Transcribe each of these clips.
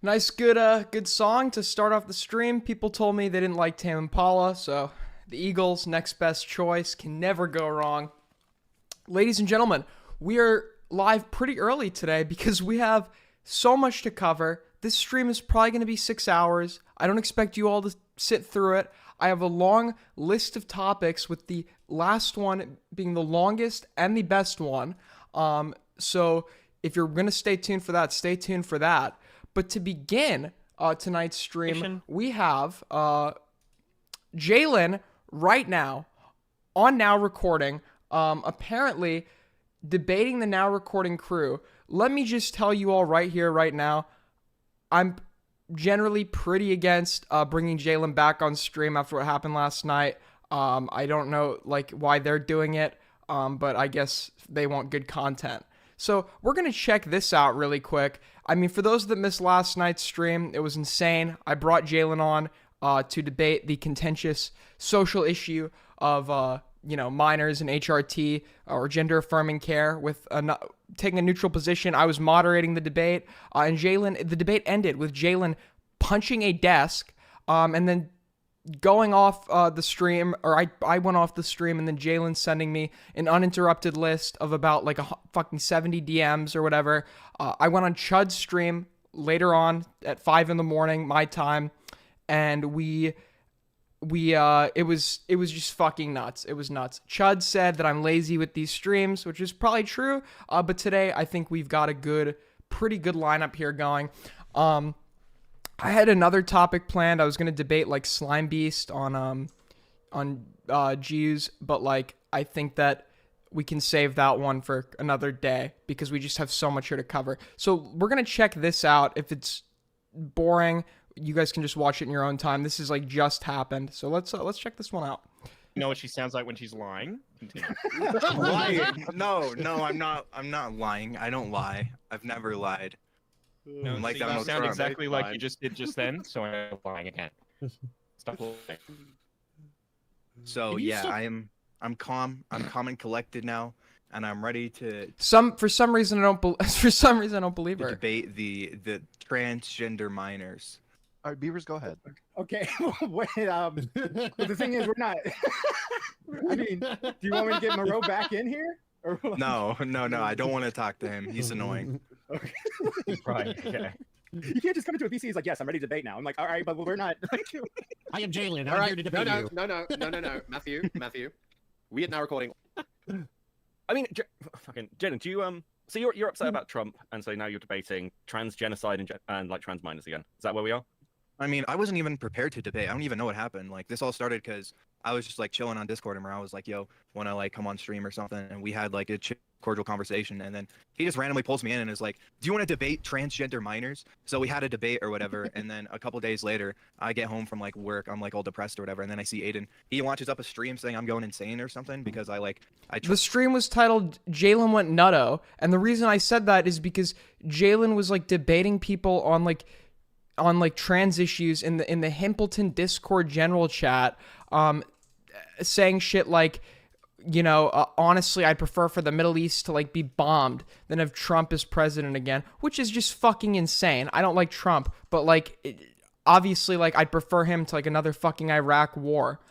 Nice, good song to start off the stream. People told me they didn't like Tame Impala, so the Eagles, next best choice, can never go wrong. Ladies and gentlemen, we are live pretty early today because we have so much to cover. This stream is probably going to be 6 hours. I don't expect you all to sit through it. I have a long list of topics, with the last one being the longest and the best one. So if you're going to stay tuned for that, stay tuned for that. But to begin tonight's stream, we have Jalen right now on Now Recording, apparently debating the Now Recording crew. Let me just tell you all right here, right now, I'm generally pretty against bringing Jalen back on stream after what happened last night. I don't know why they're doing it, but I guess they want good content. So we're going to check this out really quick. I mean, for those that missed last night's stream, it was insane. I brought Jalen on to debate the contentious social issue of, minors and HRT, or gender-affirming care, with taking a neutral position. I was moderating the debate, and the debate ended with Jalen punching a desk, and then going off the stream, or I went off the stream, and then Jalen sending me an uninterrupted list of about like fucking 70 DMs or whatever. I went on Chud's stream later on at 5 in the morning, my time, and it was just fucking nuts. It was nuts. Chud said that I'm lazy with these streams, which is probably true, but today I think we've got a pretty good lineup here going. I had another topic planned. I was gonna debate like Slime Beast on Jews, but I think that we can save that one for another day because we just have so much here to cover. So we're gonna check this out. If it's boring, you guys can just watch it in your own time. This is just happened. So let's check this one out. You know what she sounds like when she's lying? Lying? No, I'm not lying. I don't lie. I've never lied. No, like so that you sound Trump. exactly like you just did just then, so I'm lying again. Stop lying. So yeah, I'm calm. I'm calm and collected now, and I'm ready to For some reason I don't believe her. debate the transgender minors. All right, Beavers, go ahead. Okay, wait, but the thing is, we're not. I mean, do you want me to get Moreau back in here? Or No, I don't want to talk to him. He's annoying. Okay. Right. Okay. You can't just come into a VC. He's like, yes, I'm ready to debate now. I'm like, all right, but we're not. I am Jalen. All I'm right. here to debate you. No. Matthew. We are now recording. I mean, fucking Jalen, do you So you're upset about Trump, and so now you're debating trans genocide and trans minors again. Is that where we are? I mean, I wasn't even prepared to debate. I don't even know what happened. This all started because I was just chilling on Discord, and I was like, yo, wanna come on stream or something? And we had a cordial conversation, and then he just randomly pulls me in and is like, do you want to debate transgender minors? So we had a debate or whatever, and then a couple days later, I get home from work, I'm all depressed or whatever, and then I see Aiden. He launches up a stream saying I'm going insane or something because The stream was titled Jalen Went Nutto, and the reason I said that is because Jalen was debating people on trans issues in the Himpleton Discord general chat, saying shit honestly, I'd prefer for the Middle East to be bombed than have Trump as president again, which is just fucking insane. I don't like Trump, but obviously I'd prefer him to another fucking Iraq war.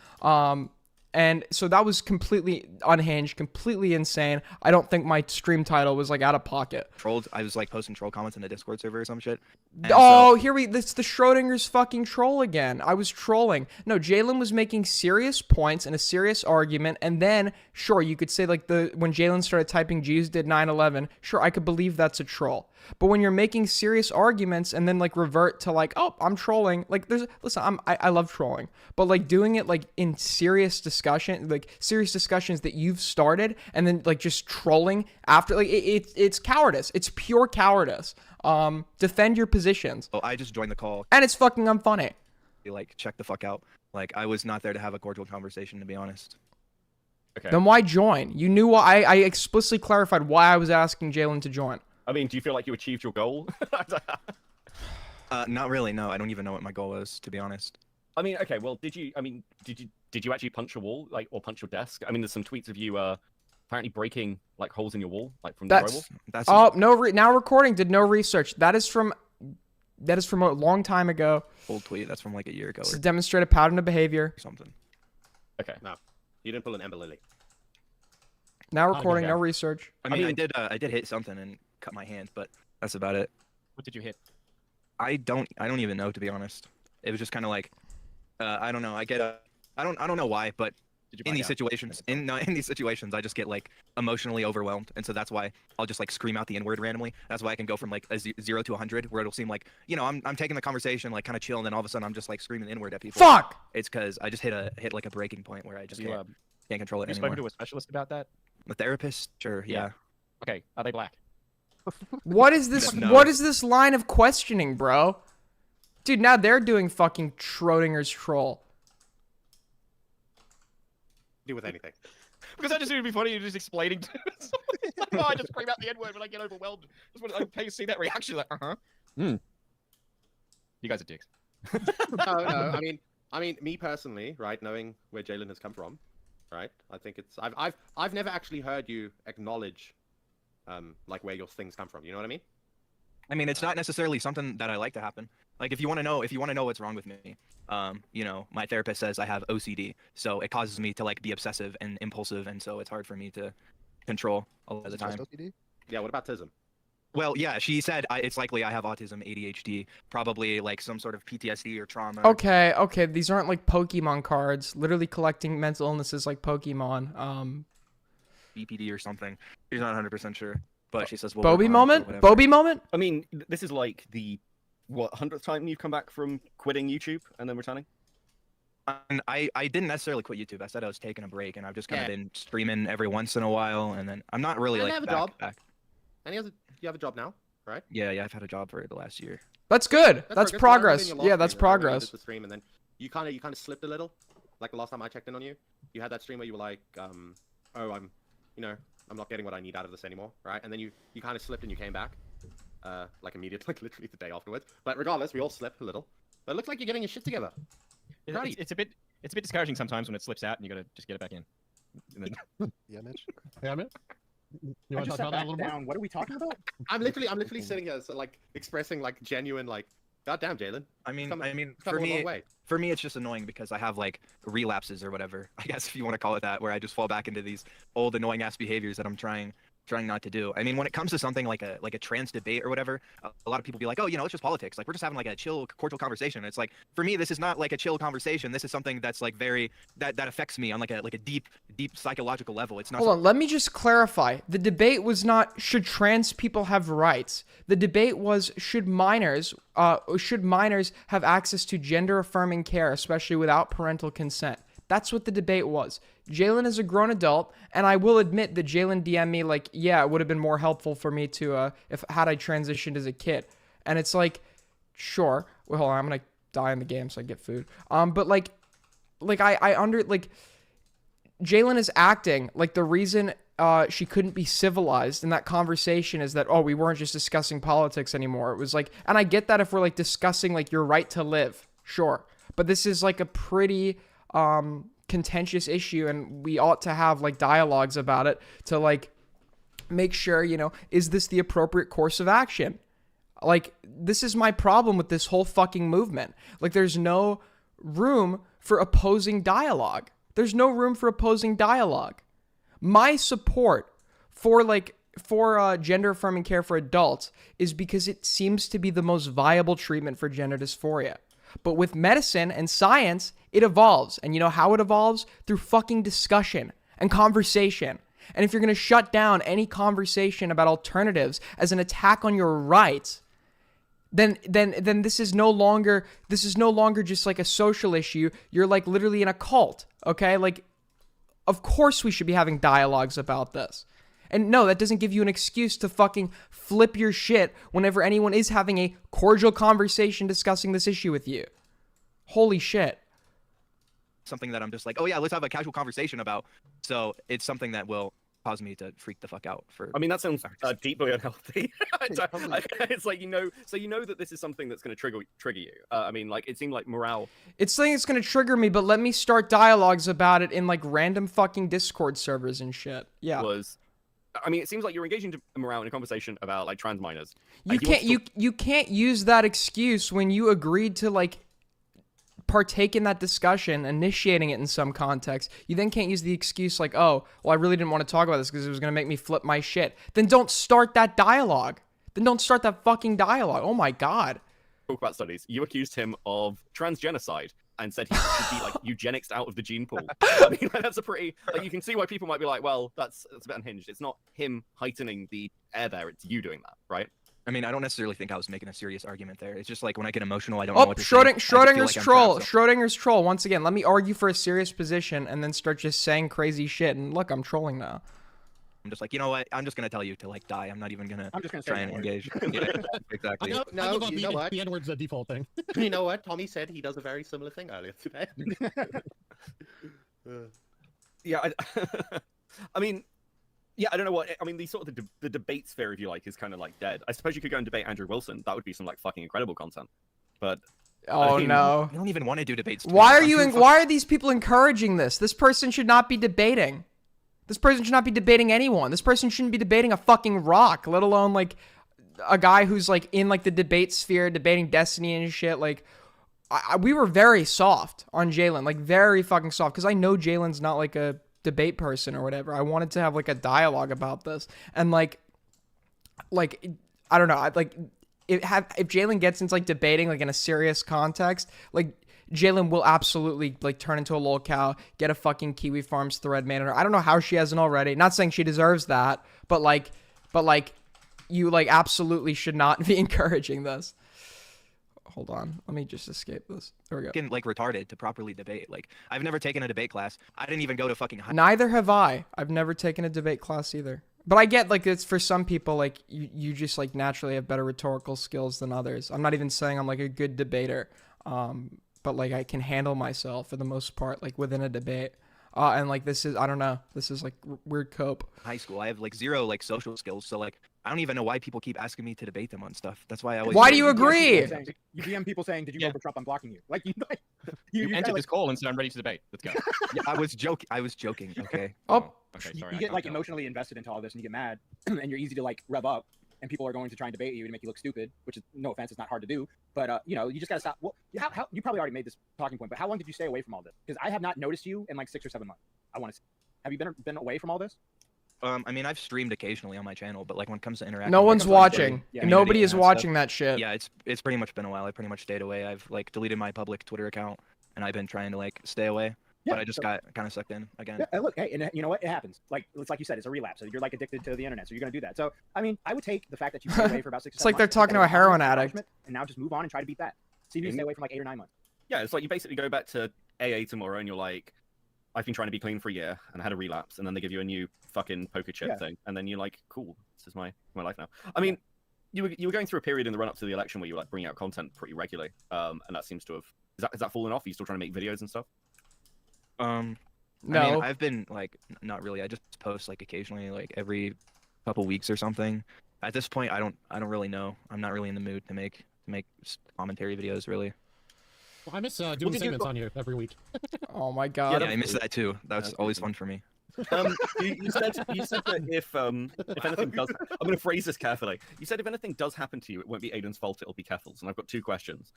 And so that was completely unhinged, completely insane. I don't think my stream title was out of pocket. trolled. I was posting troll comments in the Discord server or some shit. And This the Schrodinger's fucking troll again. I was trolling. No, Jalen was making serious points and a serious argument, and then sure, you could say when Jalen started typing Jews did 9/11, sure, I could believe that's a troll. But when you're making serious arguments and then revert to oh, I'm trolling, I love trolling, but doing it in serious discussion, serious discussions that you've started, and then just trolling after, it's cowardice. It's pure cowardice. Defend your positions. I just joined the call. And it's fucking unfunny. Check the fuck out. I was not there to have a cordial conversation, to be honest. Okay. Then why join? You knew why. I explicitly clarified why I was asking Jalen to join. I mean, do you feel like you achieved your goal? Not really. No, I don't even know what my goal is, to be honest. I mean, okay. Well, did you actually punch a wall, or punch your desk? I mean, there's some tweets of you apparently breaking holes in your wall, from the drywall. Now recording did no research. That is from That is from a long time ago. Old tweet. That's from like a year ago It's or to demonstrate a pattern of behavior. something. Okay. No, you didn't pull an Ember Lily. Now Not a good recording, no guy. research. I mean, I did hit something and cut my hand, but that's about it. What did you hit? I don't even know, to be honest. It was just kind of like, I don't know. I don't know why, but Did you in find these out? situations, in these situations, I just get like emotionally overwhelmed, and so that's why I'll just like scream out the N-word randomly. That's why I can go from like a 0 to 100, where it'll seem like, you know, I'm taking the conversation like kind of chill, and then all of a sudden I'm just like screaming the N-word at people. Fuck! It's because I just hit like a breaking point where I just Have you, can't control it have you anymore. spoken to a specialist about that? The therapist, sure, yeah. Okay, are they black? What is this? No. What is this line of questioning, bro? Dude, now they're doing fucking Schrodinger's troll. Do with anything. Because I just think it'd be funny you just explaining to somebody. Like, oh, I just scream out the N-word when I get overwhelmed. Just want to pay to see that reaction. Like, You guys are dicks. No, I mean, me personally, right? Knowing where Jalen has come from, right? I think it's I've never actually heard you acknowledge, like where your things come from. You know what I mean? I mean, it's not necessarily something that I like to happen. Like, if you want to know what's wrong with me, you know, my therapist says I have OCD, so it causes me to like be obsessive and impulsive, and so it's hard for me to control a lot of the time. Yeah. What about Tism? Well, yeah, she said it's likely I have autism, ADHD, probably like some sort of PTSD or trauma. Okay, these aren't like Pokemon cards. Literally collecting mental illnesses like Pokemon. BPD or something. She's not 100% sure, but she says we'll Bobby work on it or moment? whatever. Bobby moment? I mean, this is like the 100th time you've come back from quitting YouTube and then returning. And I didn't necessarily quit YouTube. I said I was taking a break, and I've just kind of Yeah. been streaming every once in a while, and then I'm not really And like have a back, job. back. And you have a job now, right? Yeah, I've had a job for the last year. That's good. That's I remember progress. in your last Yeah, that's stream, I remember you progress. did the stream, and then you kind of slipped a little. Like the last time I checked in on you, you had that stream where you were like, oh, I'm not getting what I need out of this anymore, right? And then you kind of slipped and you came back, like immediately, like literally the day afterwards. But regardless, we all slipped a little. But it looks like you're getting your shit together. Proud of you. It's a bit discouraging sometimes when it slips out and you gotta just get it back in. And then, Yeah, Mitch. Yeah, Mitch. You I want to just talk sat about that a back little more? down. What are we talking about? I'm literally sitting here, so, like expressing like genuine, like, goddamn, Jalen. I mean, Come- for Come a long me, way. it's just annoying because I have like relapses or whatever. I guess if you want to call it that, where I just fall back into these old annoying ass behaviors that I'm trying not to do. I mean, when it comes to something like a trans debate or whatever, a lot of people be like, oh, you know, it's just politics. Like, we're just having like a chill, cordial conversation. It's like, for me, this is not like a chill conversation. This is something that's like very that affects me on like a deep psychological level. It's not. Hold on, let me just clarify. The debate was not should trans people have rights. The debate was should minors have access to gender affirming care, especially without parental consent. That's what the debate was. Jalen is a grown adult, and I will admit that Jalen DM'd me like, yeah, it would have been more helpful for me to had I transitioned as a kid. And it's like, sure. Wait, hold on, I'm gonna die in the game so I get food. But like Jalen is acting like the reason she couldn't be civilized in that conversation is that, oh, we weren't just discussing politics anymore. It was like, and I get that if we're like discussing like your right to live, sure. But this is like a pretty contentious issue, and we ought to have like dialogues about it to like make sure, you know, is this the appropriate course of action? Like, this is my problem with this whole fucking movement. Like, there's no room for opposing dialogue. There's no room for opposing dialogue. My support for gender affirming care for adults is because it seems to be the most viable treatment for gender dysphoria. But with medicine and science, it evolves. And you know how it evolves? Through fucking discussion and conversation. And if you're going to shut down any conversation about alternatives as an attack on your rights, then this is no longer just like a social issue. You're like literally in a cult, okay? Like, of course we should be having dialogues about this. And no, that doesn't give you an excuse to fucking flip your shit whenever anyone is having a cordial conversation discussing this issue with you. Holy shit. Something that I'm just like, oh yeah, let's have a casual conversation about. So it's something that will cause me to freak the fuck out. I mean, that sounds deeply unhealthy. It's like, so you know that this is something that's going to trigger you. I mean, like, it seemed like morale. It's something that's going to trigger me, but let me start dialogues about it in like random fucking Discord servers and shit. Yeah. Was I mean, it seems like you're engaging him around in a conversation about like trans minors. You He can't wants to you can't use that excuse when you agreed to like partake in that discussion, initiating it in some context. You then can't use the excuse like, oh, well, I really didn't want to talk about this because it was going to make me flip my shit. Then don't start that dialogue. Then don't start that fucking dialogue. Oh my God. talk about studies. You accused him of transgenocide and said he should be like eugenics out of the gene pool. I mean, like, that's a pretty like you can see why people might be like, well, that's a bit unhinged. It's not him heightening the air there; it's you doing that, right? I mean, I don't necessarily think I was making a serious argument there. It's just like when I get emotional, I don't know Oh, what to say. I just feel Schrodinger's like I'm troll. trapped, so- Schrodinger's troll. Once again, let me argue for a serious position and then start just saying crazy shit. And look, I'm trolling now. I'm just like, you know what? I'm just gonna tell you to like die. I'm not even gonna I'm just gonna say try and no word. engage. Yeah, exactly. No, I give up you know what? the N-word's the default thing. You know what? Tommy said he does a very similar thing earlier today. Yeah, I mean, yeah, I don't know what I mean. The sort of the debate sphere, if you like, is kind of like dead. I suppose you could go and debate Andrew Wilson. That would be some like fucking incredible content. But Oh mean, no. I don't even want to do debates. to be Why honest. are I'm you? too Why are these people encouraging this? This person should not be debating. This person should not be debating anyone. This person shouldn't be debating a fucking rock, let alone like a guy who's like in like the debate sphere, debating Destiny and shit. Like, we were very soft on Jalen, like very fucking soft, because I know Jalen's not like a debate person or whatever. I wanted to have like a dialogue about this, and like I don't know, if Jalen gets into like debating like in a serious context, like Jalen will absolutely like turn into a lol cow, get a fucking Kiwi Farms thread made on her. I don't know how she hasn't already. Not saying she deserves that, but you like absolutely should not be encouraging this. Hold on, let me just escape this. There we go. fucking like retarded to properly debate. Like I've never taken a debate class. I didn't even go to fucking high. Neither have I. I've never taken a debate class either. But I get like it's for some people like you just like naturally have better rhetorical skills than others. I'm not even saying I'm like a good debater. But like I can handle myself for the most part, like within a debate. And like this is, I don't know, this is like weird cope. high school. I have like zero like social skills. So like I don't even know why people keep asking me to debate them on stuff. That's why I always. Why do you DM agree? people saying- You DM people saying, "Did you Yeah. vote for Trump? I'm blocking you." Like you You kinda, entered like, this call and said, I'm ready to debate. Let's go. Yeah, I was joking. Okay. Oh, Okay, you sorry. I get can't like tell. emotionally invested into all this, and you get mad, and you're easy to like rev up, and people are going to try and debate you to make you look stupid, which is no offense, it's not hard to do, but you know, you just gotta stop. Well, how you probably already made this talking point, but how long did you stay away from all this? Because I have not noticed you in like 6 or 7 months. I want to. Have you been away from all this? I mean, I've streamed occasionally on my channel, but like when it comes to interacting, no with one's people on watching. Yeah. community Nobody and is that watching stuff, that shit. Yeah, it's pretty much been a while. I pretty much stayed away. I've like deleted my public Twitter account, and I've been trying to like stay away. Yeah, But I just so- got kind of sucked in again. Yeah, look, hey, and you know what? It happens. Like it's like you said, it's a relapse. So you're like addicted to the internet, so you're gonna do that. So I mean, I would take the fact that you stayed away for about 6 or It's 7 like they're months, talking to a take that as heroin accomplishment, addict. and now just move on and try to beat that. See if you can stay away from like 8 or 9 months. yeah, it's like you basically go back to AA tomorrow and you're like, I've been trying to be clean for a year and I had a relapse, and then they give you a new fucking poker chip Yeah. thing, and then you're like, cool, this is my life now. I mean, you were going through a period in the run up to the election where you were like bringing out content pretty regularly, and that seems to have is that fallen off? Are you still trying to make videos and stuff? No. I mean, I've been like not really. I just post like occasionally, like every couple weeks or something. At this point, I don't really know. I'm not really in the mood to make commentary videos really. Well, I miss doing did you segments go- on you every week. Oh my Yeah, god. Yeah, I miss that too. That's That's always cool. fun for me. You said that if anything does, I'm going to phrase this carefully. You said if anything does happen to you, it won't be Aiden's fault. It'll be Keffel's. And I've got 2 questions.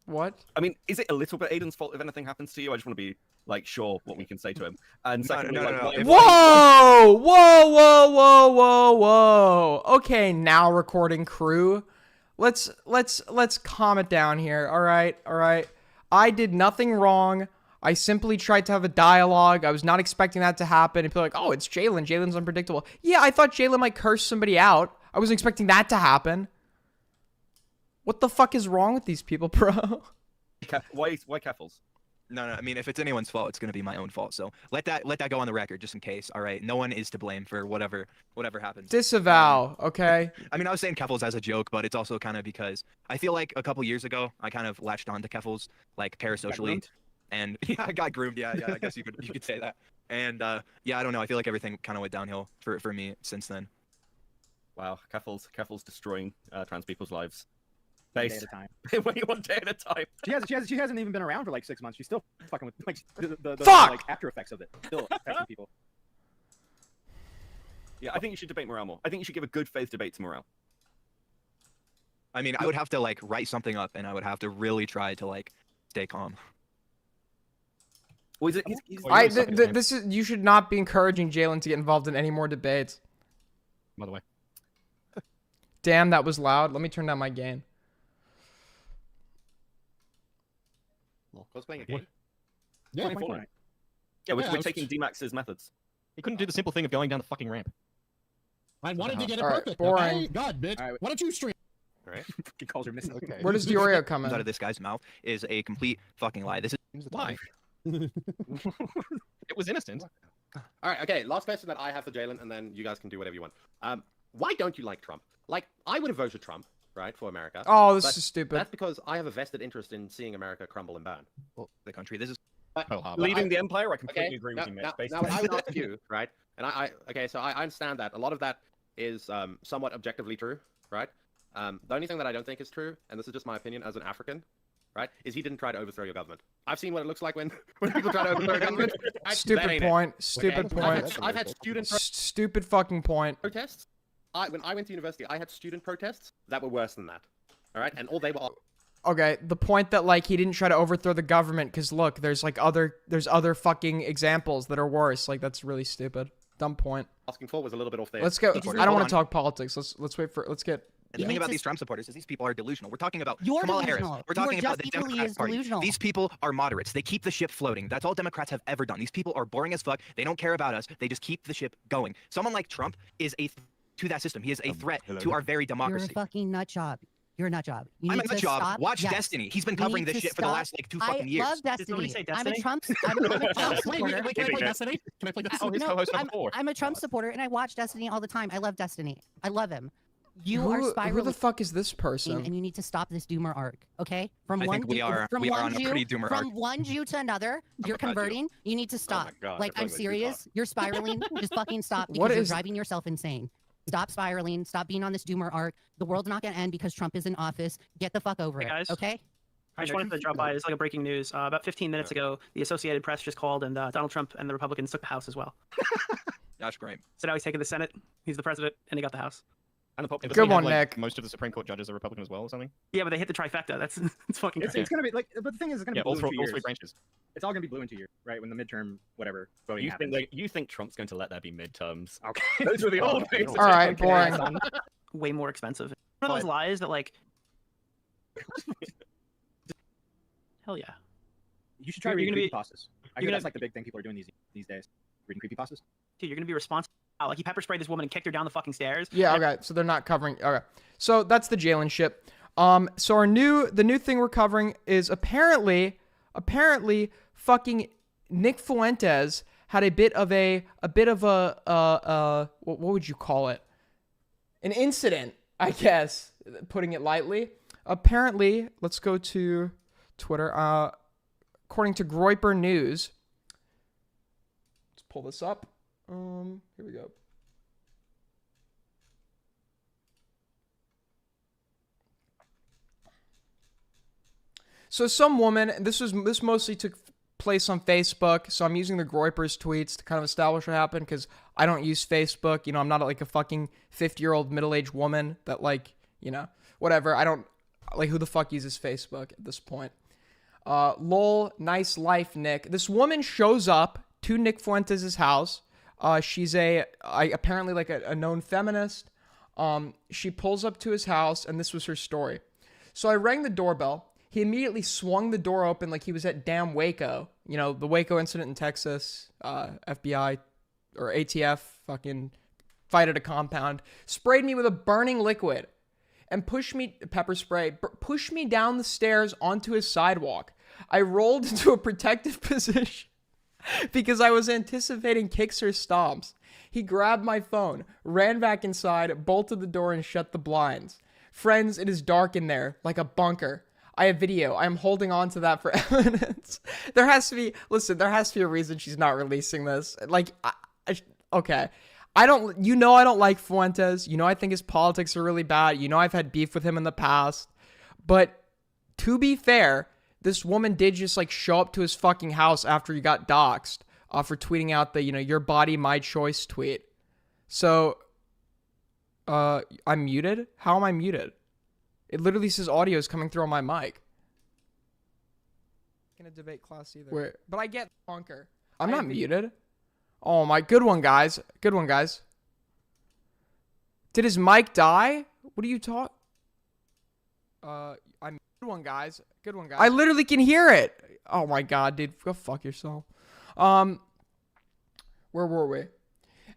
What? I mean, is it a little bit Aiden's fault if anything happens to you? I just want to be like sure what we can say to him. And No, secondly, no, like, no, what no. if- Whoa! Whoa! Whoa! Whoa! Whoa! Whoa! Okay, now recording crew. Let's calm it down here. All right. I did nothing wrong. I simply tried to have a dialogue. I was not expecting that to happen. And people are like, oh, it's Jalen. Jalen's unpredictable. Yeah, I thought Jalen might curse somebody out. I wasn't expecting that to happen. What the fuck is wrong with these people, bro? Why Keffels? No, I mean, if it's anyone's fault, it's gonna be my own fault. So let that go on the record, just in case. All right, no one is to blame for whatever happens. Disavow, okay? I mean, I was saying Keffels as a joke, but it's also kind of because I feel like a couple years ago, I kind of latched on to Keffels, like parasocially, groomed? and yeah, I got groomed. Yeah, I guess you could say that. And yeah, I don't know. I feel like everything kind of went downhill for me since then. Wow, Keffels destroying trans people's lives. One day Based at a time. one day at a time. She hasn't even been around for like 6 months. She's still fucking with like the Fuck! like after effects of it. Still affecting people. Yeah, I think you should debate Morale more. I think you should give a good faith debate to Morale. I mean, I would have to like write something up, and I would have to really try to like stay calm. Well, This is you should not be encouraging Jalen to get involved in any more debates. By the way. Damn, that was loud. Let me turn down my gain. Cause playing a game. Yeah, 24. Yeah, we're I was- taking D-Max's methods. He couldn't do the simple thing of going down the fucking ramp. I wanted to get it All right, perfect. boring. Okay? God, bitch. All right. Why don't you stream? Right. Fucking calls are missing. Okay. Where does the Oreo come Comes out in? of this guy's mouth is a complete fucking lie. This is Why? It was innocent. All right. Okay. Last question that I have for Jalen, and then you guys can do whatever you want. Why don't you like Trump? Like, I would have voted Trump, right, for America. Oh, this But is stupid. That's because I have a vested interest in seeing America crumble and burn. the country. This is Pearl Harbor. Leaving the Empire, I Okay. completely agree with you, Mitch. Now, Basically. I would ask you, right? And okay, so I understand that a lot of that is somewhat objectively true, right? The only thing that I don't think is true, and this is just my opinion as an African, right, is he didn't try to overthrow your government. I've seen what it looks like when people try to overthrow a government. That Stupid ain't it. point. Stupid Okay? point. I've had student Stupid fucking point. protests. When I went to university, I had student protests that were worse than that. All right, and all they were Okay, the point that like he didn't try to overthrow the government because look, there's other fucking examples that are worse. Like that's really stupid. Dumb point. asking for was a little bit off there. Let's go. Supporters. I don't Hold want to on. talk politics. Let's wait for. Let's get. And You the thing need about to- these Trump supporters is these people are delusional. We're talking about You're Kamala Harris. delusional. We're You are talking about just the equally Democrat as Party. delusional. These people are moderates. They keep the ship floating. That's all Democrats have ever done. These people are boring as fuck. They don't care about us. They just keep the ship going. Someone like Trump is to that system. He is a threat to our very You're a democracy. fucking nut job. You're a nut job. You I'm a need nut to job. stop. Watch Yes. Destiny. He's been You covering need this to shit for the stop. last like 2 fucking years. I love Destiny. somebody say I'm a Destiny? Trump. I'm a Trump Wait, supporter. can I play Destiny? Can I play Oh, Destiny? his No, co-host on I'm, the board. I'm a Trump supporter, and I watch Destiny all the time. I love Destiny. I love him. You are Who spiraling, the fuck is this person? and you need to stop this doomer arc. Okay, from I one think we Jew- are from one on a Jew, pretty doomer from arc. one Jew to another. You're converting. You need to stop. God, Like I I'm feel like we're too serious. You're spiraling. Just fucking stop because What you're is- driving yourself insane. Stop spiraling. Stop being on this doomer arc. The world's not gonna end because Trump is in office. Get the fuck over Hey, it. guys. Okay. I just wanted to drop by. It's like a breaking news. About 15 minutes ago, the Associated Press just called, and Donald Trump and the Republicans took the House as well. That's great. So now he's taking the Senate. He's the president, and he got the House. And the Doesn't population. Good he have, one, like, Nick. Most of the Supreme Court judges are Republican as well, or something. Yeah, but they hit the trifecta. That's it's fucking It's, crazy. it's gonna be like, but the thing is, it's gonna Yeah, be all blue in 2 three years. branches. It's all gonna be blue in 2 years, right? When the midterm, whatever, voting You happens. think you think Trump's going to let there be midterms? Okay. Those were the old days. All right, boring. Way more expensive. One of those lies that like. Hell yeah. You should try You're reading gonna be- creepypastas. I you're hear that's gonna- like the big thing people are doing these days. Reading creepypastas. Dude, you're gonna be responsible. Like he pepper sprayed this woman and kicked her down the fucking stairs. Yeah, okay. So they're not covering. Okay. So that's the Jalen shit. So the new thing we're covering is apparently fucking Nick Fuentes had a bit of a what would you call it? An incident, I guess, putting it lightly. Apparently, let's go to Twitter. According to Groyper News, let's pull this up. Here we go. So some woman, this mostly took place on Facebook, so I'm using the Groyper's tweets to kind of establish what happened because I don't use Facebook. You know, I'm not like a fucking 50-year-old middle-aged woman that like, you know, whatever. I don't, like, who the fuck uses Facebook at this point? Lol, nice life, Nick. This woman shows up to Nick Fuentes' house. She's apparently like a known feminist. She pulls up to his house, and this was her story. So I rang the doorbell. He immediately swung the door open like he was at damn Waco. You know, the Waco incident in Texas, FBI or ATF fucking fight at a compound. Sprayed me with a burning liquid and pushed me down the stairs onto his sidewalk. I rolled into a protective position because I was anticipating kicks or stomps. He grabbed my phone, ran back inside, bolted the door, and shut the blinds. Friends, it is dark in there, like a bunker. I have video. I'm holding on to that for evidence. There has to be a reason she's not releasing this. Like, okay. I don't like Fuentes. You know, I think his politics are really bad. You know, I've had beef with him in the past. But to be fair, this woman did just like show up to his fucking house after he got doxxed for tweeting out the, you know, your body, my choice tweet. So, I'm muted? How am I muted? It literally says audio is coming through on my mic. In a debate class either. Where? But I get honker. I'm not muted. Oh my, good one, guys. Good one, guys. Did his mic die? What are you talking? I'm good one, guys. Good one, guys. I literally can hear it. Oh my god, dude, go fuck yourself. Where were we?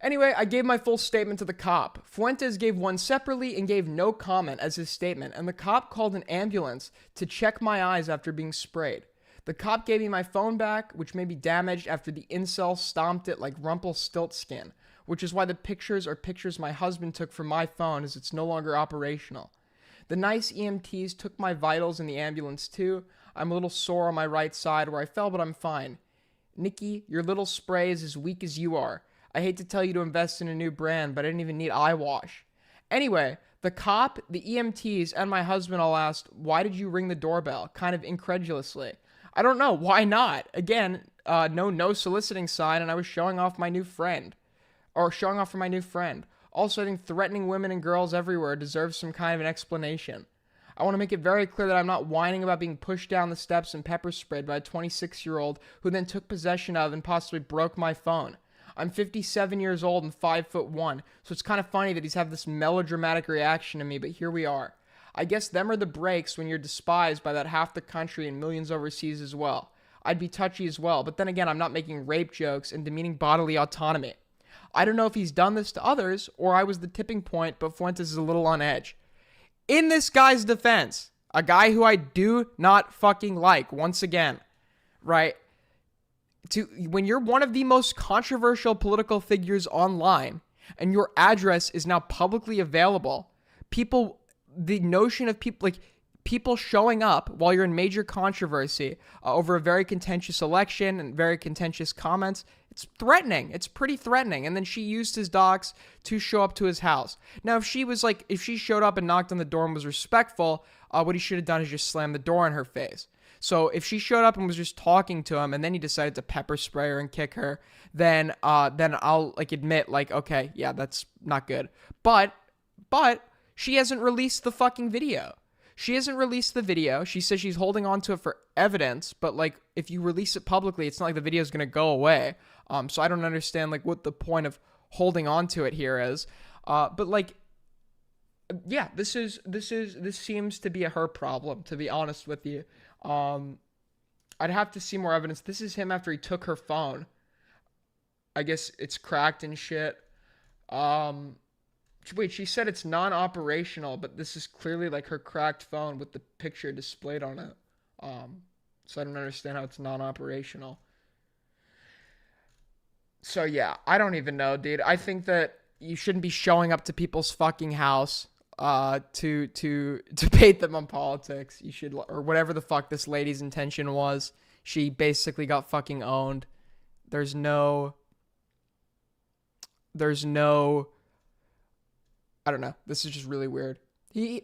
Anyway, I gave my full statement to the cop. Fuentes gave one separately and gave no comment as his statement, and the cop called an ambulance to check my eyes after being sprayed. The cop gave me my phone back, which may be damaged after the incel stomped it like Rumpelstiltskin, which is why the pictures are pictures my husband took from my phone as it's no longer operational. The nice EMTs took my vitals in the ambulance too. I'm a little sore on my right side where I fell, but I'm fine. Nikki, your little spray is as weak as you are. I hate to tell you to invest in a new brand, but I didn't even need eye wash. Anyway, the cop, the EMTs, and my husband all asked, why did you ring the doorbell? Kind of incredulously. I don't know. Why not? Again, no soliciting sign, and I was showing off my new friend. Or showing off for my new friend. Also, I think threatening women and girls everywhere deserves some kind of an explanation. I want to make it very clear that I'm not whining about being pushed down the steps and pepper sprayed by a 26-year-old who then took possession of and possibly broke my phone. I'm 57 years old and 5'1", so it's kind of funny that he's having this melodramatic reaction to me, but here we are. I guess them are the breaks when you're despised by that half the country and millions overseas as well. I'd be touchy as well, but then again, I'm not making rape jokes and demeaning bodily autonomy. I don't know if he's done this to others, or I was the tipping point, but Fuentes is a little on edge. In this guy's defense, a guy who I do not fucking like, once again, right? When you're one of the most controversial political figures online, and your address is now publicly available, the notion of people showing up while you're in major controversy over a very contentious election and very contentious comments, it's threatening. It's pretty threatening. And then she used his docs to show up to his house. Now, if she showed up and knocked on the door and was respectful, what he should have done is just slam the door in her face. So if she showed up and was just talking to him and then he decided to pepper spray her and kick her, then I'll admit okay, yeah, that's not good. But she hasn't released the fucking video. She hasn't released the video. She says she's holding on to it for evidence, but if you release it publicly, it's not like the video is going to go away. So I don't understand what the point of holding on to it here is. Yeah, this seems to be a her problem, to be honest with you. I'd have to see more evidence. This is him after he took her phone. I guess it's cracked and shit. Wait, she said it's non-operational, but this is clearly her cracked phone with the picture displayed on it. So I don't understand how it's non-operational. So yeah, I don't even know, dude. I think that you shouldn't be showing up to people's fucking house to debate them on politics. You should, or whatever the fuck this lady's intention was. She basically got fucking owned. There's no I don't know. This is just really weird. I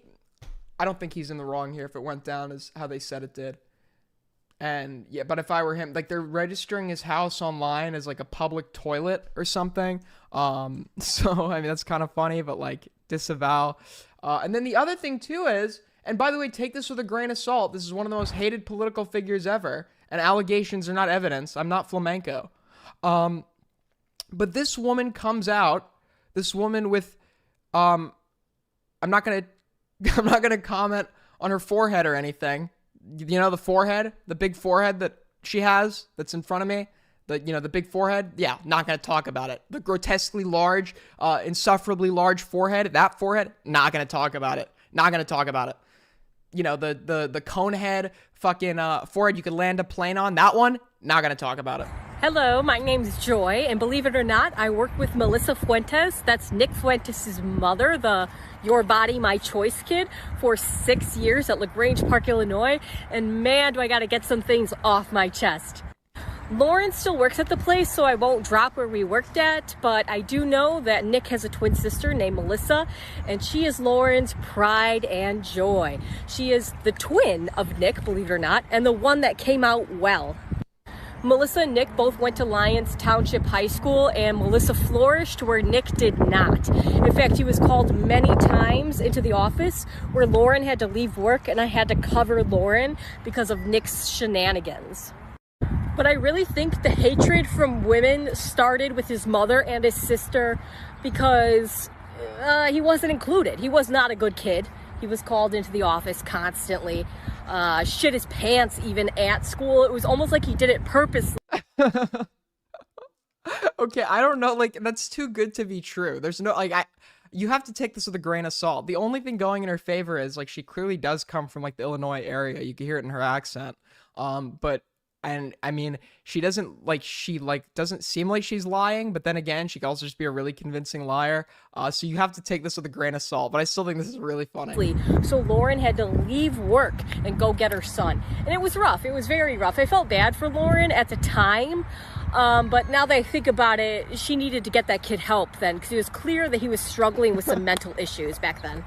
don't think he's in the wrong here if it went down as how they said it did. And yeah, but if I were him, they're registering his house online as a public toilet or something. So I mean that's kind of funny, but disavow. And then the other thing too is, and by the way, take this with a grain of salt. This is one of the most hated political figures ever, and allegations are not evidence. I'm not flamenco. But this woman comes out. This woman with I'm not gonna comment on her forehead or anything. You know the forehead, the big forehead that she has that's in front of me. The big forehead. Yeah, not gonna talk about it. The grotesquely large, insufferably large forehead. That forehead. Not gonna talk about it. Not gonna talk about it. The cone head, fucking forehead you could land a plane on. That one. Not gonna talk about it. Hello, my name's Joy, and believe it or not, I work with Melissa Fuentes. That's Nick Fuentes' mother, the Your Body, My Choice kid, for 6 years at LaGrange Park, Illinois. And man, do I gotta get some things off my chest. Lauren still works at the place, so I won't drop where we worked at, but I do know that Nick has a twin sister named Melissa, and she is Lauren's pride and joy. She is the twin of Nick, believe it or not, and the one that came out well. Melissa and Nick both went to Lyons Township High School, and Melissa flourished where Nick did not. In fact, he was called many times into the office where Lauren had to leave work, and I had to cover Lauren because of Nick's shenanigans. But I really think the hatred from women started with his mother and his sister because he wasn't included. He was not a good kid. He was called into the office constantly, shit his pants even at school. It was almost like he did it purposely. Okay, I don't know, like, that's too good to be true. There's no, like, you have to take this with a grain of salt. The only thing going in her favor is, like, she clearly does come from, like, the Illinois area. You can hear it in her accent. And I mean, she doesn't seem like she's lying, but then again, she can also just be a really convincing liar. So you have to take this with a grain of salt, but I still think this is really funny. So Lauren had to leave work and go get her son. And it was rough. It was very rough. I felt bad for Lauren at the time. But now that I think about it, she needed to get that kid help then, because it was clear that he was struggling with some mental issues back then.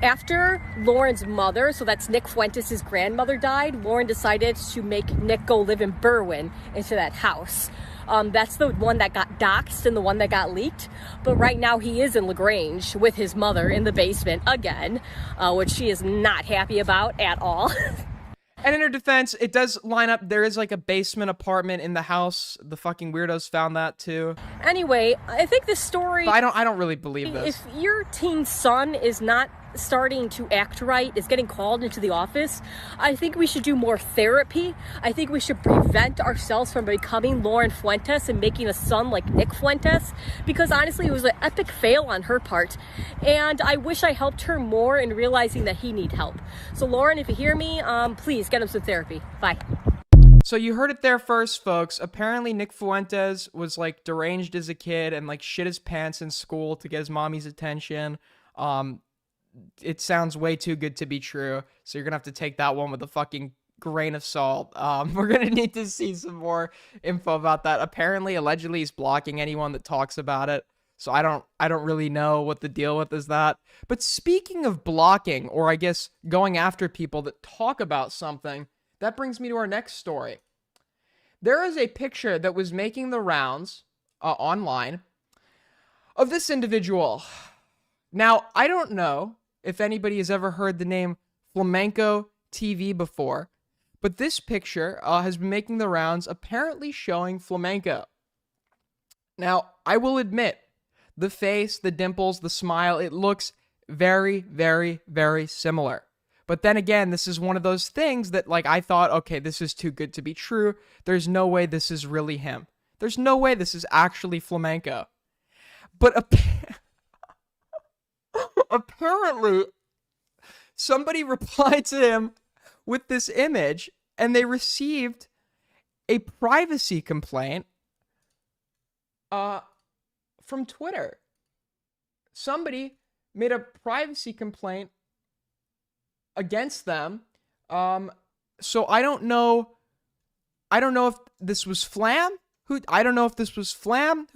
After Lauren's mother, so that's Nick Fuentes' grandmother, died, Lauren decided to make Nick go live in Berwyn into that house. That's the one that got doxxed and the one that got leaked. But right now he is in LaGrange with his mother in the basement again, which she is not happy about at all. And in her defense, it does line up. There is like a basement apartment in the house. The fucking weirdos found that too. Anyway, I think this story... But I don't really believe this. If your teen son is not starting to act right, is getting called into the office, I think we should do more therapy. I think we should prevent ourselves from becoming Lauren Fuentes and making a son like Nick Fuentes, because honestly, it was an epic fail on her part. And I wish I helped her more in realizing that he needs help. So Lauren, if you hear me, please get him some therapy. Bye. So you heard it there first, folks. Apparently Nick Fuentes was like deranged as a kid and like shit his pants in school to get his mommy's attention. It sounds way too good to be true, so you're gonna have to take that one with a fucking grain of salt. We're gonna need to see some more info about that. Apparently, allegedly, he's blocking anyone that talks about it, so I don't really know what the deal with is that. But speaking of blocking, or I guess going after people that talk about something, that brings me to our next story. There is a picture that was making the rounds online of this individual. Now, I don't know if anybody has ever heard the name Flamenco TV before, but this picture has been making the rounds, apparently showing flamenco. Now, I will admit, the face, the dimples, the smile, it looks very, very, very similar. But then again, this is one of those things that, like, I thought, okay, this is too good to be true. There's no way this is really him. There's no way this is actually flamenco. But apparently, somebody replied to him with this image, and they received a privacy complaint from Twitter. Somebody made a privacy complaint against them. So I don't know if this was Flam who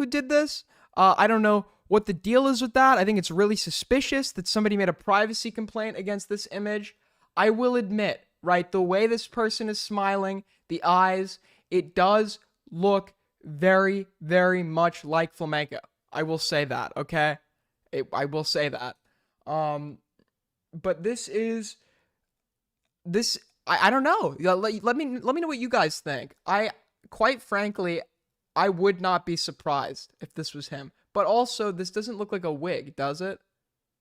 did this. I don't know what the deal is with that. I think it's really suspicious that somebody made a privacy complaint against this image. I will admit, right, the way this person is smiling, the eyes, it does look very, very much like flamenco. I will say that, okay? I will say that. But I don't know. Let me know what you guys think. Quite frankly, I would not be surprised if this was him. But also, this doesn't look like a wig, does it?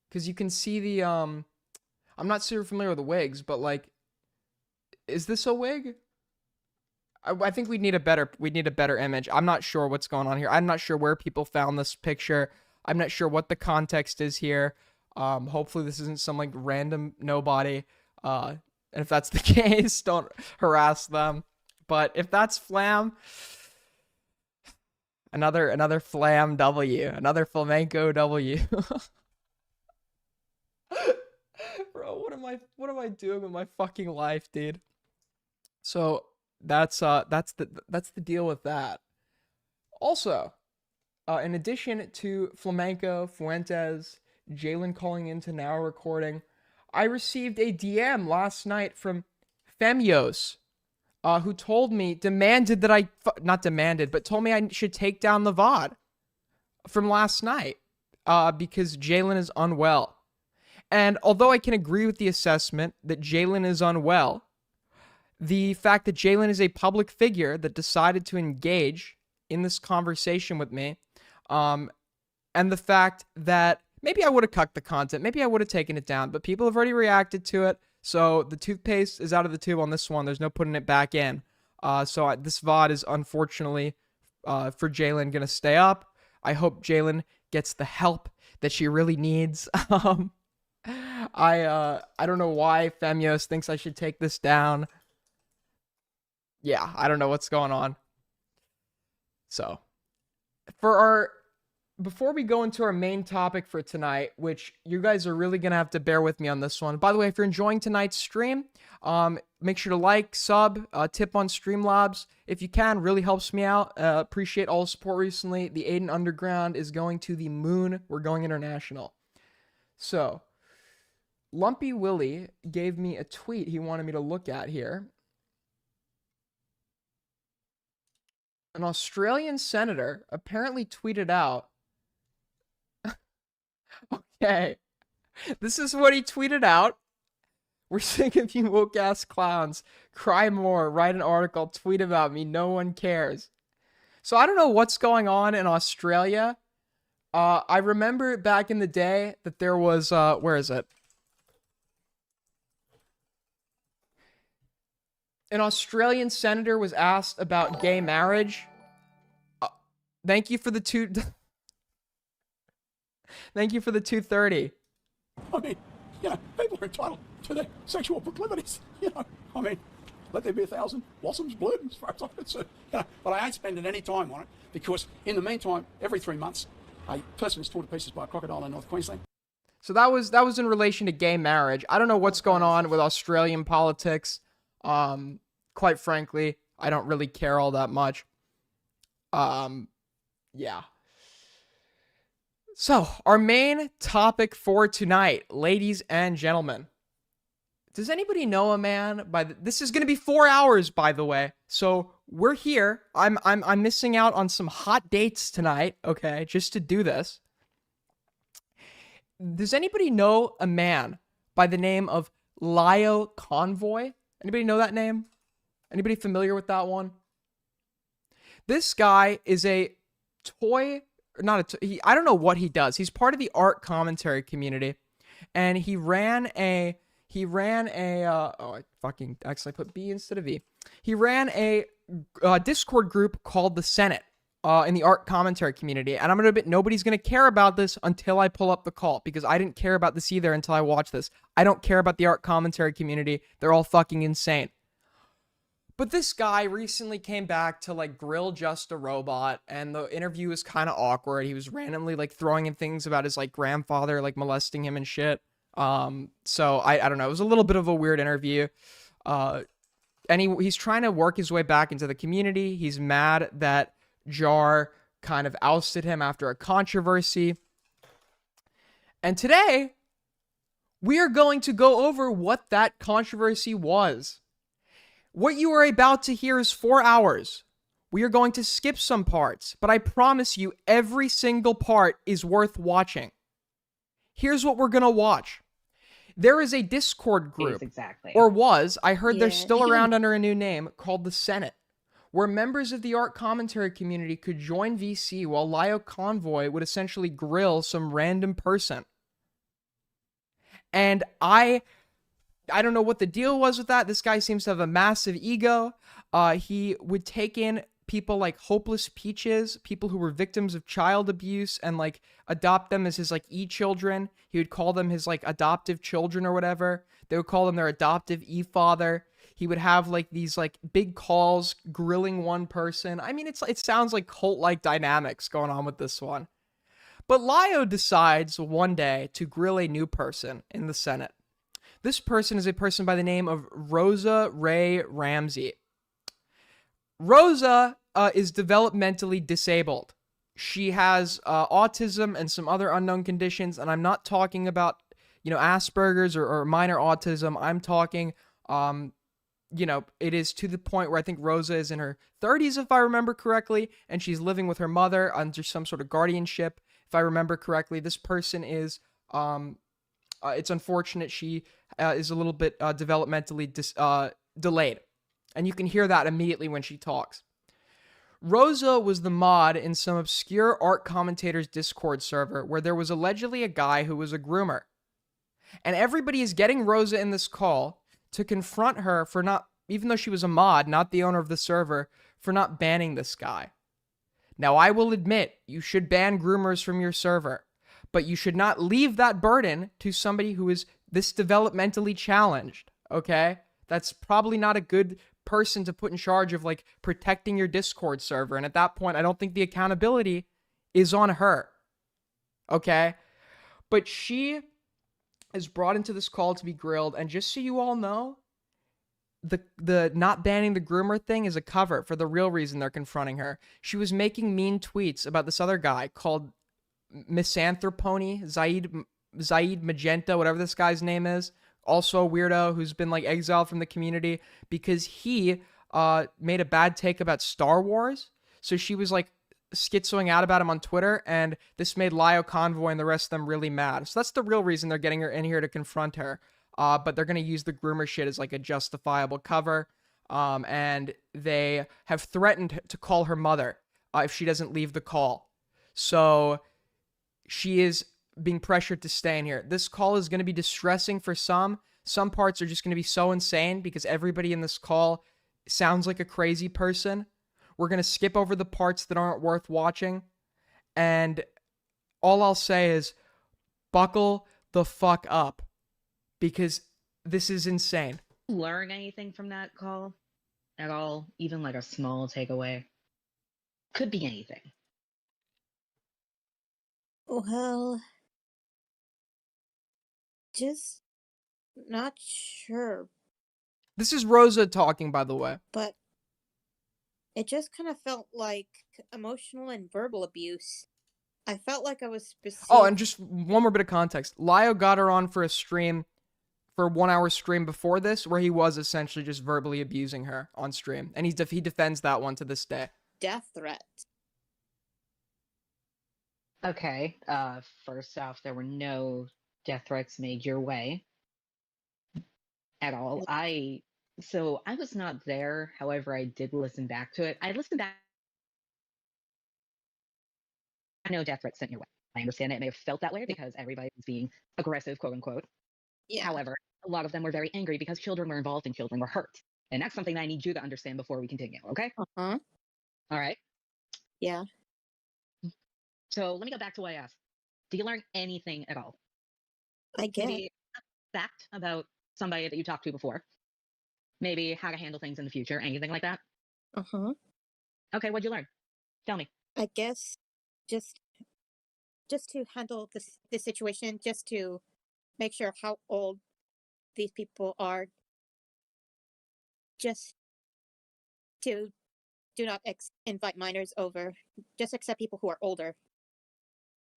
Because you can see the, I'm not super familiar with the wigs, but, like, is this a wig? I think we need a better image. I'm not sure what's going on here. I'm not sure where people found this picture. I'm not sure what the context is here. Hopefully this isn't some, like, random nobody. And if that's the case, don't harass them. But if that's Flam... Another Flam W. Another flamenco W. Bro, what am I doing with my fucking life, dude? So that's the deal with that. Also, in addition to Flamenco, Fuentes, Jalen calling into Now Recording, I received a DM last night from Femios. who told me, demanded that not demanded, but told me I should take down the VOD from last night because Jalen is unwell. And although I can agree with the assessment that Jalen is unwell, the fact that Jalen is a public figure that decided to engage in this conversation with me, and the fact that maybe I would have cucked the content, maybe I would have taken it down, but people have already reacted to it. So the toothpaste is out of the tube on this one. There's no putting it back in. So this VOD is unfortunately for Jalen going to stay up. I hope Jalen gets the help that she really needs. I don't know why Femios thinks I should take this down. Yeah, I don't know what's going on. So before we go into our main topic for tonight, which you guys are really going to have to bear with me on this one. By the way, if you're enjoying tonight's stream, make sure to like, sub, tip on Streamlabs. If you can, really helps me out. Appreciate all the support recently. The Aiden Underground is going to the moon. We're going international. So, Lumpy Willie gave me a tweet he wanted me to look at here. An Australian senator apparently tweeted out, okay, this is what he tweeted out. We're sick of you woke ass clowns. Cry more, write an article, tweet about me, no one cares. So I don't know what's going on in Australia. I remember back in the day that there was, where is it? An Australian senator was asked about gay marriage. Thank you for the Thank you for the 230. I mean, people are entitled to their sexual proclivities. I mean, let there be 1,000 blossoms bloom as far as I'm concerned. But I ain't spending any time on it because in the meantime, every 3 months, a person is torn to pieces by a crocodile in North Queensland. So that was in relation to gay marriage. I don't know what's going on with Australian politics. Quite frankly, I don't really care all that much. Yeah. So, our main topic for tonight, ladies and gentlemen. Does anybody know a man by this is going to be 4 hours, by the way. So, we're here. I'm missing out on some hot dates tonight, okay, just to do this. Does anybody know a man by the name of Lio Convoy? Anybody know that name? Anybody familiar with that one? This guy is a toy, I don't know what he does. He's part of the art commentary community, and he ran a oh, I fucking actually put B instead of E. He ran a Discord group called the Senate in the art commentary community, and I'm gonna admit nobody's gonna care about this until I pull up the call, because I didn't care about this either until I watched this. I don't care about the art commentary community. They're all fucking insane. But this guy recently came back to like grill Just a Robot, and the interview was kind of awkward. He was randomly like throwing in things about his like grandfather like molesting him and shit. So I don't know. It was a little bit of a weird interview. And he's trying to work his way back into the community. He's mad that Jar kind of ousted him after a controversy. And today, we are going to go over what that controversy was. What you are about to hear is 4 hours. We are going to skip some parts, but I promise you every single part is worth watching. Here's what we're going to watch. There is a Discord group, or was, I heard they're still around under a new name, called the Senate, where members of the art commentary community could join VC while Lio Convoy would essentially grill some random person. And I don't know what the deal was with that. This guy seems to have a massive ego. He would take in people like Hopeless Peaches, people who were victims of child abuse, and like adopt them as his like e-children. He would call them his like adoptive children or whatever. They would call them their adoptive e-father. He would have like these like big calls grilling one person. I mean, it sounds like cult-like dynamics going on with this one. But Lio decides one day to grill a new person in the Senate. This person is a person by the name of Rosa Ray Ramsey. Rosa is developmentally disabled. She has autism and some other unknown conditions, and I'm not talking about, Asperger's or minor autism. I'm talking, you know, it is to the point where I think Rosa is in her 30s, if I remember correctly, and she's living with her mother under some sort of guardianship, if I remember correctly. This person is, it's unfortunate she is a little bit developmentally delayed, and you can hear that immediately when she talks. Rosa was the mod in some obscure art commentator's Discord server where there was allegedly a guy who was a groomer. And everybody is getting Rosa in this call to confront her for not, even though she was a mod, not the owner of the server, for not banning this guy. Now, I will admit, you should ban groomers from your server, but you should not leave that burden to somebody who is this developmentally challenged, okay? That's probably not a good person to put in charge of, like, protecting your Discord server. And at that point, I don't think the accountability is on her, okay? But she is brought into this call to be grilled, and just so you all know, the not banning the groomer thing is a cover for the real reason they're confronting her. She was making mean tweets about this other guy called Misanthropony, Zaid Magenta, whatever this guy's name is, also a weirdo who's been like exiled from the community because he made a bad take about Star Wars. So she was like schizoing out about him on Twitter, and this made Lio Convoy and the rest of them really mad. So that's the real reason they're getting her in here to confront her. But they're going to use the groomer shit as like a justifiable cover. And they have threatened to call her mother if she doesn't leave the call. So she is being pressured to stay in here. This call is going to be distressing for some. Some parts are just going to be so insane because everybody in this call sounds like a crazy person. We're going to skip over the parts that aren't worth watching. And all I'll say is buckle the fuck up because this is insane. Learn anything from that call at all? Even like a small takeaway? Could be anything. Well, just not sure. This is Rosa talking, by the way. But it just kind of felt like emotional and verbal abuse. I felt like I was Oh, and just one more bit of context. Lio got her on for a stream, for a 1 hour stream before this, where he was essentially just verbally abusing her on stream. And he defends that one to this day. Death threats. Okay, first off, there were no death threats made your way at all. So I was not there, however, I did listen back to it. I listened back. I know death threats sent your way. I understand it may have felt that way because everybody was being aggressive, quote unquote. Yeah. However, a lot of them were very angry because children were involved and children were hurt. And that's something I need you to understand before we continue, okay? Uh-huh. All right. Yeah. So let me go back to what I asked. Did you learn anything at all? I guess. Maybe a fact about somebody that you talked to before? Maybe how to handle things in the future, anything like that? Uh-huh. Okay, what'd you learn? Tell me. I guess just to handle this situation, just to make sure how old these people are, just to do not invite minors over, just accept people who are older.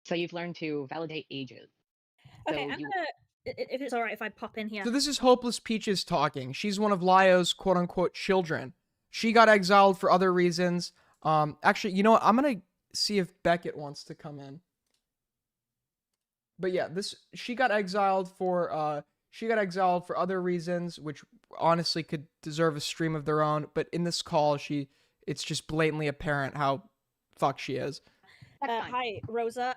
So you've learned to validate ages. Okay, I'm gonna, if it's alright if I pop in here. So this is Hopeless Peaches talking. She's one of Lio's quote-unquote children. She got exiled for other reasons. Actually, you know what? I'm gonna see if Beckett wants to come in. But yeah, she got exiled for other reasons, which honestly could deserve a stream of their own. But in this call, it's just blatantly apparent how fucked she is. Hi, Rosa.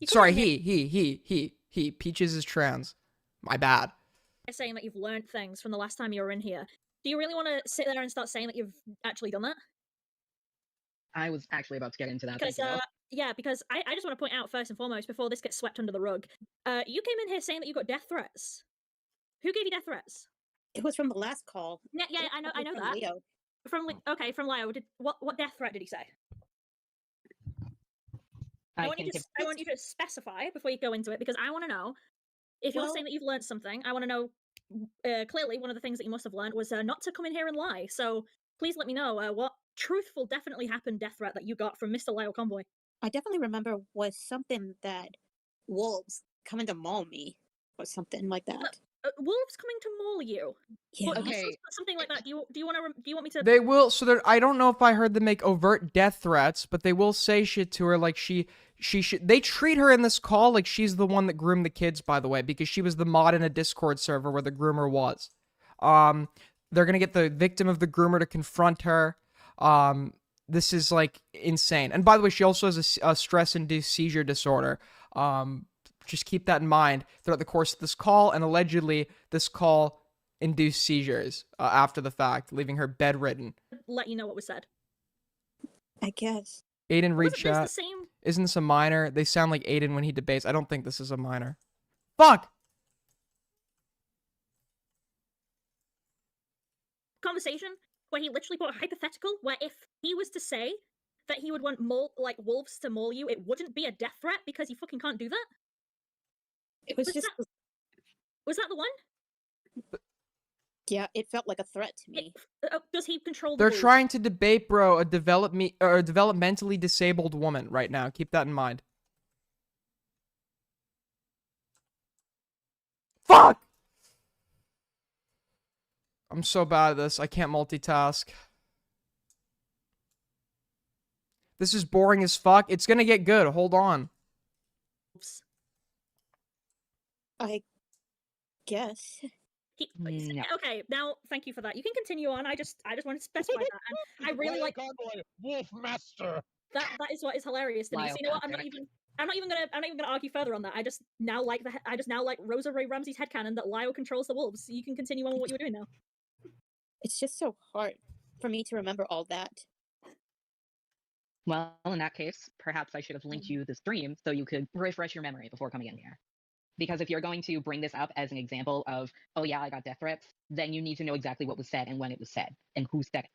Sorry, he. Peaches is trans. My bad. Saying that you've learned things from the last time you were in here. Do you really want to sit there and start saying that you've actually done that? I was actually about to get into that. Because, yeah, because I just want to point out first and foremost, before this gets swept under the rug, you came in here saying that you got death threats. Who gave you death threats? It was from the last call. Yeah, I know that. Leo. From Lio. What death threat did he say? I want you to specify before you go into it, because I want to know if you're saying that you've learned something. I want to know. Clearly, one of the things that you must have learned was not to come in here and lie. So please let me know what truthful, definitely happened death threat that you got from Mr. Lio Convoy. I definitely remember was something that wolves coming to maul me or something like that. wolves coming to maul you. Yeah. But you Okay. said something like that. Do you want me to? They will. So I don't know if I heard them make overt death threats, but they will say shit to her like she should. They treat her in this call like she's the one that groomed the kids, by the way, because she was the mod in a Discord server where the groomer was. They're gonna get the victim of the groomer to confront her. This is like insane. And by the way, she also has a stress-induced seizure disorder. Just keep that in mind throughout the course of this call, and allegedly this call induced seizures after the fact, leaving her bedridden. Let you know what was said. I guess. Aiden, read Wasn't this the chat. same? Isn't this a minor? They sound like Aiden when he debates. I don't think this is a minor. Fuck! Conversation where he literally put a hypothetical where if he was to say that he would want wolves to maul you, it wouldn't be a death threat because he fucking can't do that. It was just. Was that the one? Yeah, it felt like a threat to me. Does he control the They're wolves? trying to debate, bro, a developmentally disabled woman right now. Keep that in mind. Fuck! I'm so bad at this. I can't multitask. This is boring as fuck. It's gonna get good. Hold on. I guess. No. Okay, now thank you for that. You can continue on. I just wanted to specify that. And I really like Wolf Master. that. That is what is hilarious to me. So you know what? I'm not even gonna argue further on that. I just now like Rosa Ray Ramsey's headcanon that Lyle controls the wolves. So you can continue on with what you were doing now. It's just so hard for me to remember all that. Well, in that case, perhaps I should have linked you the stream so you could refresh your memory before coming in here. Because if you're going to bring this up as an example of, oh yeah, I got death threats, then you need to know exactly what was said and when it was said and who said it.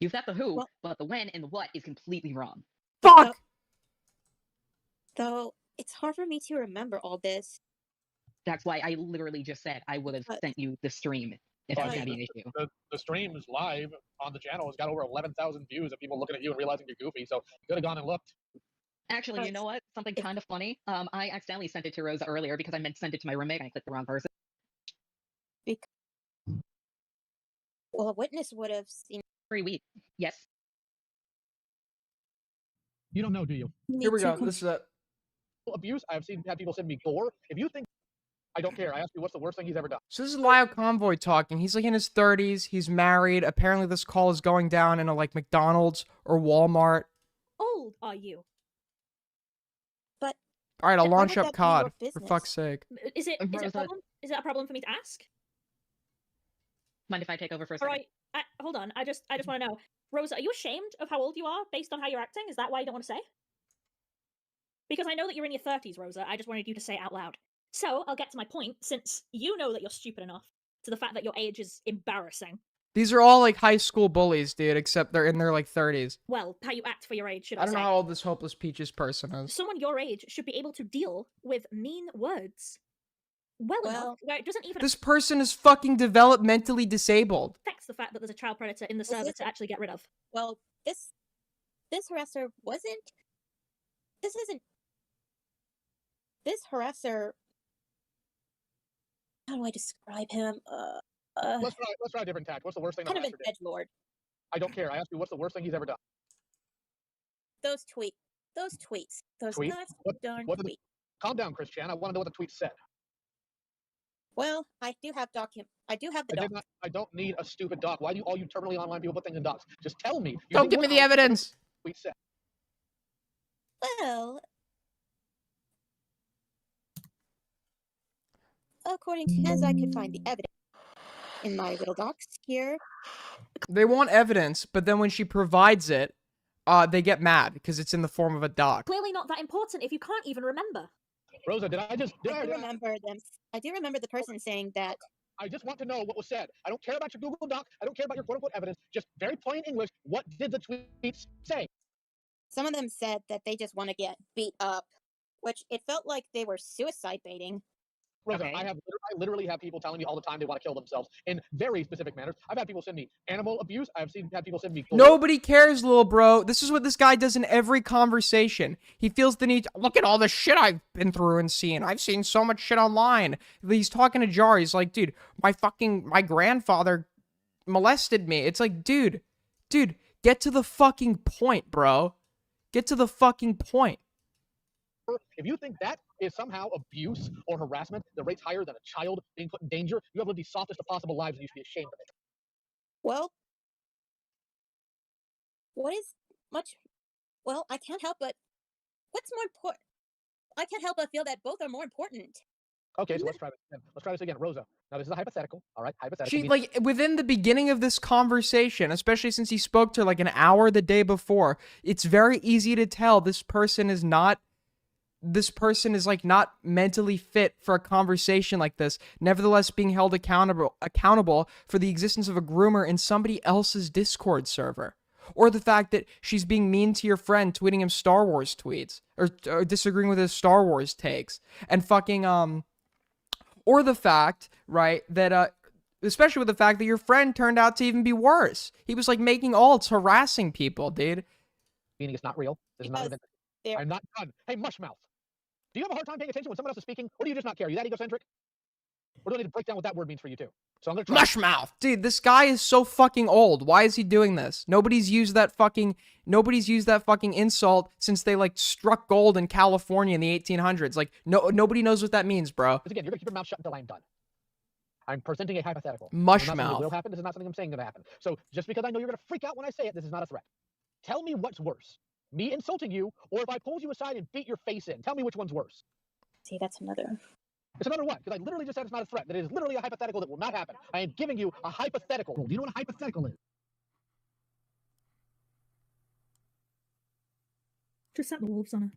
You've got the who, but the when and the what is completely wrong. Fuck! Though it's hard for me to remember all this. That's why I literally just said I would have sent you the stream if that was going to be an issue. The stream is live on the channel. It's got over 11,000 views of people looking at you and realizing you're goofy. So you could have gone and looked. Actually, you know what? Something kind of funny. I accidentally sent it to Rosa earlier because I meant to send it to my roommate and I clicked the wrong person. Well, a witness would have seen. 3 weeks. Yes. You don't know, do you? Here we go. This is it. Abuse. I've had people send me gore. If you think I don't care, I ask you what's the worst thing he's ever done. So this is Lyle Convoy talking. He's like in his 30s. He's married. Apparently this call is going down in a like McDonald's or Walmart. Old are you? But all right, I'll why launch would up that be your COD for business? fuck's sake. Is it a problem? Is it a problem for me to ask? Mind if I take over for a All second? right. Hold on. I just want to know, Rosa, are you ashamed of how old you are based on how you're acting? Is that why you don't want to say? Because I know that you're in your 30s, Rosa. I just wanted you to say it out loud. So I'll get to my point, since you know that you're stupid enough to the fact that your age is embarrassing. These are all like high school bullies, dude, except they're in their like 30s. Well, how you act for your age, should I I don't say. know how old this Hopeless Peaches person is. Someone your age should be able to deal with mean words. Well enough, where it doesn't even This person is fucking developmentally disabled. affects the fact that there's a child predator in the server to actually get rid of. Well, this harasser wasn't. This isn't. This harasser. How do I describe him? Let's try a different tack. What's the worst thing Kind the of an master did? edgelord. I don't care. I ask you what's the worst thing he's ever done. Those tweets. Those Tweet? gosh darn What did tweets. Calm down, Chris Chan. I want to know what the tweet said. Well, I do have the doc. I don't need a stupid doc. Why do all you terminally online people put things in docs? Just tell me. Don't give me the evidence. Tweet said. Well, according to as I could find the evidence in my little docs here. They want evidence, but then when she provides it, they get mad because it's in the form of a doc. Clearly not that important if you can't even remember. Rosa, did I just? I do remember them. I do remember the person saying that. I just want to know what was said. I don't care about your Google Doc. I don't care about your quote-unquote evidence. Just very plain English. What did the tweets say? Some of them said that they just want to get beat up, which it felt like they were suicide baiting. Rosa, Okay. I literally have people telling me all the time they want to kill themselves in very specific manners. I've had people send me animal abuse. Had people send me gore. Nobody cares, little bro. This is what this guy does in every conversation. He feels the need to look at all the shit I've been through and seen. I've seen so much shit online. He's talking to Jar. He's like, dude, my grandfather molested me. It's like, dude, get to the fucking point, bro. Get to the fucking point. If you think that is somehow abuse or harassment, the rate's higher than a child being put in danger, you have lived the softest of possible lives and you should be ashamed of it. Well, what is much? Well, I can't help but. What's more important? I can't help but feel that both are more important. Okay, so let's try this again. Let's try this again. Rosa, now this is a hypothetical, all right? Hypothetical. She, like, within the beginning of this conversation, especially since he spoke to her like an hour the day before, it's very easy to tell this person is not mentally fit for a conversation like this, nevertheless being held accountable for the existence of a groomer in somebody else's Discord server. Or the fact that she's being mean to your friend, tweeting him Star Wars tweets, or disagreeing with his Star Wars takes, and fucking, or the fact, right, that, especially with the fact that your friend turned out to even be worse. He was, like, making alts, harassing people, dude. Meaning it's not real. This is not an event. I'm not done. Hey, Mushmouth. Do you have a hard time paying attention when someone else is speaking, or do you just not care? Are you that egocentric? Or do I need to break down what that word means for you, too? So I'm gonna try. Mushmouth! Dude, this guy is so fucking old. Why is he doing this? Nobody's used that fucking insult since they, like, struck gold in California in the 1800s. Like, nobody knows what that means, bro. Because again, you're gonna keep your mouth shut until I'm done. I'm presenting a hypothetical. Mushmouth. It will happen. This is not something I'm saying gonna happen. So just because I know you're gonna freak out when I say it, this is not a threat. Tell me what's worse. Me insulting you, or if I pull you aside and beat your face in. Tell me which one's worse. See, that's another. It's another what? Because I literally just said it's not a threat. That it is literally a hypothetical that will not happen. I am giving you a hypothetical. Do you know what a hypothetical is? Just set the wolves on her.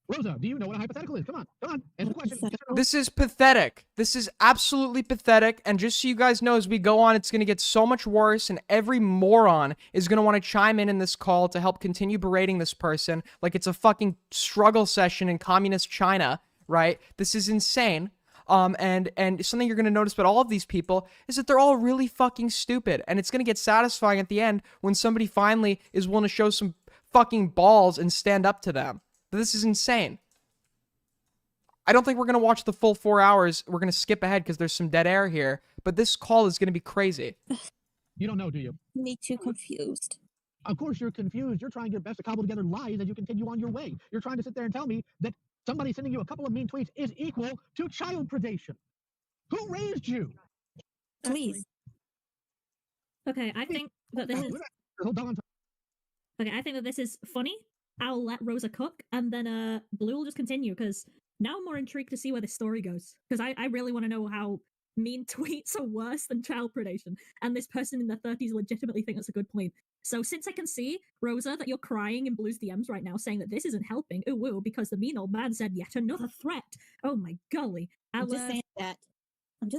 Rosa, do you know what a hypothetical is? Come on, answer the question. Yes or no? This is pathetic. This is absolutely pathetic. And just so you guys know, as we go on, it's going to get so much worse. And every moron is going to want to chime in this call to help continue berating this person like it's a fucking struggle session in communist China, right? This is insane. And something you're going to notice about all of these people is that they're all really fucking stupid. And it's going to get satisfying at the end when somebody finally is willing to show some fucking balls and stand up to them. This is insane. I don't think we're going to watch the full 4 hours. We're going to skip ahead because there's some dead air here. But this call is going to be crazy. You don't know, do you? Me too confused. Of course you're confused. You're trying your best to cobble together lies as you continue on your way. You're trying to sit there and tell me that somebody sending you a couple of mean tweets is equal to child predation. Who raised you? Please. Okay, I think that this is. Okay, I think that this is funny. I'll let Rosa cook, and then Blue will just continue, because now I'm more intrigued to see where this story goes. Because I really want to know how mean tweets are worse than child predation, and this person in their 30s legitimately think that's a good point. So since I can see, Rosa, that you're crying in Blue's DMs right now, saying that this isn't helping, ooh woo, because the mean old man said yet another threat. Oh my golly. I'm just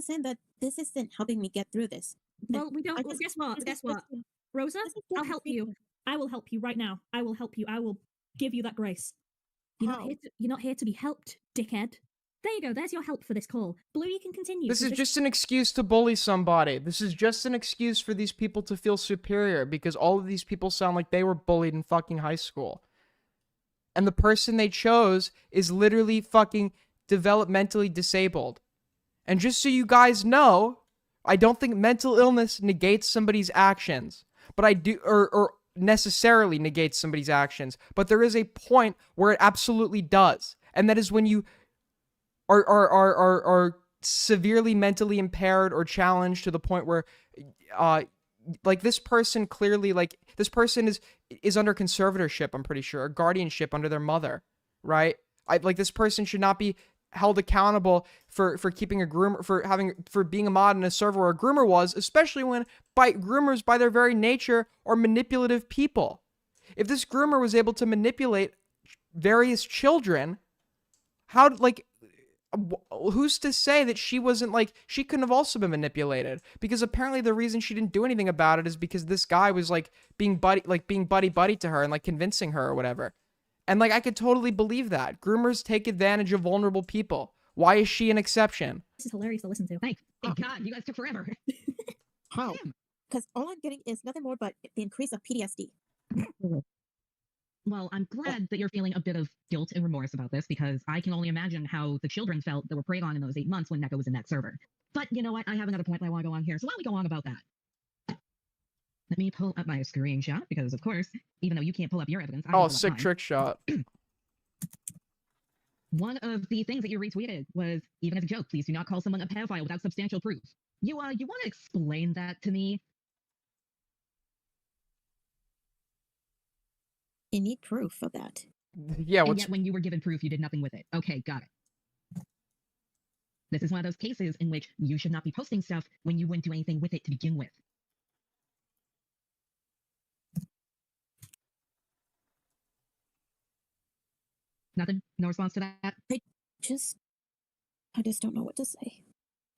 saying that this isn't helping me get through this. Well, we don't. Well, guess what? Guess what? Rosa, I'll help you. I will help you right now. I will help you. I will give you that grace. You're not here to be helped, dickhead. There you go. There's your help for this call. Blue, you can continue. This is just an excuse to bully somebody. This is just an excuse for these people to feel superior because all of these people sound like they were bullied in fucking high school. And the person they chose is literally fucking developmentally disabled. And just so you guys know, I don't think mental illness negates somebody's actions. But I do, or necessarily negates somebody's actions. But there is a point where it absolutely does. And that is when you are severely mentally impaired or challenged to the point where like this person clearly, like this person is under conservatorship, I'm pretty sure, or guardianship under their mother, right? Like this person should not be held accountable for keeping a groomer, for being a mod in a server where a groomer was, especially when groomers by their very nature are manipulative people. If this groomer was able to manipulate various children, who's to say that she wasn't, like, she couldn't have also been manipulated? Because apparently the reason she didn't do anything about it is because this guy was like being buddy to her and like convincing her or whatever. And like I could totally believe that. Groomers take advantage of vulnerable people. Why is she an exception? This is hilarious to listen to. Thank God, you guys took forever. How? Because all I'm getting is nothing more but the increase of PTSD. Well, I'm glad that you're feeling a bit of guilt and remorse about this, because I can only imagine how the children felt that were preyed on in those 8 months when Neko was in that server. But you know what? I have another point that I want to go on here, so why don't we go on about that? Let me pull up my screenshot, because of course, even though you can't pull up your evidence, I Oh, can pull up sick mine. trick shot. One of the things that you retweeted was, even as a joke, please do not call someone a pedophile without substantial proof. You want to explain that to me? You need proof of that. Yeah, and yet when you were given proof, you did nothing with it. Okay, got it. This is one of those cases in which you should not be posting stuff when you wouldn't do anything with it to begin with. Nothing? No response to that? I just don't know what to say.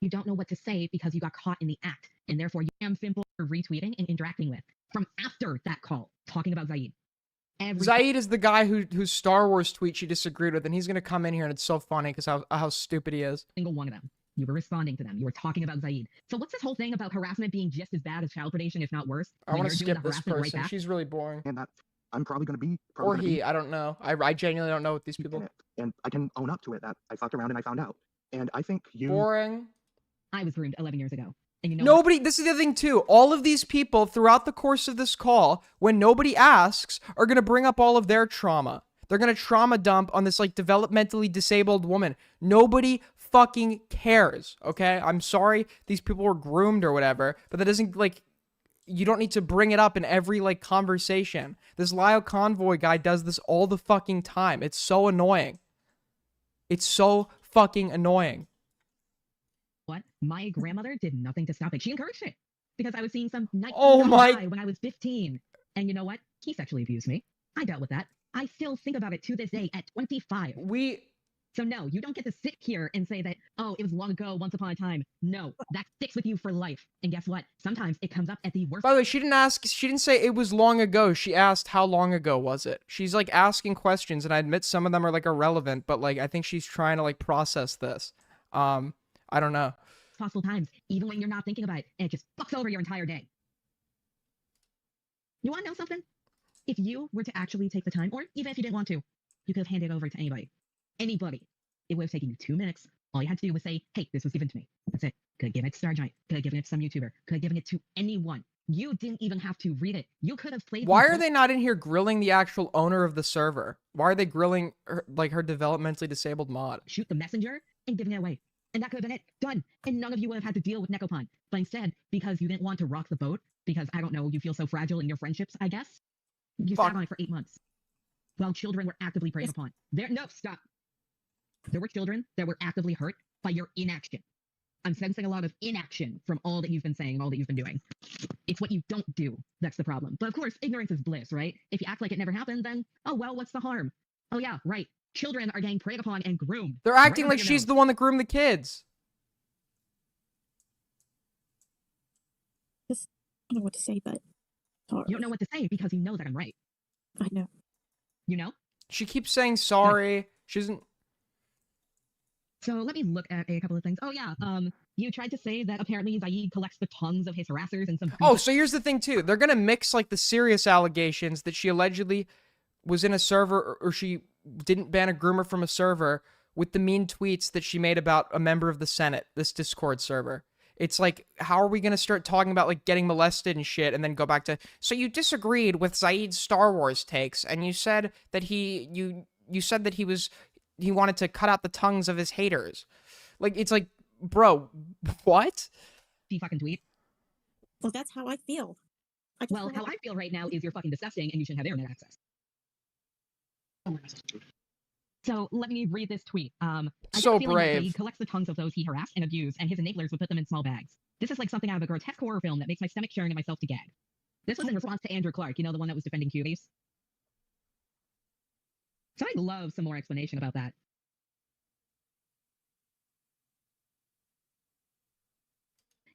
You don't know what to say because you got caught in the act, and therefore you am simple for retweeting and interacting with. From after that call, talking about Zaid. Zaid is the guy whose Star Wars tweet she disagreed with, and he's gonna come in here and it's so funny because how stupid he is. Single one of them. You were responding to them. You were talking about Zaid. So what's this whole thing about harassment being just as bad as child predation, if not worse? I want to skip this person. She's really boring. And that I'm probably going to be. Or he, I don't know. I genuinely don't know what these people. And I can own up to it that I fucked around and I found out. And I think you. Boring. I was groomed 11 years ago. And you know nobody, this is the other thing too. All of these people throughout the course of this call, when nobody asks, are going to bring up all of their trauma. They're going to trauma dump on this like developmentally disabled woman. Nobody fucking cares, okay? I'm sorry these people were groomed or whatever, but that doesn't like, you don't need to bring it up in every like conversation. This Lyle Convoy guy does this all the fucking time. It's so annoying. It's so fucking annoying. What? My grandmother did nothing to stop it. She encouraged it because I was seeing some night when I was 15. And you know what? He sexually abused me. I dealt with that. I still think about it to this day at 25. So no, you don't get to sit here and say that, oh, it was long ago, once upon a time. No, that sticks with you for life. And guess what? Sometimes it comes up at the worst. By the way, she didn't say it was long ago. She asked how long ago was it? She's like asking questions, and I admit some of them are like irrelevant, but like I think she's trying to like process this. I don't know. Possible times, even when you're not thinking about it, and it just fucks over your entire day. You want to know something? If you were to actually take the time, or even if you didn't want to, you could have handed it over to anybody. Anybody. It would have taken you 2 minutes. All you had to do was say, hey, this was given to me. That's it. Could have given it to Star Giant. Could have given it to some YouTuber. Could have given it to anyone. You didn't even have to read it. You could have played. Why are they not in here grilling the actual owner of the server? Why are they grilling her, like her developmentally disabled mod? Shoot the messenger and giving it away. And that could have been it. Done. And none of you would have had to deal with Necopon. But instead, because you didn't want to rock the boat, because, I don't know, you feel so fragile in your friendships, I guess, you sat on it for 8 months. While children were actively preyed upon. No, stop. There were children that were actively hurt by your inaction. I'm sensing a lot of inaction from all that you've been saying and all that you've been doing. It's what you don't do that's the problem. But of course, ignorance is bliss, right? If you act like it never happened, then, oh, well, what's the harm? Oh, yeah, right. Children are getting preyed upon and groomed. They're acting like she's the one that groomed the kids. I don't know what to say, but you don't know what to say because you know that I'm right. I know. You know? She keeps saying sorry. She doesn't. So let me look at a couple of things. Oh yeah, you tried to say that apparently Zaid collects the tongues of his harassers and some. Oh, so here's the thing too. They're gonna mix like the serious allegations that she allegedly was in a server or she didn't ban a groomer from a server with the mean tweets that she made about a member of the Senate, this Discord server. It's like, how are we going to start talking about like getting molested and shit and then go back to, so you disagreed with Zaid's Star Wars takes and you said that you said that he wanted to cut out the tongues of his haters. Like, it's like, bro, what? You fucking tweet. Well, that's how I feel. Well, how I feel right now is you're fucking disgusting and you shouldn't have internet access. So let me read this tweet. So brave. He collects the tongues of those he harassed and abused, and his enablers would put them in small bags. This is like something out of a grotesque horror film that makes my stomach churn and myself to gag. This was in response to Andrew Clark, you know, the one that was defending cuties. So I'd love some more explanation about that.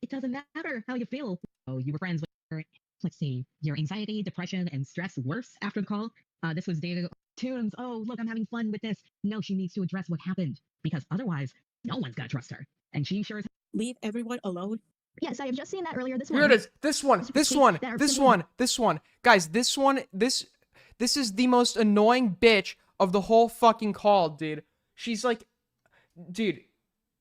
It doesn't matter how you feel. Oh, you were friends with her. Let's see, your anxiety, depression, and stress worse after the call. This was dated. Tunes, oh, look, I'm having fun with this. No, she needs to address what happened, because otherwise, No one's gonna trust her. And she sure as Leave everyone alone. Yes, I have just seen that earlier this Here morning. it is. This one. Guys, this is the most annoying bitch of the whole fucking call, dude. She's like, dude,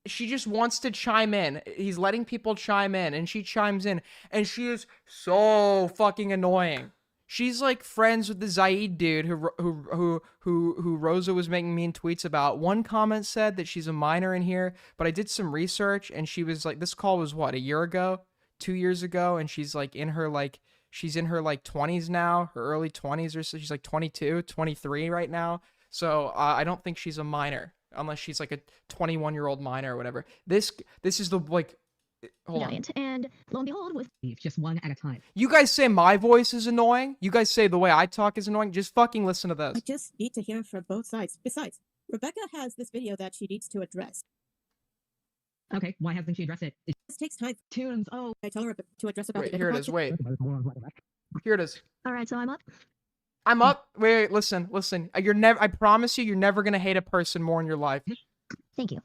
she just wants to chime in. He's letting people chime in, and she chimes in, and she is so fucking annoying. She's like friends with the Zaid dude who Rosa was making mean tweets about. One comment said that she's a minor in here, but I did some research, and she was like, this call was what, a year ago, 2 years ago, and she's like in her like 20s now, her early 20s or so. She's like 22, 23 right now. So I don't think she's a minor unless she's like a 21-year-old minor or whatever. This is the like. Hold on. And lo and behold, with just one at a time. You guys say my voice is annoying? You guys say the way I talk is annoying? Just fucking listen to this. I just need to hear from both sides. Besides, Rebecca has this video that she needs to address. Okay, why hasn't she addressed it? It just takes time. Tunes. Oh, I tell her to address about Wait, the here it is. Wait. Here it is. all right, so I'm up. I'm up. Wait, listen. You're never. I promise you're never gonna hate a person more in your life. Thank you.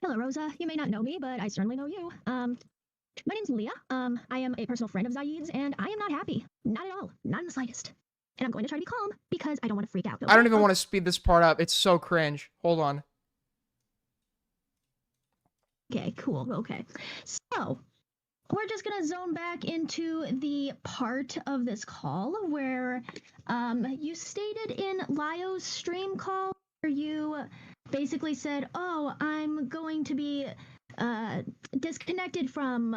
Hello, Rosa. You may not know me, but I certainly know you. My name's Leah. I am a personal friend of Zaid's, and I am not happy. Not at all. Not in the slightest. And I'm going to try to be calm because I don't want to freak out. I don't even want to speed this part up. It's so cringe. Hold on. Okay, cool. Okay. So, we're just going to zone back into the part of this call where you stated in Lio's stream call where you basically said, oh, I'm going to be disconnected from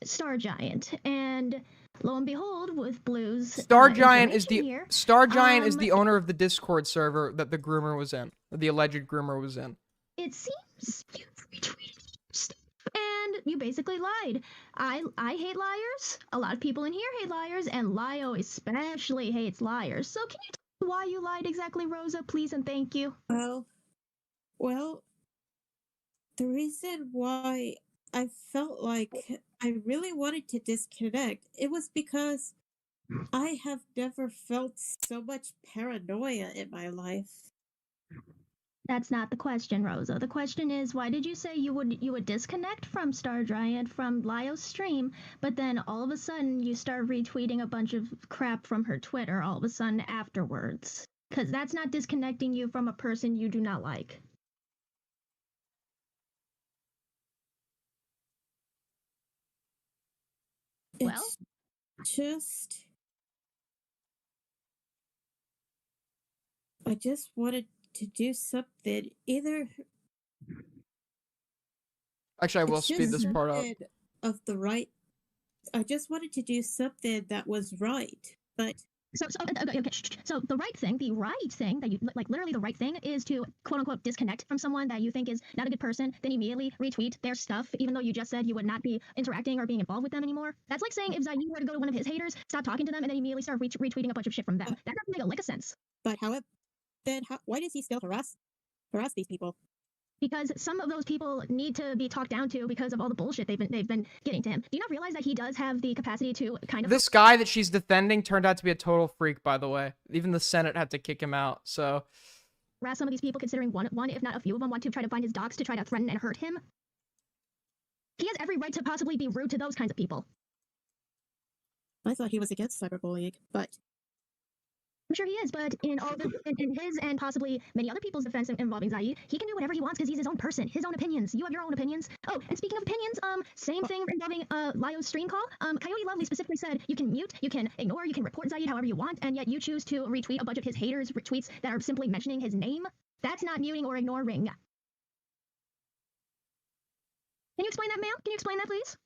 Star Giant, and lo and behold, with Blue's Star Giant is the owner of the Discord server that the groomer was in. The alleged groomer was in. It seems you've retweeted stuff, and you basically lied. I hate liars. A lot of people in here hate liars, and Lio especially hates liars. So can you tell me why you lied exactly, Rosa, please and thank you? Well, the reason why I felt like I really wanted to disconnect, it was because I have never felt so much paranoia in my life. That's not the question, Rosa. The question is, why did you say you would disconnect from Star Giant from Lio's stream, but then all of a sudden you start retweeting a bunch of crap from her Twitter all of a sudden afterwards? Because that's not disconnecting you from a person you do not like. Well, I just wanted to do something. Actually, I will speed this part up. I just wanted to do something that was right, but. So the right thing that you like, literally the right thing is to quote unquote disconnect from someone that you think is not a good person, then immediately retweet their stuff, even though you just said you would not be interacting or being involved with them anymore. That's like saying if Zaid were to go to one of his haters, stop talking to them, and then immediately start retweeting a bunch of shit from them. That doesn't make a lick of sense. But why does he still harass these people? Because some of those people need to be talked down to because of all the bullshit they've been getting to him. Do you not realize that he does have the capacity to kind of... This guy that she's defending turned out to be a total freak, by the way. Even the Senate had to kick him out, so... harass some of these people, considering one, if not a few of them, want to try to find his docs to try to threaten and hurt him. He has every right to possibly be rude to those kinds of people. I thought he was against cyberbullying, but... I'm sure he is, but in his and possibly many other people's defense involving Zaid, he can do whatever he wants because he's his own person, his own opinions. You have your own opinions. Oh, and speaking of opinions, same thing involving Lio's stream call. Coyote Lovely specifically said you can mute, you can ignore, you can report Zaid however you want, and yet you choose to retweet a bunch of his haters' retweets that are simply mentioning his name. That's not muting or ignoring. Can you explain that, ma'am? Can you explain that, please?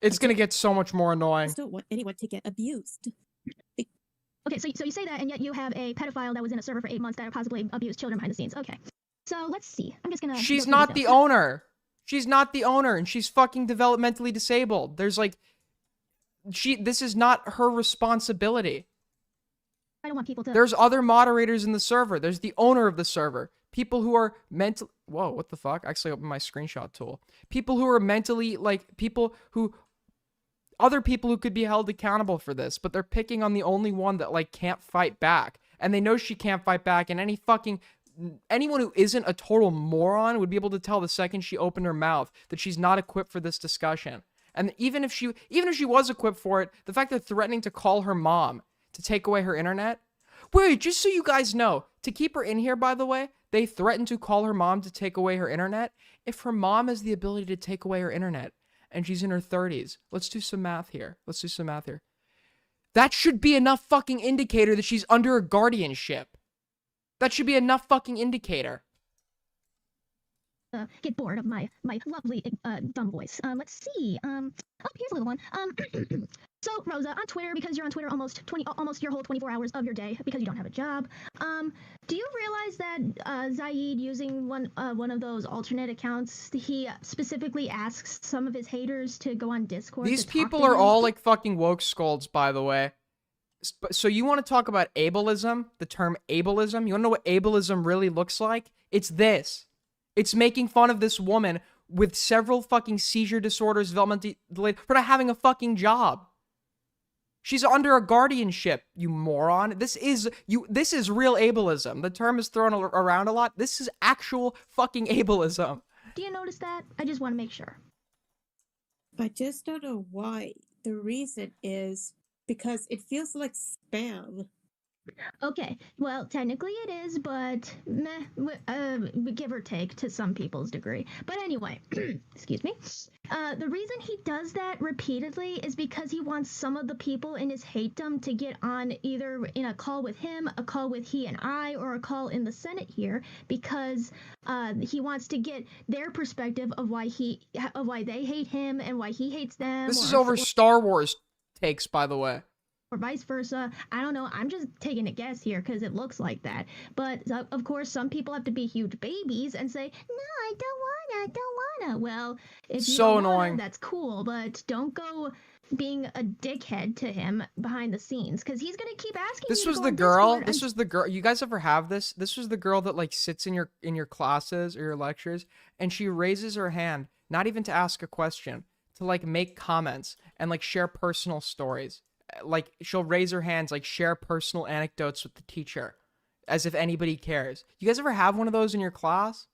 It's gonna get so much more annoying. I don't want anyone to get abused. Okay, so you say that, and yet you have a pedophile that was in a server for 8 months that possibly abused children behind the scenes. Okay, so let's see. I'm just gonna... She's not the owner. She's not the owner, and she's fucking developmentally disabled. There's like... This is not her responsibility. I don't want people to... There's other moderators in the server. There's the owner of the server. People who are mental... Whoa, what the fuck? I actually opened my screenshot tool. People who are mentally... people who... Other people who could be held accountable for this, but they're picking on the only one that, can't fight back. And they know she can't fight back, and any fucking anyone who isn't a total moron would be able to tell the second she opened her mouth that she's not equipped for this discussion. And even if she was equipped for it, the fact that threatening to call her mom to take away her internet. Wait, just so you guys know, to keep her in here, by the way, they threatened to call her mom to take away her internet. If her mom has the ability to take away her internet and she's in her 30s, let's do some math here. That should be enough fucking indicator that she's under a guardianship. That should be enough fucking indicator. Get bored of my lovely dumb voice. Let's see. Oh, here's a little one. So Rosa, on Twitter, because you're on Twitter almost your whole 24 hours of your day because you don't have a job. Do you realize that Zaid, using one of those alternate accounts, he specifically asks some of his haters to go on Discord? These people are all like fucking woke scolds, by the way. So you want to talk about ableism? The term ableism? You want to know what ableism really looks like? It's this. It's making fun of this woman with several fucking seizure disorders, development delayed, for not having a fucking job. She's under a guardianship, you moron. This is real ableism. The term is thrown around a lot. This is actual fucking ableism. Do you notice that? I just want to make sure. I just don't know why. The reason is because it feels like spam. Okay, well, technically it is, but meh, give or take to some people's degree. But anyway, excuse me. The reason he does that repeatedly is because he wants some of the people in his hatedom to get on either in a call with him, a call with he and I, or a call in the Senate here, because he wants to get their perspective of why they hate him and why he hates them. This is over Star Wars takes, by the way. Or vice versa. I don't know. I'm just taking a guess here because it looks like that. But of course, some people have to be huge babies and say, "No, I don't wanna." Well, if you don't wanna, that's cool, but don't go being a dickhead to him behind the scenes because he's gonna keep asking. This was the girl. This was the girl. You guys ever have this? This was the girl that like sits in your classes or your lectures, and she raises her hand, not even to ask a question, to like make comments and like share personal stories. Like she'll raise her hands, like share personal anecdotes with the teacher as if anybody cares. You guys ever have one of those in your class?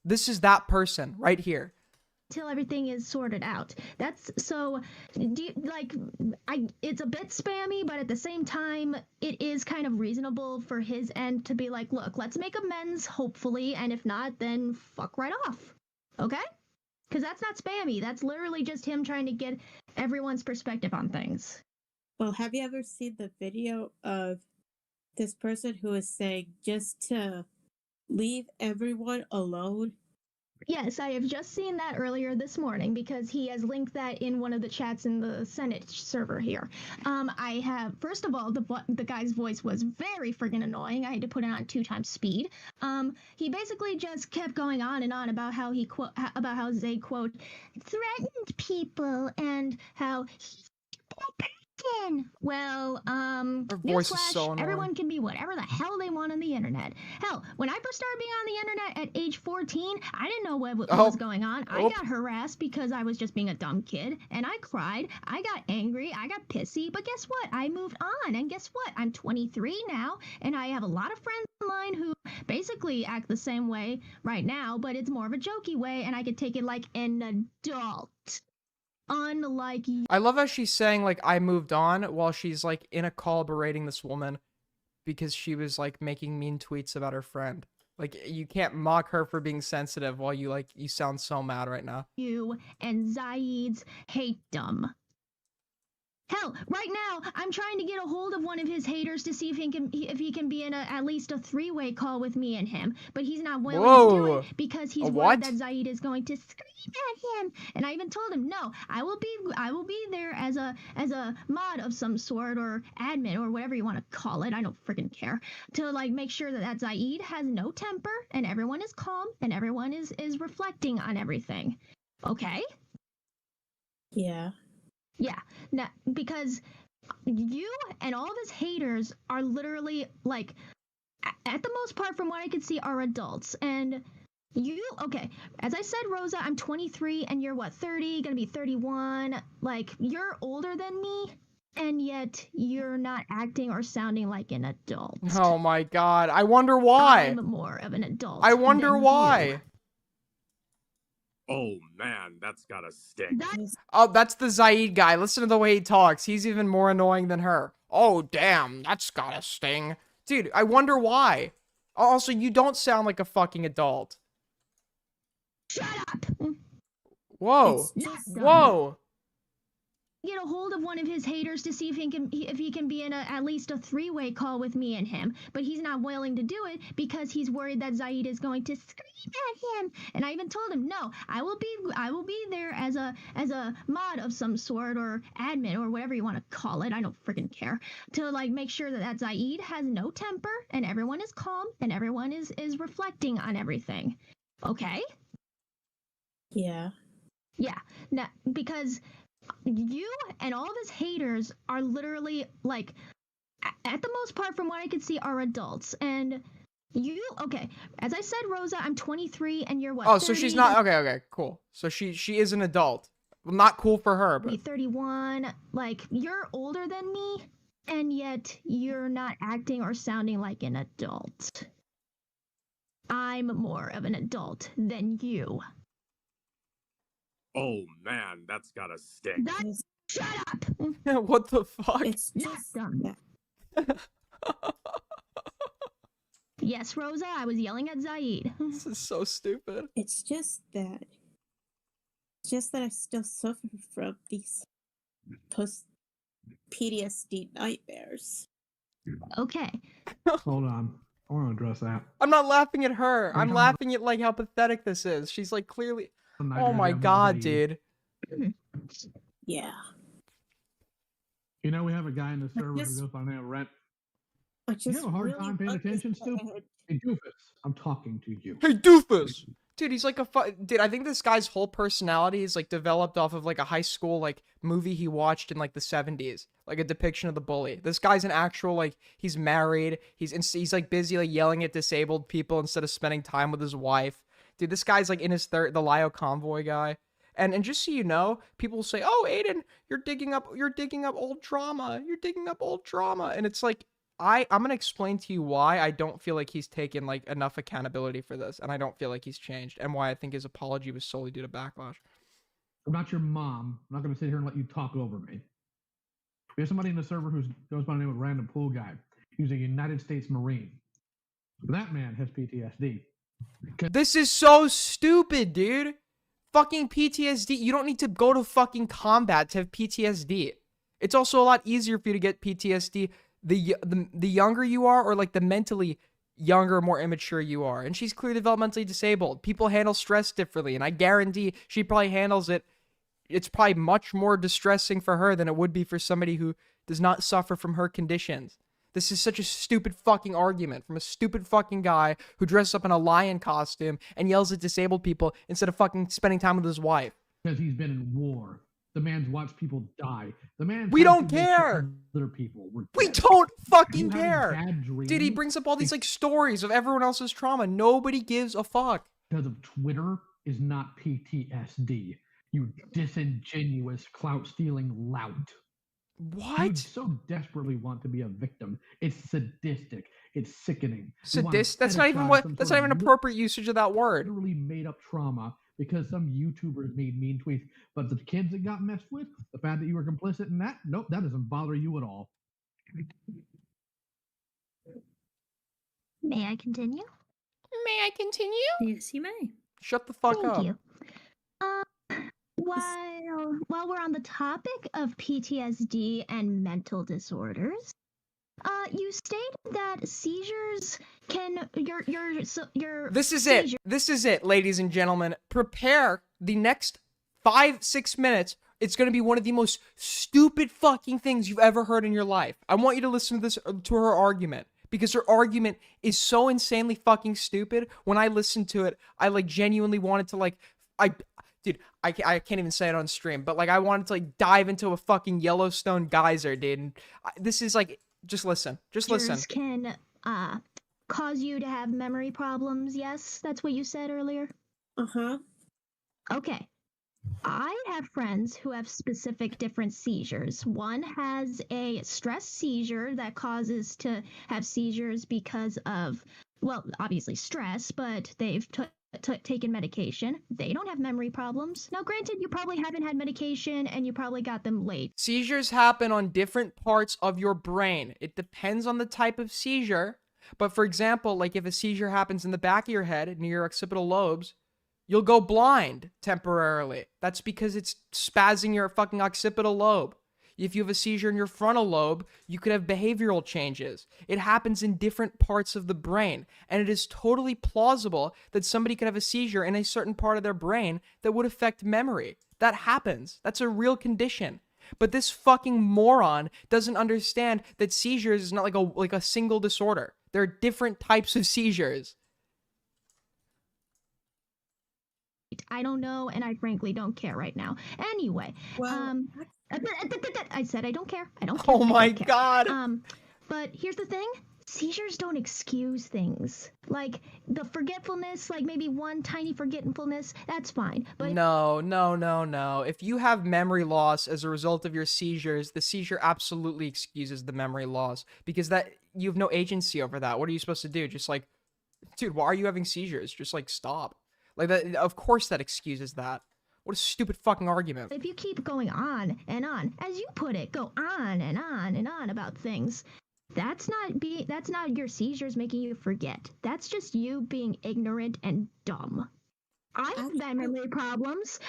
This is that person right here. Till everything is sorted out. That's so it's a bit spammy, but at the same time it is kind of reasonable for his end to be like, look, let's make amends hopefully, and if not, then fuck right off. Okay? Because that's not spammy. That's literally just him trying to get everyone's perspective on things. Well, have you ever seen the video of this person who is saying just to leave everyone alone? Yes, I have just seen that earlier this morning because he has linked that in one of the chats in the Senate server here. I have, first of all, the guy's voice was very friggin' annoying. I had to put it on 2 times speed. He basically just kept going on and on about how how Zay, quote, threatened people and how he's well, voice is so annoying. Everyone can be whatever the hell they want on the internet. Hell, when I first started being on the internet at age 14, I didn't know what was going on. I got harassed because I was just being a dumb kid, and I cried, I got angry, I got pissy, but guess what? I moved on, and guess what? I'm 23 now, and I have a lot of friends online who basically act the same way right now, but it's more of a jokey way, and I could take it like an adult. Unlike you. I love how she's saying like I moved on while she's like in a call berating this woman because she was like making mean tweets about her friend. Like you can't mock her for being sensitive while you sound so mad right now. You and Zaid's hatedom. Hell, right now, I'm trying to get a hold of one of his haters to see if he can be in at least a 3-way call with me and him. But he's not willing to do it because he's worried that Zaid is going to scream at him. And I even told him, no, I will be there as a mod of some sort or admin or whatever you want to call it. I don't freaking care. To like make sure that Zaid has no temper and everyone is calm and everyone is reflecting on everything. Okay? Yeah. Yeah, now, because you and all of his haters are literally, like, at the most part, from what I could see, are adults. And you, okay, as I said, Rosa, I'm 23, and you're, what, 30, gonna be 31. Like, you're older than me. and yet you're not acting or sounding like an adult. Oh my god. I wonder why. I'm more of an adult. I wonder than why. you. Oh man, that's gotta stink. Oh, that's the Zaid guy. Listen to the way he talks. He's even more annoying than her. Oh, damn. That's gotta sting. Dude, I wonder why. Also, you don't sound like a fucking adult. Shut up! Whoa. Just Whoa. get a hold of one of his haters to see if he can be in at least a three-way call with me and him, but he's not willing to do it because he's worried that Zaid is going to scream at him. And I even told him, no, I will be there as a mod of some sort, or admin, or whatever you want to call it. I don't freaking care, to like make sure that Zaid has no temper and everyone is calm and everyone is reflecting on everything. Okay? Yeah. Yeah. Now, because you and all of his haters are literally, like, at the most part, from what I could see, are adults. And you, okay, as I said, Rosa, I'm 23 and you're what? Oh, so 30? she's not, okay, cool. So she is an adult. Well, not cool for her, but 31. Like, you're older than me, and yet you're not acting or sounding like an adult. I'm more of an adult than you. Oh man, that's gotta stink. Shut up! What the fuck? It's just done. Yes, Rosa, I was yelling at Zaid. This is so stupid. It's just that I still suffer from these post PTSD nightmares. Okay. Hold on. I want to address that. I'm not laughing at her. I'm talking laughing at like how pathetic this is. She's like clearly. Nightmare Oh my that god, was dude. Yeah. You know, we have a guy in the server just- who goes by the name of Rent. I You just have a hard really time paying attention, understand- stupid? Hey, Doofus, I'm talking to you. Hey, doofus! Dude, he's like dude, I think this guy's whole personality is like developed off of like a high school like movie he watched in like the 70s. Like a depiction of the bully. This guy's an actual like, he's married. He's like busy like yelling at disabled people instead of spending time with his wife. Dude, this guy's like in his the Lio convoy guy. And just so you know, people will say, "Oh, Aiden, you're digging up old drama. You're digging up old drama." And it's like, I'm gonna explain to you why I don't feel like he's taken like enough accountability for this, and I don't feel like he's changed, and why I think his apology was solely due to backlash. I'm not your mom. I'm not going to sit here and let you talk over me. We have somebody in the server who goes by the name of Random Pool Guy. He's a United States Marine. That man has PTSD. This is so stupid, dude. Fucking PTSD. You don't need to go to fucking combat to have PTSD. It's also a lot easier for you to get PTSD the younger you are, or like the mentally younger, more immature you are. And she's clearly developmentally disabled. People handle stress differently, and I guarantee she probably handles it. It's probably much more distressing for her than it would be for somebody who does not suffer from her conditions. This is such a stupid fucking argument from a stupid fucking guy who dresses up in a lion costume and yells at disabled people instead of fucking spending time with his wife. Because he's been in war. The man's watched people die. The man. We don't care. Other people were We don't fucking You having care. bad dreams Dude, he brings up all these like stories of everyone else's trauma. Nobody gives a fuck. because of Twitter is not PTSD. You disingenuous, clout-stealing lout. What? You so desperately want to be a victim. It's sadistic. It's sickening. You wanna Sadist? That's not even fetishize what. some That's sort not of even appropriate usage of that word. literally made up trauma because some YouTubers made mean tweets. But the kids that got messed with, the fact that you were complicit in that, nope, that doesn't bother you at all. May I continue? May I continue? Yes, you may. Shut the fuck Thank up. you. While we're on the topic of PTSD and mental disorders, you stated that seizures can your This is it. This is it, ladies and gentlemen. Prepare the next 5-6 minutes. It's going to be one of the most stupid fucking things you've ever heard in your life. I want you to listen to this, to her argument, because her argument is so insanely fucking stupid. When I listened to it, I like genuinely wanted to like, I can't even say it on stream, but like I wanted to like dive into a fucking Yellowstone geyser, dude. And this is like, just listen. Just listen. seizures can cause you to have memory problems. Yes, that's what you said earlier. Uh-huh. Okay. I have friends who have specific different seizures. One has a stress seizure that causes to have seizures because of, well, obviously stress, but they've taken medication. They don't have memory problems. Now, granted, you probably haven't had medication and you probably got them late. Seizures happen on different parts of your brain. It depends on the type of seizure. But for example, like if a seizure happens in the back of your head, near your occipital lobes, you'll go blind temporarily. That's because it's spazzing your fucking occipital lobe. If you have a seizure in your frontal lobe, you could have behavioral changes. It happens in different parts of the brain, and it is totally plausible that somebody could have a seizure in a certain part of their brain that would affect memory. That happens. That's a real condition. But this fucking moron doesn't understand that seizures is not like a single disorder. There are different types of seizures. I don't know, and I frankly don't care right now. Anyway, I said I don't care. I don't care. Oh my god. But here's the thing. Seizures don't excuse things. Like, the forgetfulness, like maybe one tiny forgetfulness, that's fine. But No. If you have memory loss as a result of your seizures, the seizure absolutely excuses the memory loss. Because that you have no agency over that. What are you supposed to do? Just like, dude, why are you having seizures? Just like, stop. Like, that, of course that excuses that. What a stupid fucking argument. if you keep going on and on, as you put it, go on and on and on about things, that's not your seizures making you forget. That's just you being ignorant and dumb. I have bad memory problems.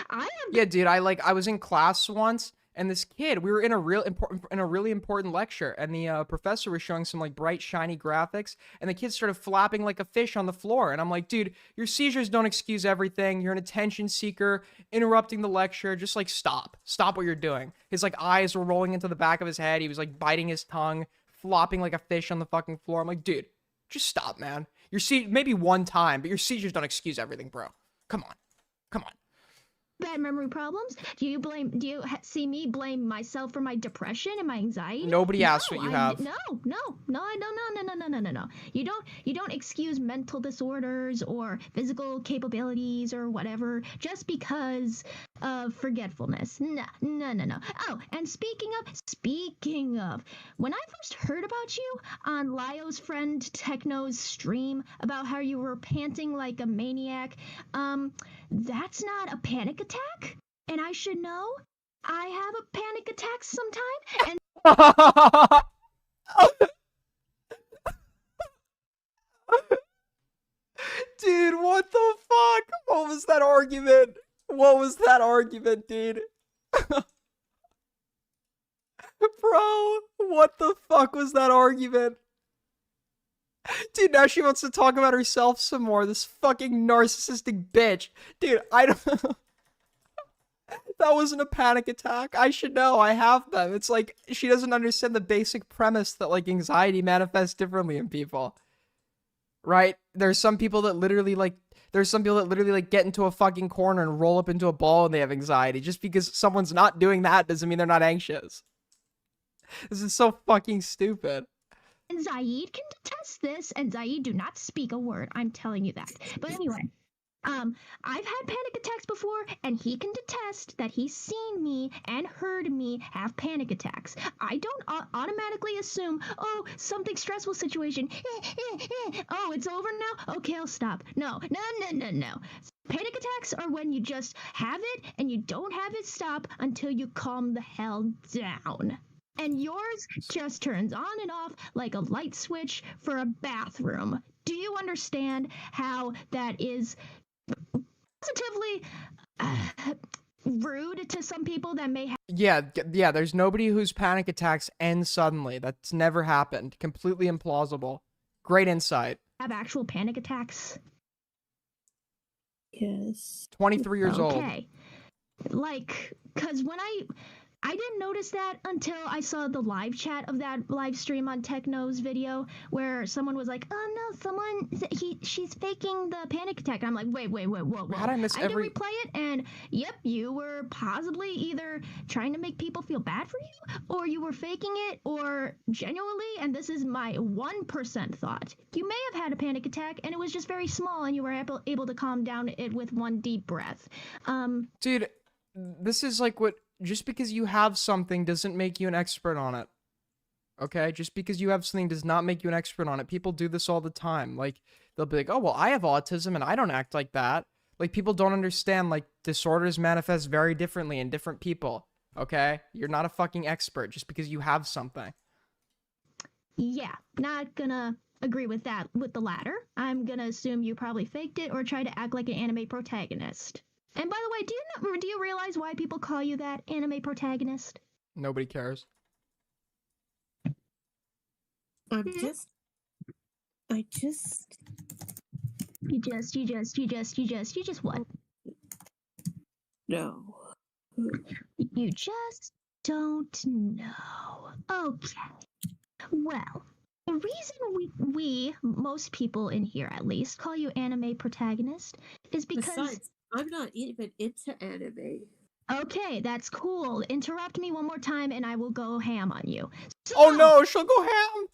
Yeah, dude, I was in class once, and this kid, we were in a really important lecture, and the professor was showing some like bright shiny graphics, and the kid started flapping like a fish on the floor, and I'm like, dude, your seizures don't excuse everything. You're an attention seeker, interrupting the lecture. Just like stop what you're doing. His like eyes were rolling into the back of his head. He was like biting his tongue, flopping like a fish on the fucking floor. I'm like, dude, just stop, man. Maybe one time, but your seizures don't excuse everything, bro. Come on. bad memory problems. Do you see me blame myself for my depression and my anxiety? Nobody asked what you have. No. You don't excuse mental disorders or physical capabilities or whatever just because of forgetfulness. No. Oh, and speaking of, when I first heard about you on Lyo's friend Techno's stream about how you were panting like a maniac, that's not a panic attack, and I should know. I have a panic attack sometime, and Dude, what the fuck? What was that argument? Dude? Bro, what the fuck was that argument? Dude, now she wants to talk about herself some more. This fucking narcissistic bitch. Dude, I don't... That wasn't a panic attack. I should know. I have them. It's like, she doesn't understand the basic premise that, like, anxiety manifests differently in people. Right? There's some people that literally, get into a fucking corner and roll up into a ball and they have anxiety. Just because someone's not doing that doesn't mean they're not anxious. This is so fucking stupid. Zaid can detest this, and Zaid, do not speak a word. I'm telling you that. But anyway, I've had panic attacks before, and he can detest that he's seen me and heard me have panic attacks. I don't automatically assume, oh, something stressful situation. Oh, it's over now? Okay, I'll stop. No. Panic attacks are when you just have it, and you don't have it stop until you calm the hell down. And yours just turns on and off like a light switch for a bathroom. Do you understand how that is positively rude to some people that may have... Yeah, there's nobody whose panic attacks end suddenly. That's never happened. Completely implausible. Great insight. Have actual panic attacks? Yes. 23 years old. Okay. Like, because when I didn't notice that until I saw the live chat of that live stream on Techno's video where someone was like, oh no, she's faking the panic attack. And I'm like, wait, whoa. How did I miss I did replay it, and yep, you were possibly either trying to make people feel bad for you, or you were faking it, or genuinely, and this is my 1% thought, you may have had a panic attack and it was just very small and you were able to calm down it with one deep breath. Dude, this is like what, just because you have something doesn't make you an expert on it. Okay? Just because you have something does not make you an expert on it. People do this all the time. Like, they'll be like, oh, well, I have autism and I don't act like that. Like, people don't understand, like, disorders manifest very differently in different people. Okay? You're not a fucking expert just because you have something. Yeah, not gonna agree with that, with the latter. I'm gonna assume you probably faked it or tried to act like an anime protagonist. And by the way, do you realize why people call you that, anime protagonist? Nobody cares. I just. You just what? No. You just don't know. Okay. Well, the reason we most people in here at least, call you anime protagonist is because... Besides, I'm not even into anime. Okay, that's cool. Interrupt me one more time and I will go ham on you. So... Oh no, she'll go ham!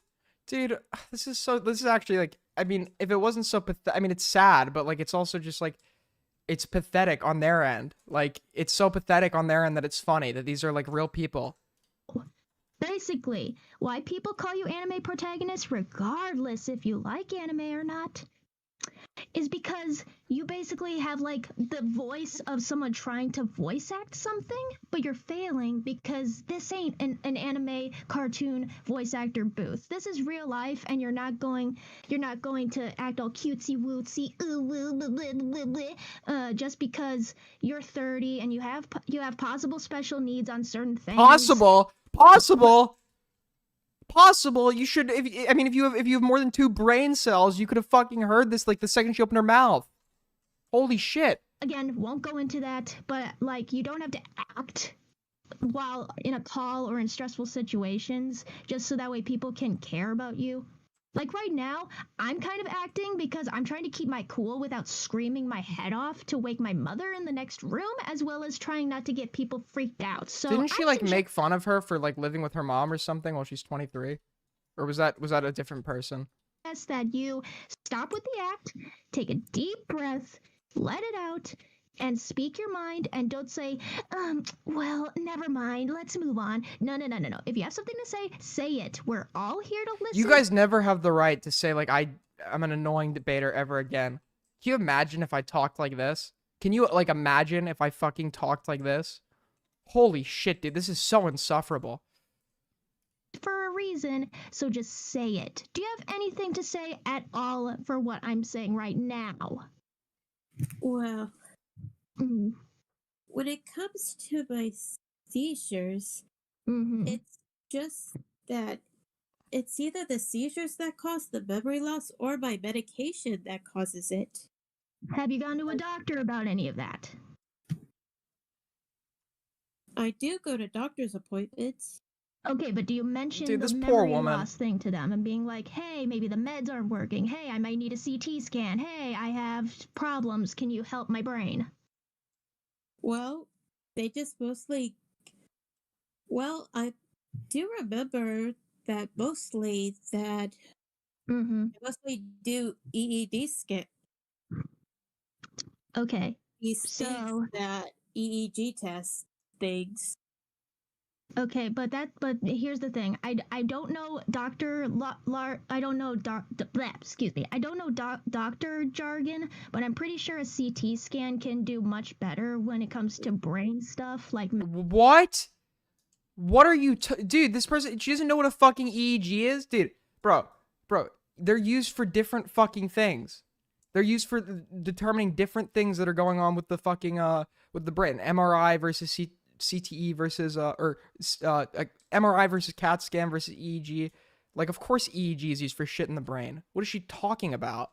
Dude, this is actually, like, I mean, if it wasn't so I mean, it's sad, but, like, it's also just, like, it's pathetic on their end. Like, it's so pathetic on their end that it's funny that these are, like, real people. Basically, why people call you anime protagonist, regardless if you like anime or not, is because you basically have, like, the voice of someone trying to voice act something, but you're failing because this ain't an anime cartoon voice actor booth. This is real life, and you're not going to act all cutesy wootsy just because you're 30 and you have possible special needs on certain things. Possible. You should. If you have more than 2 brain cells, you could have fucking heard this like the second she opened her mouth. Holy shit. Again, won't go into that, but like you don't have to act while in a call or in stressful situations just so that way people can care about you. Like right now, I'm kind of acting because I'm trying to keep my cool without screaming my head off to wake my mother in the next room, as well as trying not to get people freaked out. So didn't she like make fun of her for like living with her mom or something while she's 23? Or was that a different person? That you stop with the act, take a deep breath, let it out, and speak your mind, and don't say, well, never mind, let's move on. No. If you have something to say, say it. We're all here to listen. You guys never have the right to say, like, I'm an annoying debater ever again. Can you imagine if I talked like this? Can you, like, imagine if I fucking talked like this? Holy shit, dude, this is so insufferable. For a reason, so just say it. Do you have anything to say at all for what I'm saying right now? Well, when it comes to my seizures, it's just that it's either the seizures that cause the memory loss or my medication that causes it. Have you gone to a doctor about any of that? I do go to doctor's appointments. Okay, but do you mention this the poor memory woman. loss thing to them and being like, hey, maybe the meds aren't working. Hey, I might need a CT scan. Hey, I have problems. Can you help my brain? Well, they just mostly... Well, I do remember that mostly they mostly do EEG scan. Okay. These things that EEG test things. Okay, but here's the thing. I don't know I don't know I don't know doctor jargon, but I'm pretty sure a CT scan can do much better when it comes to brain stuff like What? What are you dude, this person, she doesn't know what a fucking EEG is? Dude, bro, they're used for different fucking things. They're used for determining different things that are going on with the fucking with the brain. MRI versus CTE versus MRI versus CAT scan versus EEG. Like, of course EEG is used for shit in the brain. What is she talking about?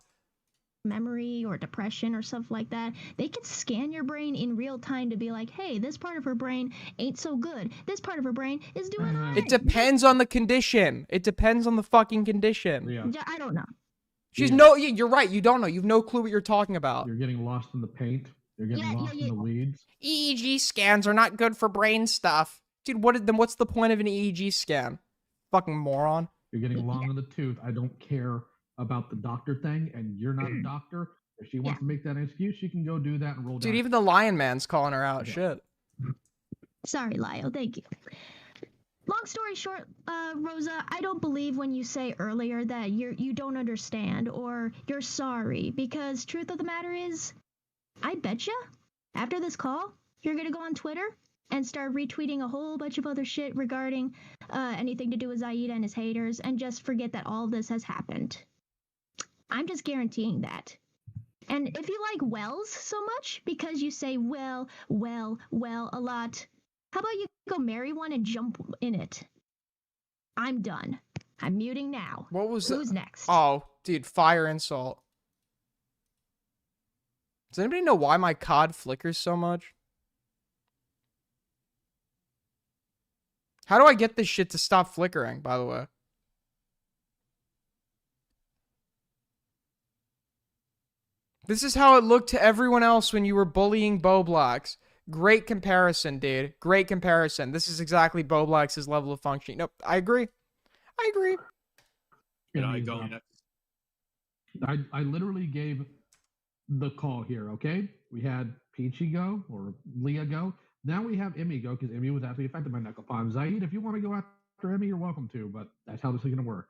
memory or depression or stuff like that. They can scan your brain in real time to be like, hey, this part of her brain ain't so good. This part of her brain is doing all right. It depends on the condition. It depends on the fucking condition. Yeah. I don't know. You're right. You don't know. You have no clue what you're talking about. You're getting lost in the paint. You're getting lost in the weeds. EEG scans are not good for brain stuff. Dude, what's the point of an EEG scan? Fucking moron. You're getting long in the tooth. I don't care about the doctor thing, and you're not a doctor. If she wants to make that an excuse, she can go do that and roll down. Dude, even the Lion Man's calling her out. Shit. Sorry, Lyle. Thank you. Long story short, Rosa, I don't believe when you say earlier that you don't understand or you're sorry, because truth of the matter is, I betcha after this call, you're gonna go on Twitter and start retweeting a whole bunch of other shit regarding anything to do with Zaid and his haters, and just forget that all this has happened. I'm just guaranteeing that. And if you like Wells so much because you say well a lot, how about you go marry one and jump in it? I'm done. I'm muting now. What was Who's next? Oh, dude, fire insult. Does anybody know why my COD flickers so much? How do I get this shit to stop flickering, by the way? This is how it looked to everyone else when you were bullying Boblax. Great comparison, dude. Great comparison. This is exactly Boblax's level of functioning. Nope, I agree. I agree. Can I go next? I literally gave the call here, okay? We had Peachy go, or Leah go. Now we have Emmy go, because Emmy was actually affected by Necropon. Zaid, if you want to go after Emmy, you're welcome to, but that's how this is going to work.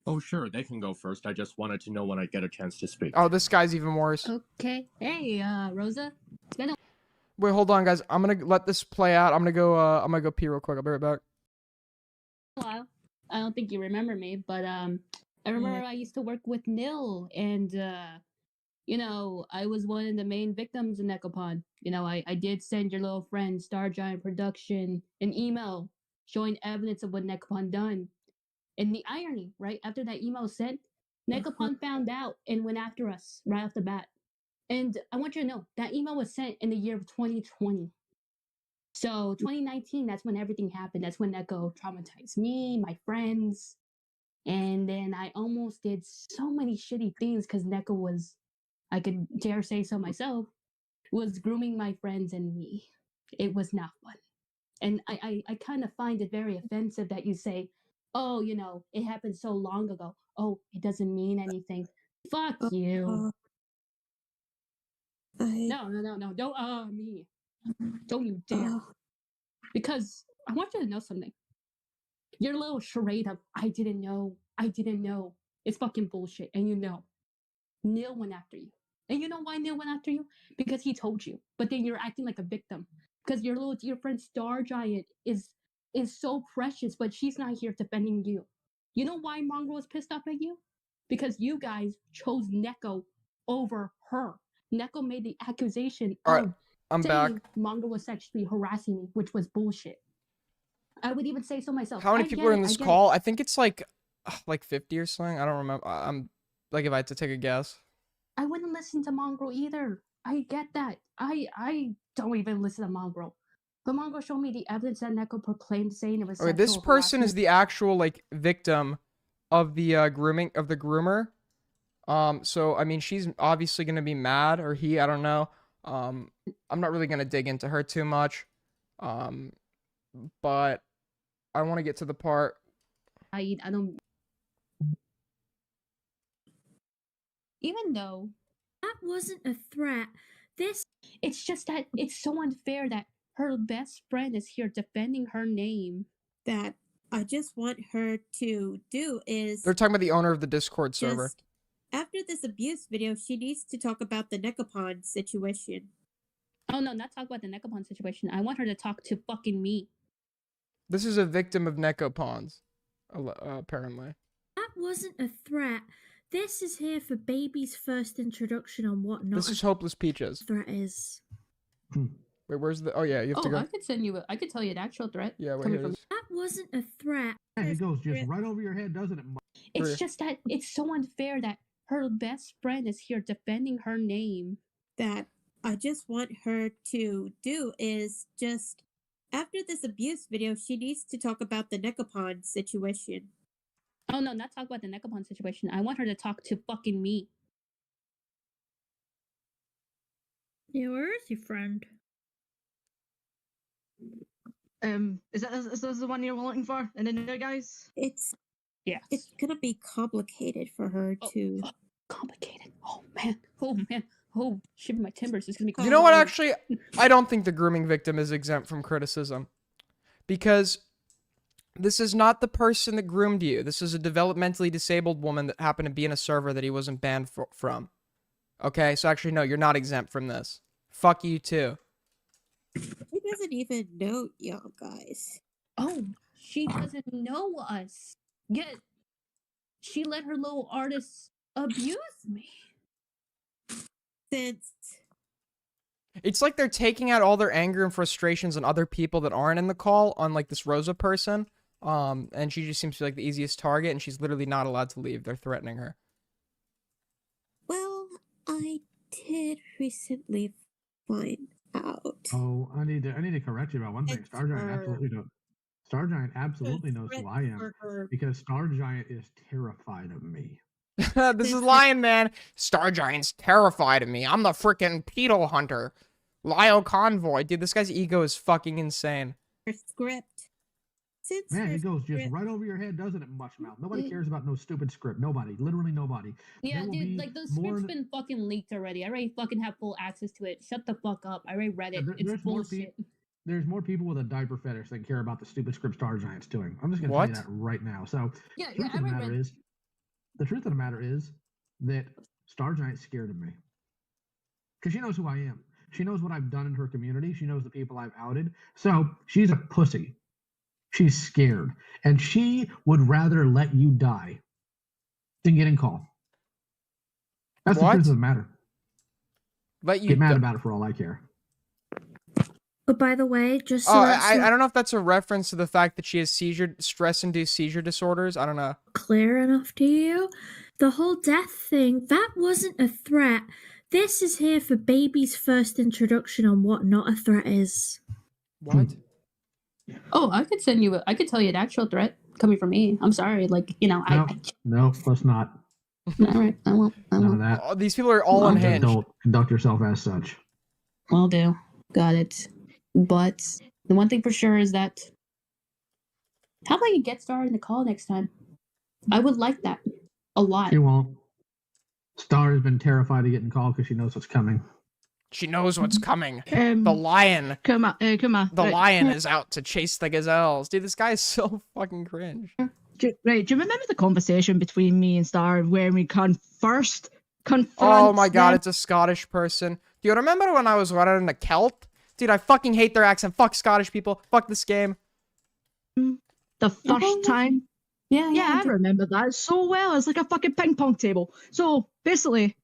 Oh, sure, they can go first. I just wanted to know when I get a chance to speak. Oh, this guy's even worse. Okay. Hey, Rosa. It's been a Wait, hold on, guys. I'm gonna let this play out. I'm gonna go pee real quick. I'll be right back. while. I don't think you remember me, but I remember I used to work with Nil, and you know, I was one of the main victims in Necropon. You know, I did send your little friend Star Giant Production an email showing evidence of what Necropon done. And the irony, right after that email was sent, Necropon found out and went after us right off the bat. And I want you to know that email was sent in the year of 2020. So 2019, that's when everything happened. That's when Neko traumatized me, my friends. And then I almost did so many shitty things because Neko was, I could dare say so myself, was grooming my friends and me. It was not fun. And I kind of find it very offensive that you say, oh, you know, it happened so long ago. Oh, it doesn't mean anything. Fuck you. No, don't me. Don't you dare. Because I want you to know something. Your little charade of I didn't know. It's fucking bullshit. And you know. Neil went after you. And you know why Neil went after you? Because he told you. But then you're acting like a victim. Because your little dear friend Star Giant is so precious, but she's not here defending you. You know why Mongrel was pissed off at you? Because you guys chose Neko over her. Neko made the accusation of I'm saying back. Mongrel was sexually harassing me, which was bullshit. I would even say so myself. How many I people get are it, in I this get call? it. I think it's like 50 or something. I don't remember. I'm like, if I had to take a guess. I wouldn't listen to Mongrel either. I get that. I don't even listen to Mongrel. But Mongrel showed me the evidence that Neko proclaimed saying it was Okay, sexual this person is harassment. the actual like victim of the grooming of the groomer. So I mean, she's obviously gonna be mad, or he, I don't know. I'm not really gonna dig into her too much. But I want to get to the part. I don't. Even though that wasn't a threat, it's just that it's so unfair that her best friend is here defending her name. That I just want her to do is They're talking about the owner of the Discord server. just after this abuse video, she needs to talk about the Necropon situation. Oh no, not talk about the Necropon situation. I want her to talk to fucking me. This is a victim of Necropons, apparently. That wasn't a threat. This is here for baby's first introduction on what not This is Hopeless Peaches. threat is. Wait, where's the? Oh yeah, you have to go. I could send you. I could tell you an actual threat. Yeah, wait, coming here it from. is. That wasn't a threat. Yeah, it goes just right over your head, doesn't it? It's just that it's so unfair that her best friend is here defending her name. That I just want her to do is just after this abuse video, she needs to talk about the Necropon situation. Oh no, not talk about the Necropon situation. I want her to talk to fucking me. Yeah, where is your friend? Is that the one you're looking for? And then the guys? It's yeah. It's gonna be complicated for her to. Complicated. Oh man. Oh, shiver my timbers. This is gonna be. You know what? Actually, I don't think the grooming victim is exempt from criticism, because this is not the person that groomed you. This is a developmentally disabled woman that happened to be in a server that he wasn't banned from. Okay, so actually, no, you're not exempt from this. Fuck you too. He doesn't even know y'all guys. Oh, she doesn't know us. Yet, she let her little artists abuse me. Since It's like they're taking out all their anger and frustrations on other people that aren't in the call on like this Rosa person. And she just seems to be like the easiest target, and she's literally not allowed to leave. They're threatening her. well, I did recently find out. Oh, I need to correct you about one thing. Stargiant absolutely knows. Stargiant absolutely knows who I am because Stargiant is terrified of me. This is Lion Man. Stargiant's terrified of me. I'm the freaking pedo hunter. Lyle Convoy. Dude, this guy's ego is fucking insane. Her script. Since Man, her it goes just script- right over your head, doesn't it, Mushmouth? Nobody cares about no stupid script. Nobody. Literally nobody. Yeah, There will dude, be like the more script's been fucking leaked already. I already fucking have full access to it. Shut the fuck up. I already read it. It's bullshit. There's more people with a diaper fetish that care about the stupid script Stargiant's doing. I'm just gonna tell you that right now. So Yeah, the truth of the matter is that Stargiant's scared of me. Because she knows who I am. She knows what I've done in her community. She knows the people I've outed. So she's a pussy. She's scared. And she would rather let you die than get in call. That's the truth of the matter. Let you get mad about it for all I care. Oh, by the way, just so I don't know if that's a reference to the fact that she has stress-induced seizure disorders. I don't know. clear enough to you, the whole death thing, that wasn't a threat. This is here for baby's first introduction on what not a threat is. What? Oh, I could I could tell you an actual threat coming from me. I'm sorry, like, No, let's not. All right, I won't. None of that. Oh, these people are all unhinged. Don't conduct yourself as such. Will do. Got it. But the one thing for sure is that how about you get started in the call next time? I would like that a lot. She won't. Star has been terrified of getting called because she knows what's coming. She knows what's coming. The lion. Come on. The lion is out to chase the gazelles. Dude, this guy is so fucking cringe. Do you remember the conversation between me and Star when we first confront? Oh my god, it's a Scottish person. Do you remember when I was running the Celt? Dude, I fucking hate their accent. Fuck Scottish people. Fuck this game. The first time? Yeah, I remember that so well. It's like a fucking ping pong table. So basically,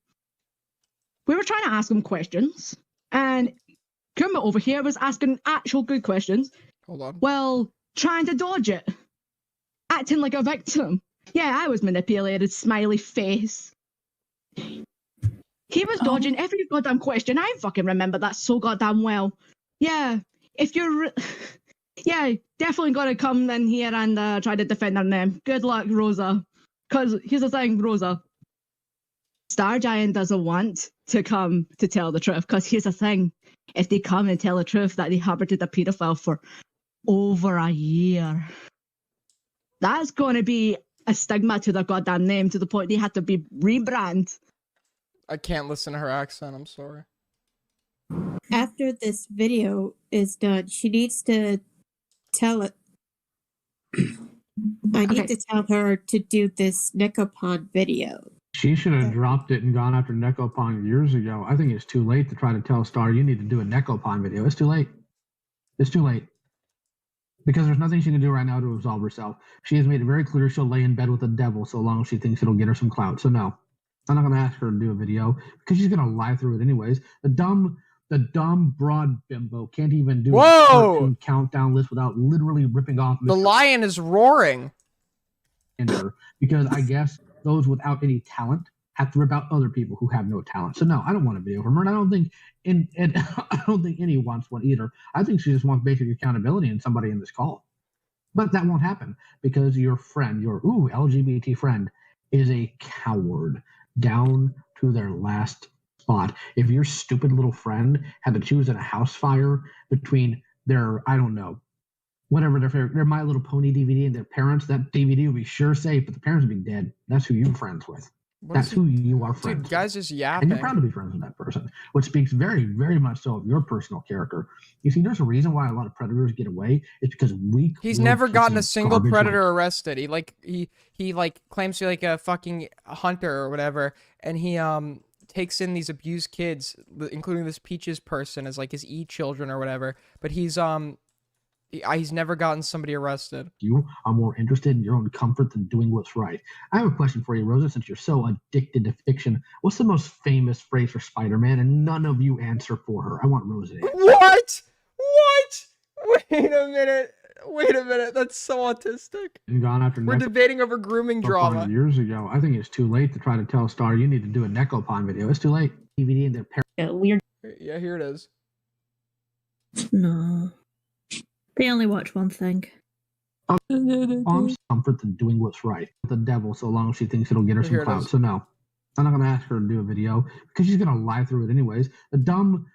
we were trying to ask him questions, and Kermit over here was asking actual good questions. Hold on. Well, trying to dodge it. Acting like a victim. Yeah, I was manipulated, smiley face. He was dodging every goddamn question. I fucking remember that so goddamn well. Yeah, if you're... yeah, definitely gotta come in here and try to defend her name. Good luck, Rosa. Because here's the thing, Rosa. Stargiant doesn't want to come to tell the truth. Because here's the thing. If they come and tell the truth that they harbored a pedophile for over a year, that's going to be a stigma to their goddamn name to the point they had to be rebranded. I can't listen to her accent. I'm sorry. After this video is done, she needs to tell it. I need to tell her to do this Necopon video. She should have dropped it and gone after Necopon years ago. I think it's too late to try to tell Star you need to do a Necopon video. It's too late. It's too late. Because there's nothing she can do right now to absolve herself. She has made it very clear she'll lay in bed with the devil so long as she thinks it'll get her some clout. So no, I'm not going to ask her to do a video because she's going to lie through it anyways. The dumb broad bimbo can't even do a cartoon countdown list without literally ripping off. The lion is roaring. Because I guess those without any talent have to rip out other people who have no talent. So no, I don't want a video from her, and I don't think I don't think any wants one either. I think she just wants basic accountability and somebody in this call. But that won't happen because your friend, your LGBT friend, is a coward down to their last spot. If your stupid little friend had to choose in a house fire between their, I don't know, whatever their My Little Pony DVD and their parents, that DVD would be sure safe, but the parents would be dead. That's who you're friends with. That's who you are friends Dude, with. guys just And yapping. you're proud to be friends with that person, which speaks very, very much so of your personal character. You see, there's a reason why a lot of predators get away. It's because weak. He's willed never gotten a pieces of single garbage predator like arrested. He like claims to be like a fucking hunter or whatever, and he takes in these abused kids, including this Peaches person, as like his children or whatever. But he's never gotten somebody arrested. you are more interested in your own comfort than doing what's right. I have a question for you, Rosa, since you're so addicted to fiction. What's the most famous phrase for Spider-Man? And none of you answer for her. I want Rosa to answer. What? Wait a minute. That's so autistic. And gone after We're debating over grooming drama. years ago. I think it's too late to try to tell Star you need to do a Necopon video. It's too late. DVD and their parents. Yeah, here it is. No. They only watch one thing. Arms comfort than doing what's right with the devil so long as she thinks it'll get her some Here it clout. is. So no, I'm not gonna ask her to do a video because she's gonna lie through it anyways. The dumb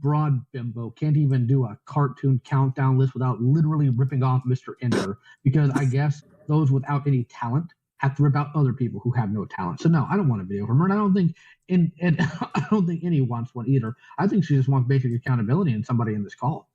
broad bimbo can't even do a cartoon countdown list without literally ripping off Mr. Ender, because I guess those without any talent have to rip out other people who have no talent. So no, I don't want a video from her, and I don't think I don't think any wants one either. I think she just wants basic accountability and somebody in this call.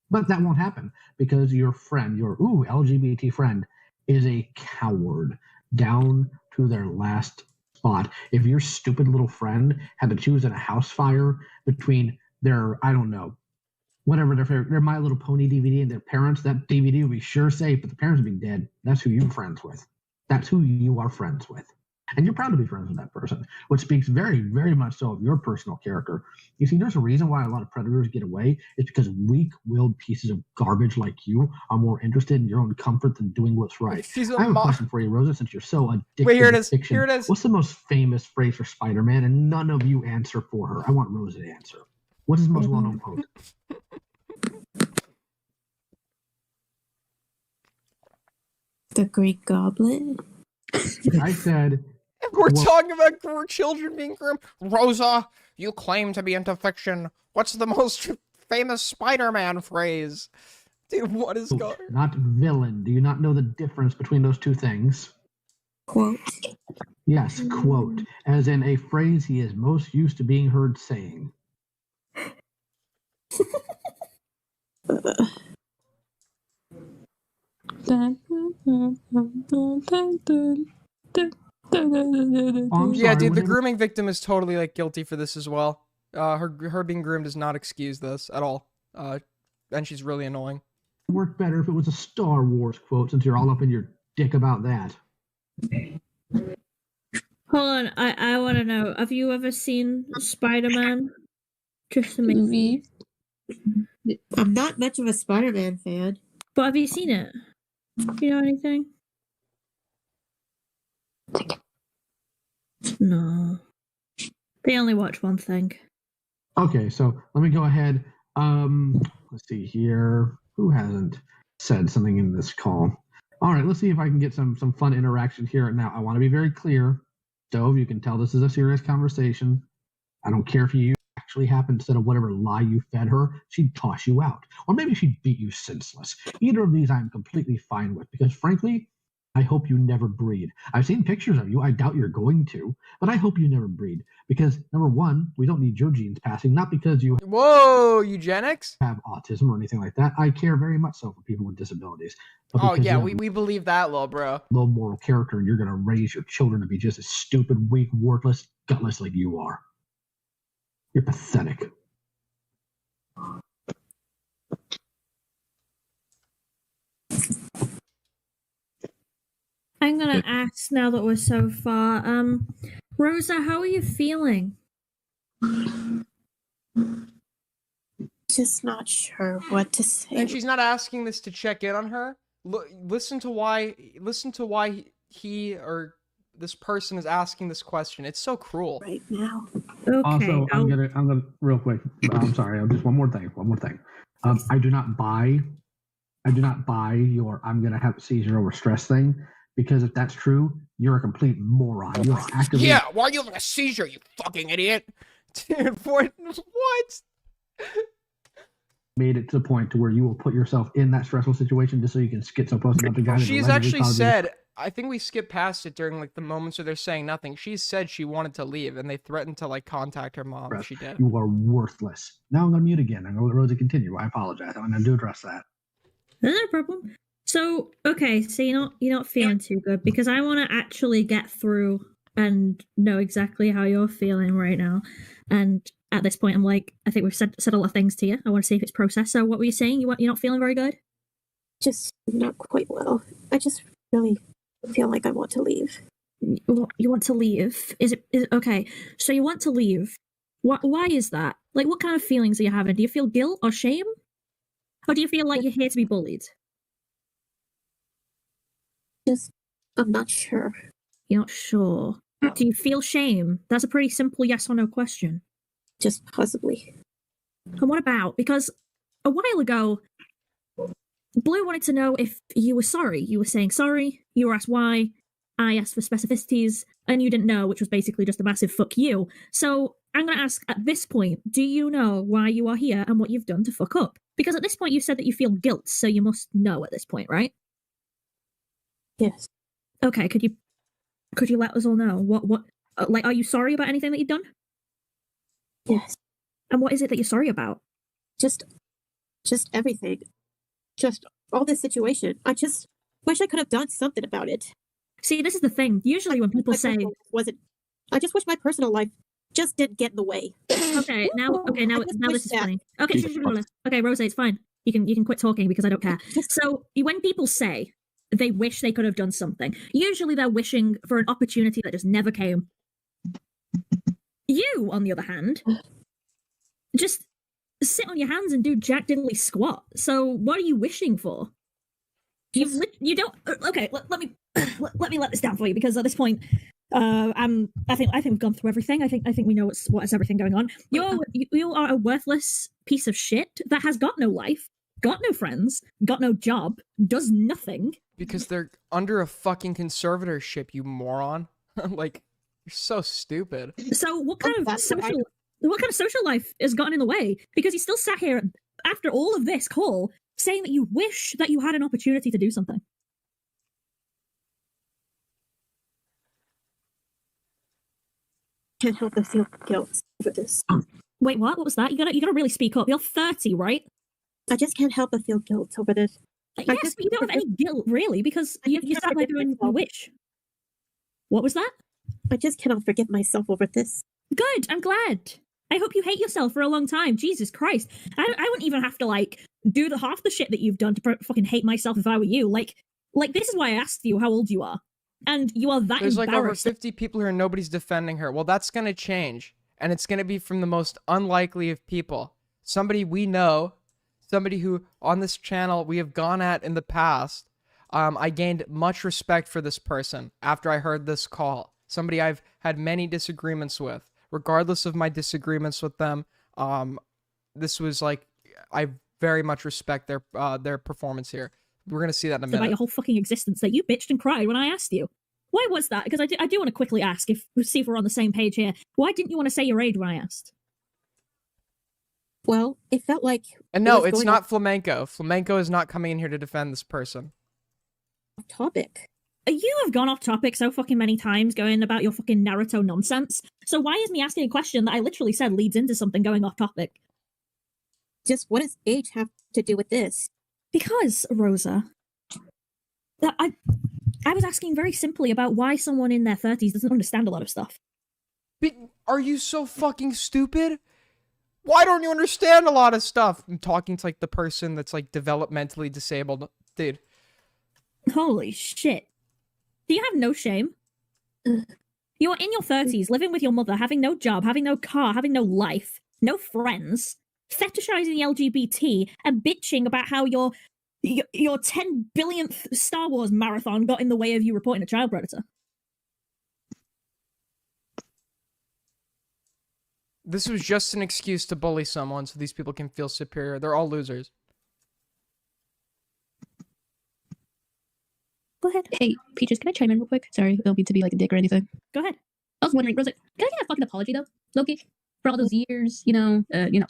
But that won't happen because your friend, your LGBT friend, is a coward down to their last spot. If your stupid little friend had to choose in a house fire between their, I don't know, whatever their My Little Pony DVD and their parents, that DVD would be sure safe, but the parents would be dead. That's who you're friends with. That's who you are friends with. And you're proud to be friends with that person, which speaks very, very much so of your personal character. You see, there's a reason why a lot of predators get away. It's because weak-willed pieces of garbage like you are more interested in your own comfort than doing what's right. I have a question for you, Rosa, since you're so addicted Wait, here it to is. fiction. Here it is. What's the most famous phrase for Spider-Man? And none of you answer for her. I want Rosa to answer. What is the most well-known quote? The Greek Goblin. I said... We're talking about children being groomed. Rosa, you claim to be into fiction. What's the most famous Spider-Man phrase? Dude, what is going on? Not villain. Do you not know the difference between those two things? Quote. Yes, quote. As in a phrase he is most used to being heard saying. Yeah, dude, the grooming victim is totally like guilty for this as well. Her being groomed does not excuse this at all. And she's really annoying. It would work better if it was a Star Wars quote, since you're all up in your dick about that. Hold on, I want to know. Have you ever seen Spider-Man? Just to make I'm not much of a Spider-Man fan. But have you seen it? Do you know anything? No. They only watch one thing. Okay, so let me go ahead. Let's see here. Who hasn't said something in this call? All right, let's see if I can get some fun interaction here. Now, I want to be very clear. Dove, you can tell this is a serious conversation. I don't care if you actually happened instead of whatever lie you fed her, she'd toss you out. Or maybe she'd beat you senseless. Either of these I'm completely fine with, because frankly, I hope you never breed. I've seen pictures of you. I doubt you're going to, but I hope you never breed. Because, number one, we don't need your genes passing, not because you Whoa, eugenics? have autism or anything like that. I care very much so for people with disabilities. But Oh, because yeah, you have we believe that, little bro. low moral character, and you're going to raise your children to be just as stupid, weak, worthless, gutless like you are. You're pathetic. I'm gonna ask now that we're so far. Rosa, how are you feeling? Just not sure what to say. And she's not asking this to check in on her. Listen to why he or this person is asking this question. It's so cruel. Right now. Okay. Also, I'm gonna real quick. I'm sorry. Just one more thing. I do not buy your "I'm gonna have a seizure over stress" thing, because if that's true, you're a complete moron. You're actively why are you having a seizure, you fucking idiot? Dude, what? made it to the point to where you will put yourself in that stressful situation just so you can schizopost about the guy. She's actually said, I think we skipped past it during like the moments where they're saying nothing. She said she wanted to leave, and they threatened to like contact her mom if she did. You are worthless. Now I'm gonna mute again. I'm gonna let Rosie continue. I apologize. I'm gonna do address that. No problem. So, okay, so you're not feeling too good because I want to actually get through and know exactly how you're feeling right now. And at this point, I'm like, I think we've said a lot of things to you. I want to see if it's processed. So, what were you saying? You're not feeling very good? Just not quite well. I just really feel like I want to leave. You want to leave? Is it okay? So you want to leave? Why is that? Like, what kind of feelings are you having? Do you feel guilt or shame, or do you feel like you're here to be bullied? I'm not sure. You're not sure. Do you feel shame? That's a pretty simple yes or no question. Just possibly. And what about? Because a while ago, Blue wanted to know if you were sorry. You were saying sorry. You were asked why. I asked for specificities, and you didn't know, which was basically just a massive fuck you. So I'm going to ask at this point, do you know why you are here and what you've done to fuck up? Because at this point you said that you feel guilt, so you must know at this point, right? Yes. Okay, could you let us all know what like, are you sorry about anything that you've done? Yes. And what is it that you're sorry about? Just everything. Just all this situation. I just wish I could have done something about it. See, this is the thing. Usually when people say I just wish my personal life just didn't get in the way. Okay, now this is funny. Okay, Rose, it's fine. You can quit talking because I don't care. So when people say they wish they could have done something, usually they're wishing for an opportunity that just never came. You, on the other hand, just sit on your hands and do jack diddly squat. So what are you wishing for? You don't. Okay, let me let this down for you, because at this point, I think we've gone through everything. I think we know what's everything going on. You are a worthless piece of shit that has got no life, got no friends, got no job, does nothing. Because they're under a fucking conservatorship, you moron. Like, you're so stupid. So what kind of social life has gotten in the way? Because you still sat here after all of this call saying that you wish that you had an opportunity to do something. Can't help but feel guilt for this. Wait, what? What was that? You gotta really speak up. You're 30, right? I just can't help but feel guilt over this. Yes, but you don't have any guilt, really, because you sat there doing your wish. What was that? I just cannot forgive myself over this. Good, I'm glad. I hope you hate yourself for a long time. Jesus Christ. I wouldn't even have to, like, do half the shit that you've done to fucking hate myself if I were you. Like, this is why I asked you how old you are. And you are that There's like over embarrassed. 50 people here and nobody's defending her. Well, that's going to change. And it's going to be from the most unlikely of people. Somebody we know, somebody who on this channel we have gone at in the past. I gained much respect for this person after I heard this call. Somebody I've had many disagreements with. Regardless of my disagreements with them, this was like, I very much respect their performance here. We're going to see that in a minute. About your whole fucking existence that you bitched and cried when I asked you. Why was that? Because I do want to quickly ask, see if we're on the same page here. Why didn't you want to say your age when I asked? Well, it felt like... And no, it's not Flamenco. Flamenco is not coming in here to defend this person. Off topic. You have gone off topic so fucking many times going about your fucking Naruto nonsense. So why is me asking a question that I literally said leads into something going off topic? Just what does age have to do with this? Because, Rosa, I was asking very simply about why someone in their 30s doesn't understand a lot of stuff. But are you so fucking stupid? Why don't you understand a lot of stuff? I'm talking to, like, the person that's, like, developmentally disabled. Dude. Holy shit. Do you have no shame? You're in your 30s, living with your mother, having no job, having no car, having no life, no friends, fetishizing the LGBT, and bitching about how your 10 billionth Star Wars marathon got in the way of you reporting a child predator. This was just an excuse to bully someone so these people can feel superior. They're all losers. Go ahead. Hey, Peaches, can I chime in real quick? Sorry, I don't mean to be like a dick or anything. Go ahead. I was wondering, Rosa, can I get a fucking apology though, Loki, for all those years,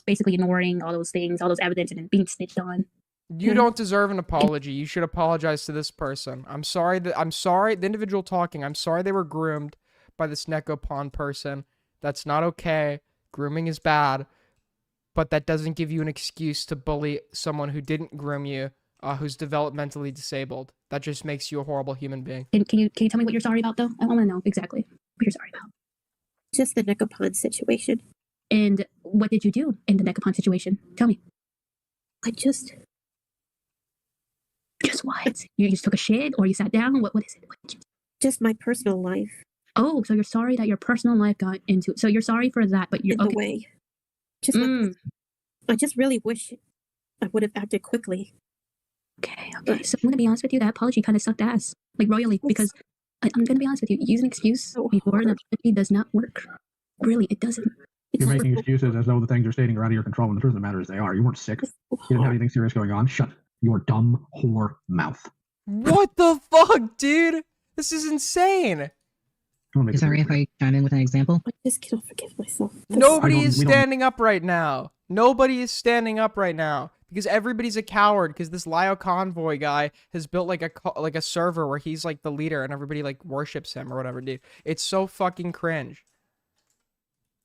basically ignoring all those things, all those evidence, and then being snitched on. You don't deserve an apology. You should apologize to this person. I'm sorry, the individual talking, I'm sorry they were groomed by this Necopon person. That's not okay. Grooming is bad, but that doesn't give you an excuse to bully someone who didn't groom you, who's developmentally disabled. That just makes you a horrible human being. Can you tell me what you're sorry about, though? I want to know exactly what you're sorry about. Just the Necopon situation. And what did you do in the Necopon situation? Tell me. Just what? You just took a shit, or you sat down? What is it? Just my personal life. Oh, so you're sorry that your personal life got into it. So you're sorry for that, but you're in the way. Just I just really wish I would have acted quickly. Okay. So I'm gonna be honest with you. That apology kind of sucked ass, like royally, because I'm gonna be honest with you. Use an excuse before an apology does not work. Really, it doesn't. You're making excuses as though the things you're stating are out of your control, and the truth of the matter is they are. You weren't sick. You didn't have anything serious going on. Shut your dumb whore mouth. What the fuck, dude? This is insane. Is it sorry if I chime in with an example? I just cannot forgive myself. Nobody is standing up right now. Nobody is standing up right now because everybody's a coward because this Lio Convoy guy has built like a server where he's like the leader and everybody like worships him or whatever, dude. It's so fucking cringe.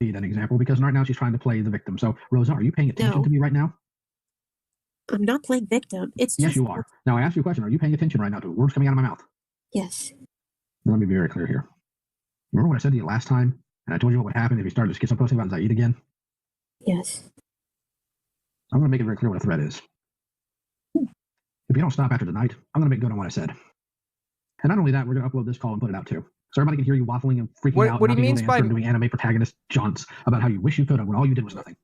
Need an example because right now she's trying to play the victim. So, Rosa, are you paying attention to me right now? I'm not playing victim. It's yes, you are. Now I ask you a question. Are you paying attention right now to the words coming out of my mouth? Yes. Let me be very clear here. Remember what I said to you last time? And I told you what would happen if you started to get some posting about Zaid again? Yes. I'm going to make it very clear what a threat is. If you don't stop after tonight, I'm going to make good on what I said. And not only that, we're going to upload this call and put it out too. So everybody can hear you waffling and freaking out. What he means by doing anime protagonist jaunts about how you wish you could have when all you did was nothing.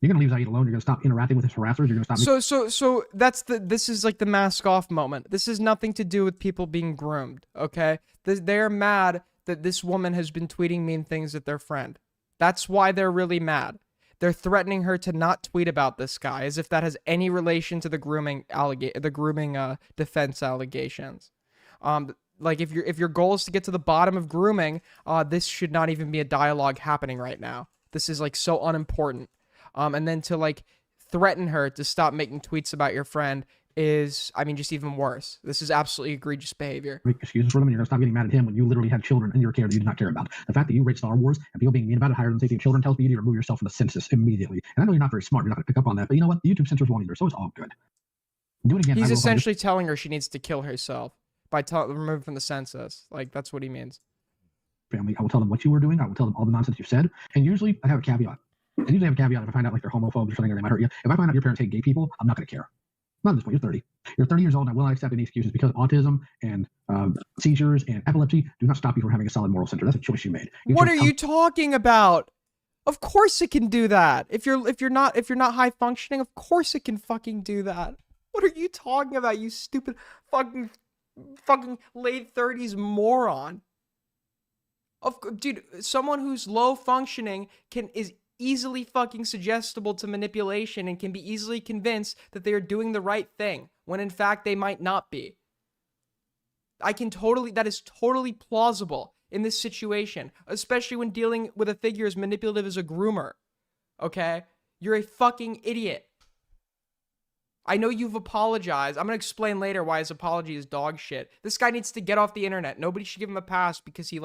You're going to leave Zaid alone. You're going to stop interacting with his harassers. You're going to stop. So this is like the mask off moment. This has nothing to do with people being groomed, okay? They're mad that this woman has been tweeting mean things at their friend. That's why they're really mad. They're threatening her to not tweet about this guy, as if that has any relation to the grooming defense allegations. Like if your goal is to get to the bottom of grooming, this should not even be a dialogue happening right now. This is like so unimportant. And then to like threaten her to stop making tweets about your friend is, I mean, just even worse. This is absolutely egregious behavior. Make excuses for them, and you're going to stop getting mad at him when you literally had children in your care that you did not care about. The fact that you rate Star Wars and people being mean about it higher than safety of children tells me you need to remove yourself from the census immediately. And I know you're not very smart. You're not going to pick up on that. But you know what? The YouTube censors won't either, so it's all good. Do it again. He's essentially telling her she needs to kill herself by removed from the census. Like, that's what he means. Family, I will tell them what you were doing. I will tell them all the nonsense you said. And usually I have a caveat. And usually I have a caveat if I find out like they're homophobes or something or they might hurt you. If I find out your parents hate gay people, I'm not going to care. Not at this point. You're 30. You're 30 years old, and I will not accept any excuses because autism and seizures and epilepsy do not stop you from having a solid moral center. That's a choice you made. What are you talking about? Of course it can do that. If you're not high functioning, of course it can fucking do that. What are you talking about, you stupid fucking late 30s moron? Dude, someone who's low functioning is easily fucking suggestible to manipulation and can be easily convinced that they are doing the right thing when in fact they might not be. That is totally plausible in this situation, especially when dealing with a figure as manipulative as a groomer. Okay? You're a fucking idiot. I know you've apologized. I'm going to explain later why his apology is dog shit. This guy needs to get off the internet. Nobody should give him a pass because he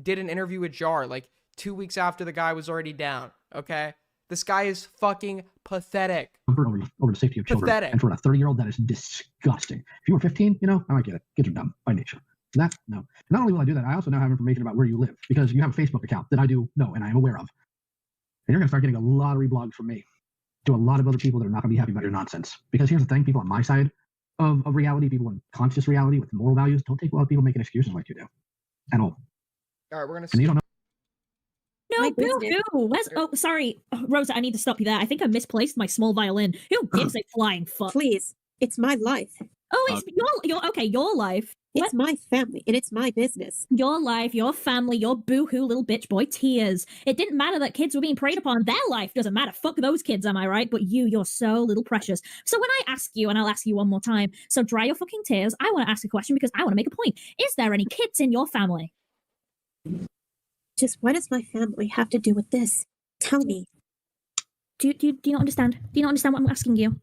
did an interview with Jar 2 weeks after the guy was already down, okay? This guy is fucking pathetic. Over the safety of children. Pathetic. And for a 30-year-old, that is disgusting. If you were 15, I might get it. Kids are dumb by nature. No. Not only will I do that, I also now have information about where you live because you have a Facebook account that I do know and I am aware of. And you're going to start getting a lot of reblogs from me to a lot of other people that are not going to be happy about your nonsense. Because here's the thing, people on my side of reality, people in conscious reality with moral values, don't take a lot of people making excuses like you do. At all. All right, we're going to and you don't know. No, boo-hoo! Oh, sorry, Rosa, I need to stop you there. I think I misplaced my small violin. Who gives a flying fuck? Please, it's my life. Oh, it's your life. It's my family, and it's my business. Your life, your family, your boo-hoo little bitch boy tears. It didn't matter that kids were being preyed upon. Their life doesn't matter. Fuck those kids, am I right? But you're so little precious. So when I ask you, and I'll ask you one more time, so dry your fucking tears, I want to ask a question because I want to make a point. Is there any kids in your family? Just what does my family have to do with this? Tell me. Do you not understand? Do you not understand what I'm asking you?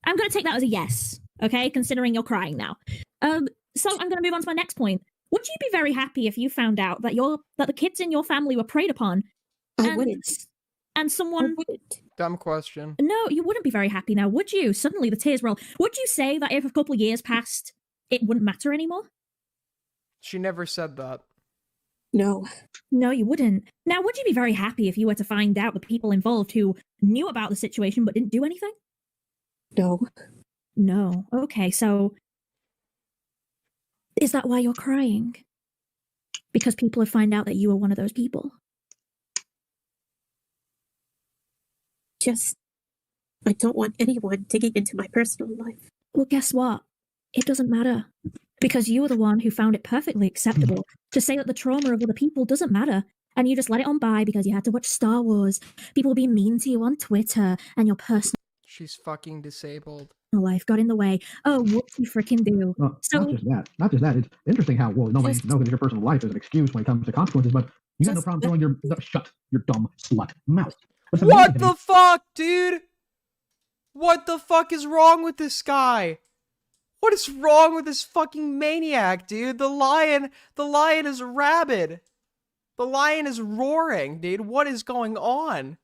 I'm going to take that as a yes, okay, considering you're crying now. So I'm going to move on to my next point. Would you be very happy if you found out that the kids in your family were preyed upon? I wouldn't. And someone... Dumb question. No, you wouldn't be very happy now, would you? Suddenly the tears roll. Would you say that if a couple of years passed, it wouldn't matter anymore? She never said that. No. No, you wouldn't. Now, would you be very happy if you were to find out the people involved who knew about the situation but didn't do anything? No. No. Okay, so... Is that why you're crying? Because people would find out that you were one of those people? I don't want anyone digging into my personal life. Well, guess what? It doesn't matter. Because you were the one who found it perfectly acceptable to say that the trauma of other people doesn't matter. And you just let it on by because you had to watch Star Wars. People being mean to you on Twitter and your personal She's fucking disabled. life got in the way. Oh, what you freaking do? Well, So, not just that. Not just that. It's interesting how, well, nobody knows that your personal life is an excuse when it comes to consequences, but you got no problem telling shut your dumb slut mouth. What the fuck, dude? What the fuck is wrong with this guy? What is wrong with this fucking maniac, dude? The lion is rabid. The lion is roaring, dude. What is going on?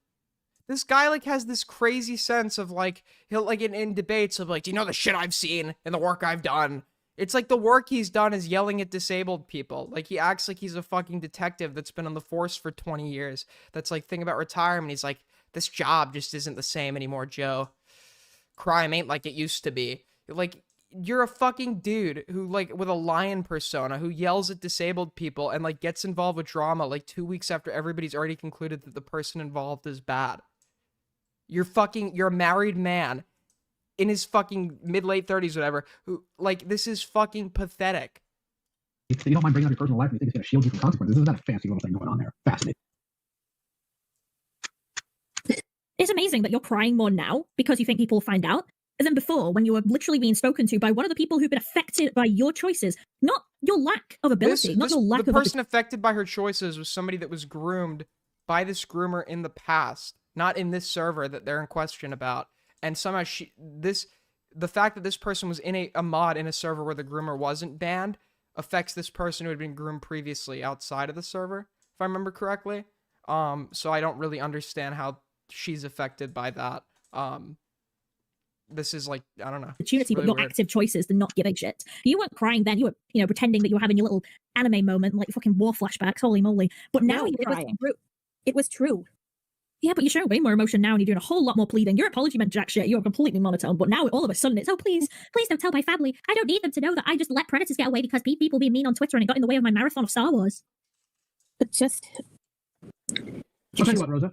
This guy, like, has this crazy sense of, like, he'll, like, in debates of, like, do you know the shit I've seen and the work I've done? It's like the work he's done is yelling at disabled people. Like, he acts like he's a fucking detective that's been on the force for 20 years. That's, like, thinking about retirement. He's like, this job just isn't the same anymore, Joe. Crime ain't like it used to be. Like, you're a fucking dude who, like, with a lion persona, who yells at disabled people and, like, gets involved with drama, like, 2 weeks after everybody's already concluded that the person involved is bad. You're a married man in his fucking mid-late 30s, whatever, who, like, this is fucking pathetic. You don't mind bringing up your personal life and you think it's going to shield you from consequences. This is not a fancy little thing going on there. Fascinating. it's amazing that you're crying more now because you think people will find out than before when you were literally being spoken to by one of the people who've been affected by your choices, not your lack of ability, not your lack of... The person affected by her choices was somebody that was groomed by this groomer in the past, not in this server that they're in question about. And somehow the fact that this person was in a mod in a server where the groomer wasn't banned affects this person who had been groomed previously outside of the server, if I remember correctly. So I don't really understand how she's affected by that. This is like, I don't know. Opportunity, but your active choices to not give a shit. You weren't crying then. You were, pretending that you were having your little anime moment, like fucking war flashbacks. Holy moly! But now you're crying. It was true. Yeah, but you're showing way more emotion now, and you're doing a whole lot more pleading. Your apology meant jack shit. You're completely monotone. But now all of a sudden it's, oh please don't tell my family. I don't need them to know that I just let predators get away because people being mean on Twitter and it got in the way of my marathon of Star Wars. But just. I'll tell you what, Rosa.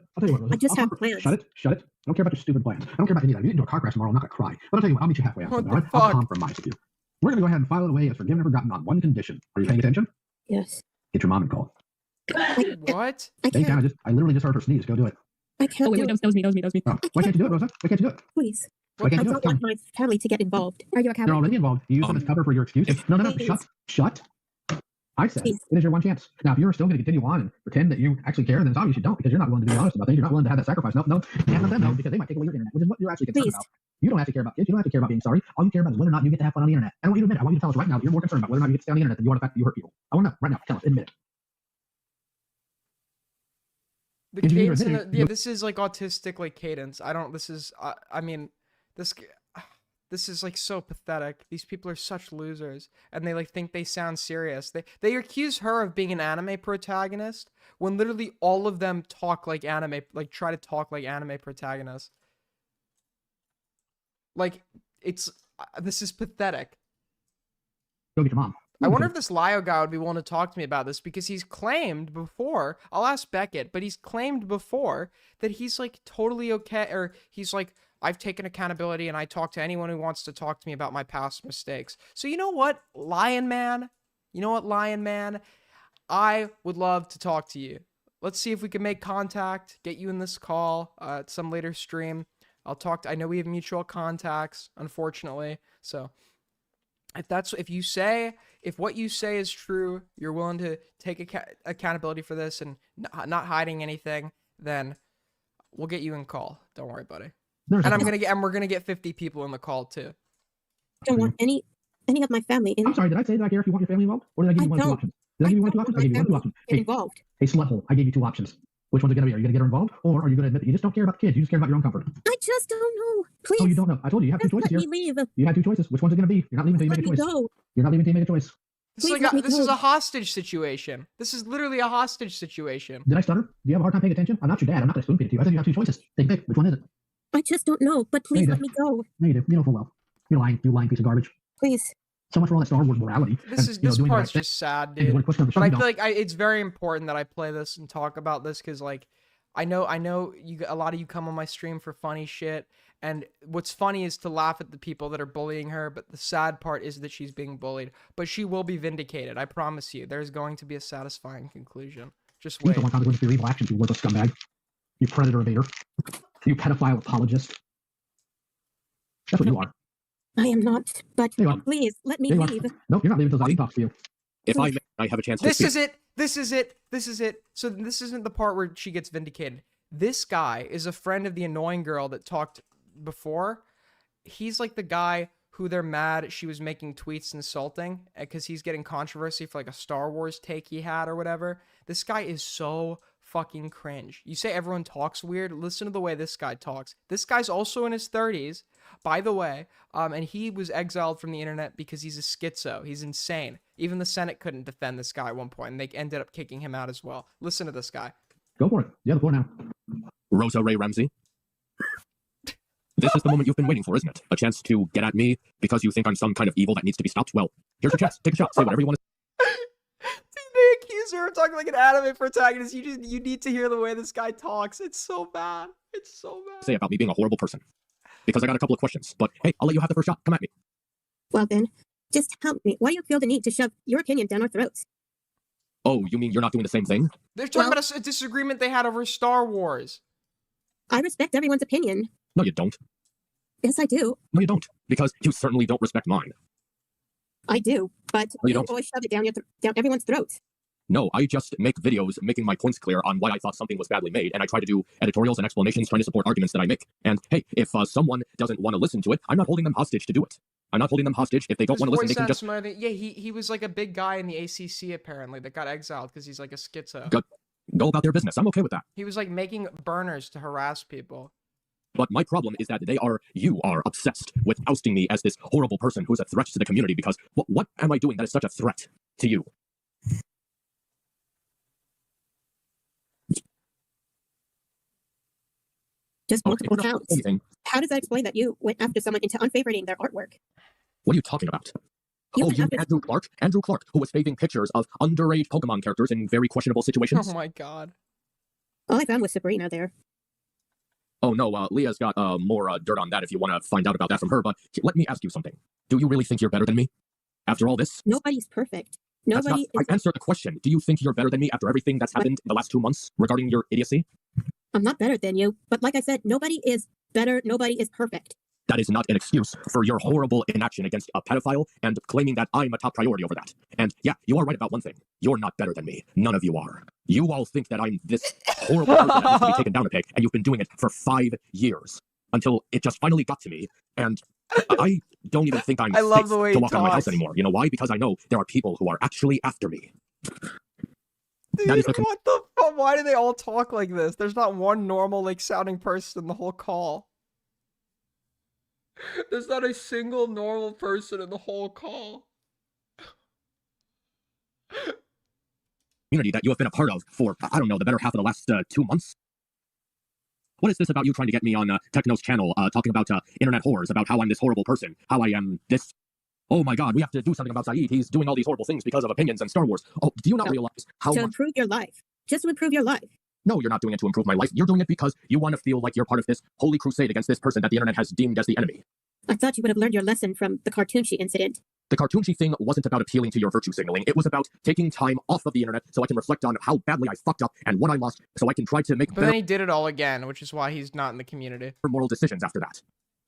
I just have plans. Shut it. I don't care about your stupid plans. I don't care about any of that. If you get into a car crash tomorrow, I'm not going to cry. But I'll tell you what, I'll meet you halfway. All right? I'll compromise with you. We're going to go ahead and file it away as forgiven and forgotten on one condition. Are you paying attention? Yes. Get your mom and call. What? I literally just heard her sneeze. Go do it. I can't. Oh, wait, that was me. Oh, why can't you do it, Rosa? Why can't you do it? Please. Why can't I you do don't it? want my family to get involved. Are you a coward? They're already involved. You use them as cover for your excuses. No. Shut. I said, it is your one chance. Now, if you're still going to continue on and pretend that you actually care, then it's obvious you don't, because you're not willing to be honest about things. You're not willing to have that sacrifice. No, can't let them know, because they might take away your internet, which is what you're actually concerned about. You don't have to care about kids. You don't have to care about being sorry. All you care about is whether or not you get to have fun on the internet. I don't want you to admit it. I want you to tell us right now that you're more concerned about whether or not you get to stay on the internet than you are the fact that you hurt people. I want to know right now. Tell us. Admit it. The cadence, this is like autistic, like cadence. This is like so pathetic. These people are such losers, and they like think they sound serious. They accuse her of being an anime protagonist when literally all of them talk like anime, like try to talk like anime protagonists. Like this is pathetic. Go get your mom. I wonder if this Lio guy would be willing to talk to me about this, because he's claimed before, I'll ask Beckett, but he's claimed before that he's like totally okay, or he's like, I've taken accountability and I talk to anyone who wants to talk to me about my past mistakes. So you know what, Lion Man? I would love to talk to you. Let's see if we can make contact, get you in this call at some later stream. I know we have mutual contacts, unfortunately, so if what you say is true, you're willing to take accountability for this and not hiding anything, then we'll get you in call. Don't worry, buddy. There's And nothing. we're gonna get 50 people in the call too. I don't want any of my family in. I'm sorry, did I say that I care if you want your family involved? Or did I give you one of two options? Did I give you one of two options? I gave you one of two options. Get involved. Hey, sluthole, I gave you two options. Which one's it gonna be? Are you gonna get her involved? Or are you gonna admit that you just don't care about the kids? You just care about your own comfort? I just don't know. Please. Oh, you don't know. I told you, you have two choices here. Let me leave. You have two choices. Which one's it gonna be? You're not leaving until you make a choice. Go. You're not leaving until you make a choice. This is a hostage situation. This is literally a hostage situation. Did I stutter? Do you have a hard time paying attention? I'm not your dad. I'm not gonna spoon feed it to you. I said you have two choices. Take pick. Which one is it? I just don't know, but please let me go. No, you do. You know full well. You're lying. You lying piece of garbage. Please. So much for all that Star Wars morality. This part's just sad, dude. But I feel like it's very important that I play this and talk about this because, like, I know a lot of you come on my stream for funny shit, and what's funny is to laugh at the people that are bullying her. But the sad part is that she's being bullied. But she will be vindicated. I promise you. There's going to be a satisfying conclusion. Just wait. You don't want consequences for your evil actions, you worthless scumbag. You predator evader. You pedophile apologist. That's what you are. I am not, but please let me leave. Nope, you're not leaving until Zadie talks to you. If I have a chance to This is it. So this isn't the part where she gets vindicated. This guy is a friend of the annoying girl that talked before. He's like the guy who they're mad she was making tweets insulting because he's getting controversy for like a Star Wars take he had or whatever. This guy is so fucking cringe. You say everyone talks weird? Listen to the way this guy talks. This guy's also in his 30s, by the way, and he was exiled from the internet because he's a schizo. He's insane. Even the Senate couldn't defend this guy at one point, and they ended up kicking him out as well. Listen to this guy. Go for it. You have the floor now. Rosa Ray Ramsey. This is the moment you've been waiting for, isn't it? A chance to get at me because you think I'm some kind of evil that needs to be stopped? Well, here's your chance. Take a shot. Say whatever you want to They accuse her of talking like an anime protagonist. You need to hear the way this guy talks. It's so bad. It's so bad. say about me being a horrible person. Because I got a couple of questions. But hey, I'll let you have the first shot. Come at me. Well then, just help me. Why do you feel the need to shove your opinion down our throats? Oh, you mean you're not doing the same thing? They're talking about a disagreement they had over Star Wars. I respect everyone's opinion. No, you don't. Yes, I do. No, you don't. Because you certainly don't respect mine. I do, but No, you you don't. always shove it down down everyone's throats. No, I just make videos making my points clear on why I thought something was badly made, and I try to do editorials and explanations trying to support arguments that I make. And hey, if someone doesn't want to listen to it, I'm not holding them hostage to do it. I'm not holding them hostage. If they don't want to listen, they can just... Yeah, he was like a big guy in the ACC, apparently, that got exiled because he's like a schizo. Go about their business. I'm okay with that. He was like making burners to harass people. But my problem is that you are obsessed with ousting me as this horrible person who's a threat to the community because what am I doing that is such a threat to you? Just multiple Okay, counts. anything. How does that explain that you went after someone into unfavoriting their artwork? What are you talking about? You Oh, went you after- Andrew Clark? Andrew Clark, who was faving pictures of underage Pokemon characters in very questionable situations? Oh my god. All I found was Sabrina there. Oh no, Leah's got more dirt on that if you want to find out about that from her, but let me ask you something. Do you really think you're better than me? After all this? Nobody's perfect. That's Nobody not, is. I answered the question. Do you think you're better than me after everything that's happened in the last 2 months regarding your idiocy? I'm not better than you, but like I said, nobody is better. Nobody is perfect. That is not an excuse for your horrible inaction against a pedophile and claiming that I'm a top priority over that. And yeah, you are right about one thing. You're not better than me. None of you are. You all think that I'm this horrible person that needs to be taken down a peg, and you've been doing it for 5 years until it just finally got to me. And I don't even think I'm I love safe the way to he walk out of my house talks. anymore. You know why? Because I know there are people who are actually after me. Dude, That is the what the fuck? Why do they all talk like this? There's not one normal, like, sounding person in the whole call. There's not a single normal person in the whole call. Community that you have been a part of for, I don't know, the better half of the last 2 months. What is this about you trying to get me on Techno's channel, talking about internet whores, about how I'm this horrible person, how I am this... Oh my god, we have to do something about Saeed. He's doing all these horrible things because of opinions and Star Wars. Oh, do you not realize how To much... improve your life. Just to improve your life. No, you're not doing it to improve my life. You're doing it because you want to feel like you're part of this holy crusade against this person that the internet has deemed as the enemy. I thought you would have learned your lesson from the cartoon sheet incident. The cartoon sheet thing wasn't about appealing to your virtue signaling. It was about taking time off of the internet so I can reflect on how badly I fucked up and what I lost so I can try to make But then he did it all again, which is why he's not in the community. moral decisions after that.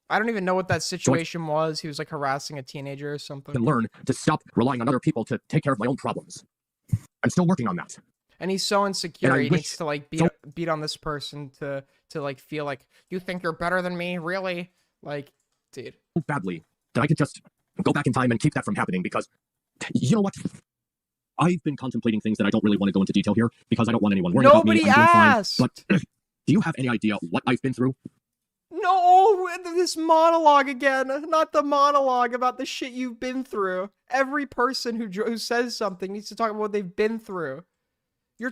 I don't even know what that situation was. He was like harassing a teenager or something. And learn to stop relying on other people to take care of my own problems. I'm still working on that. And he's so insecure. He wish needs to like so beat on this person to like feel like, you think you're better than me, really? Like, dude. badly that I could just go back in time and keep that from happening, because you know what? I've been contemplating things that I don't really want to go into detail here because I don't want anyone worrying about me. Nobody I'm doing fine. asked. But do you have any idea what I've been through? No, this monologue again. Not the monologue about the shit you've been through. Every person who says something needs to talk about what they've been through. You're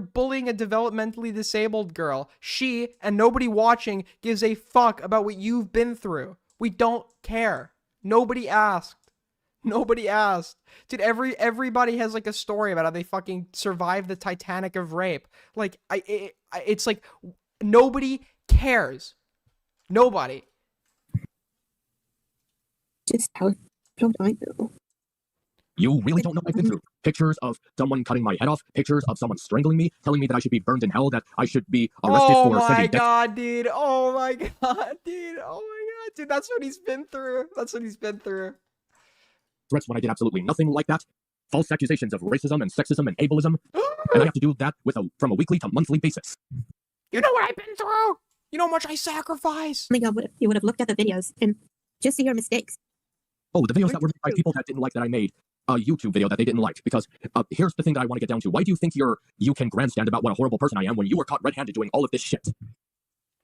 bullying a developmentally disabled girl. She, and nobody watching, gives a fuck about what you've been through. We don't care. Nobody asked. Nobody asked. Dude, everybody has like a story about how they fucking survived the Titanic of rape. Like, it's like, nobody cares. Nobody. Just how don't I know? You really don't know what I've been through. Pictures of someone cutting my head off, pictures of someone strangling me, telling me that I should be burned in hell, that I should be arrested for Oh my sending god, dude. Oh my god, dude. Oh my god, dude. That's what he's been through. That's what he's been through. threats when I did absolutely nothing like that. False accusations of racism and sexism and ableism. And I have to do that from a weekly to monthly basis. You know what I've been through? You know how much I sacrifice? Oh my god, you would have looked at the videos and just see your mistakes. Oh, the videos that were made by people that didn't like that I made a YouTube video that they didn't like. Because here's the thing that I want to get down to. Why do you think you can grandstand about what a horrible person I am when you were caught red-handed doing all of this shit?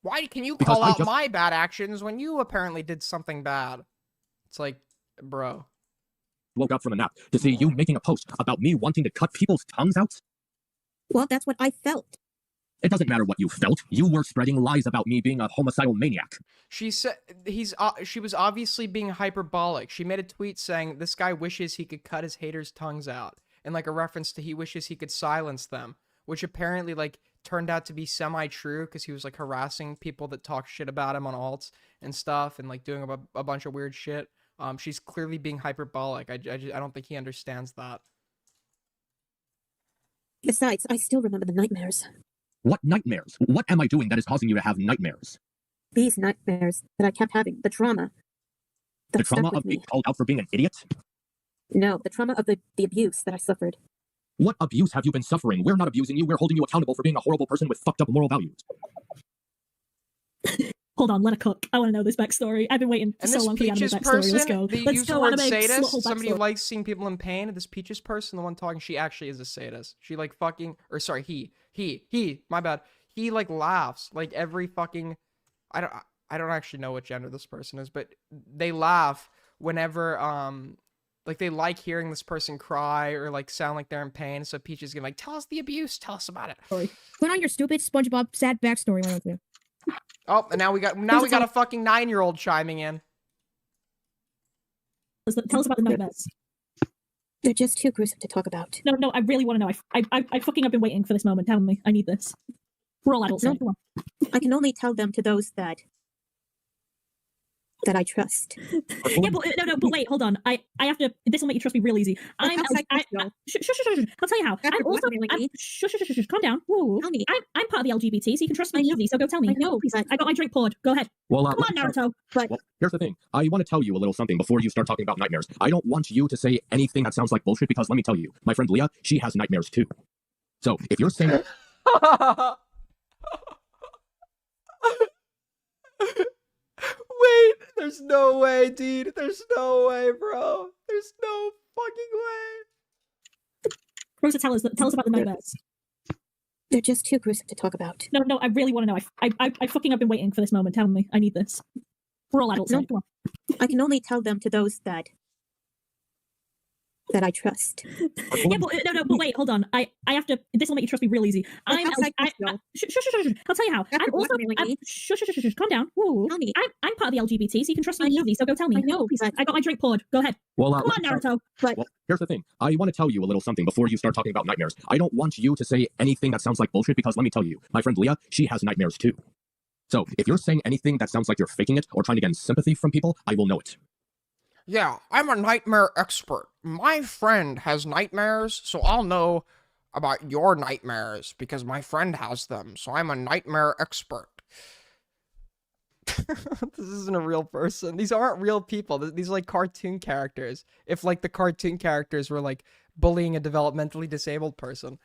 Why can you Because call I out just- my bad actions when you apparently did something bad? It's like, bro. Woke up from a nap to see you making a post about me wanting to cut people's tongues out? Well, that's what I felt. It doesn't matter what you felt. You were spreading lies about me being a homicidal maniac. She said she was obviously being hyperbolic. She made a tweet saying this guy wishes he could cut his haters' tongues out, and like a reference to he wishes he could silence them, which apparently like turned out to be semi-true because he was like harassing people that talk shit about him on alts and stuff, and like doing a bunch of weird shit. She's clearly being hyperbolic. I don't think he understands that. Besides, I still remember the nightmares. What nightmares? What am I doing that is causing you to have nightmares? These nightmares that I kept having, the trauma. The that stuck trauma with of being me. called out for being an idiot? No, the trauma of the abuse that I suffered. What abuse have you been suffering? We're not abusing you. We're holding you accountable for being a horrible person with fucked up moral values. Hold on, let her cook. I want to know this backstory. I've been waiting for And so this long for the anime Peaches backstory. Let's person, go. the Let's use go, the word anime, sadist, whole somebody who backstory. likes seeing people in pain. This Peaches person, the one talking, she actually is a sadist. She like fucking, or sorry, he, my bad. He like laughs like every fucking, I don't actually know what gender this person is, but they laugh whenever like they like hearing this person cry or like sound like they're in pain. So Peaches gonna like, tell us the abuse, tell us about it. Put on your stupid SpongeBob sad backstory. Why don't you? Oh, and now we got a fucking 9-year-old chiming in. Tell us about the nightmares. They're just too gruesome to talk about. No, I really want to know. I fucking have been waiting for this moment. Tell me, I need this. We're all adults. No, now. Come on. I can only tell them to those that I trust. Yeah, but no, but wait, hold on. I have to. This will make you trust me real easy. Like, how psycho. Shush. I'll tell you how. After I'm also. blackmailing me. Shush. Calm down. Whoa. Tell me. I'm part of the LGBT, so you can trust me easy. So go tell me. I know, Please. I got my drink poured. Go ahead. Well, Come on, Naruto. But well, here's the thing. I want to tell you a little something before you start talking about nightmares. I don't want you to say anything that sounds like bullshit because let me tell you, my friend Leah, she has nightmares too. So if you're saying... Wait, there's no way, dude. There's no way, bro. There's no fucking way. Rosa, tell us about the nightmares. They're just too gruesome to talk about. No, I really want to know. I fucking have been waiting for this moment. Tell me, I need this. We're all adults. No, now. Come on. I can only tell them to those that I trust. Yeah, but but wait, hold on. I have to. This will make you trust me real easy. Like, how psycho. Shush. I'll tell you how. After I'm also. blackmailing me. Shush. Calm down. Whoa. Tell me. I'm part of the LGBT, so you can trust me I know. easy. So go tell me. I know, Please. but- I got my drink poured. Go ahead. Well, Come on, Naruto. But well, here's the thing. I want to tell you a little something before you start talking about nightmares. I don't want you to say anything that sounds like bullshit because let me tell you, my friend Leah, she has nightmares too. So if you're saying anything that sounds like you're faking it or trying to gain sympathy from people, I will know it. Yeah, I'm a nightmare expert. My friend has nightmares, so I'll know about your nightmares because my friend has them. So I'm a nightmare expert. This isn't a real person. These aren't real people. These are like cartoon characters. If like the cartoon characters were like bullying a developmentally disabled person.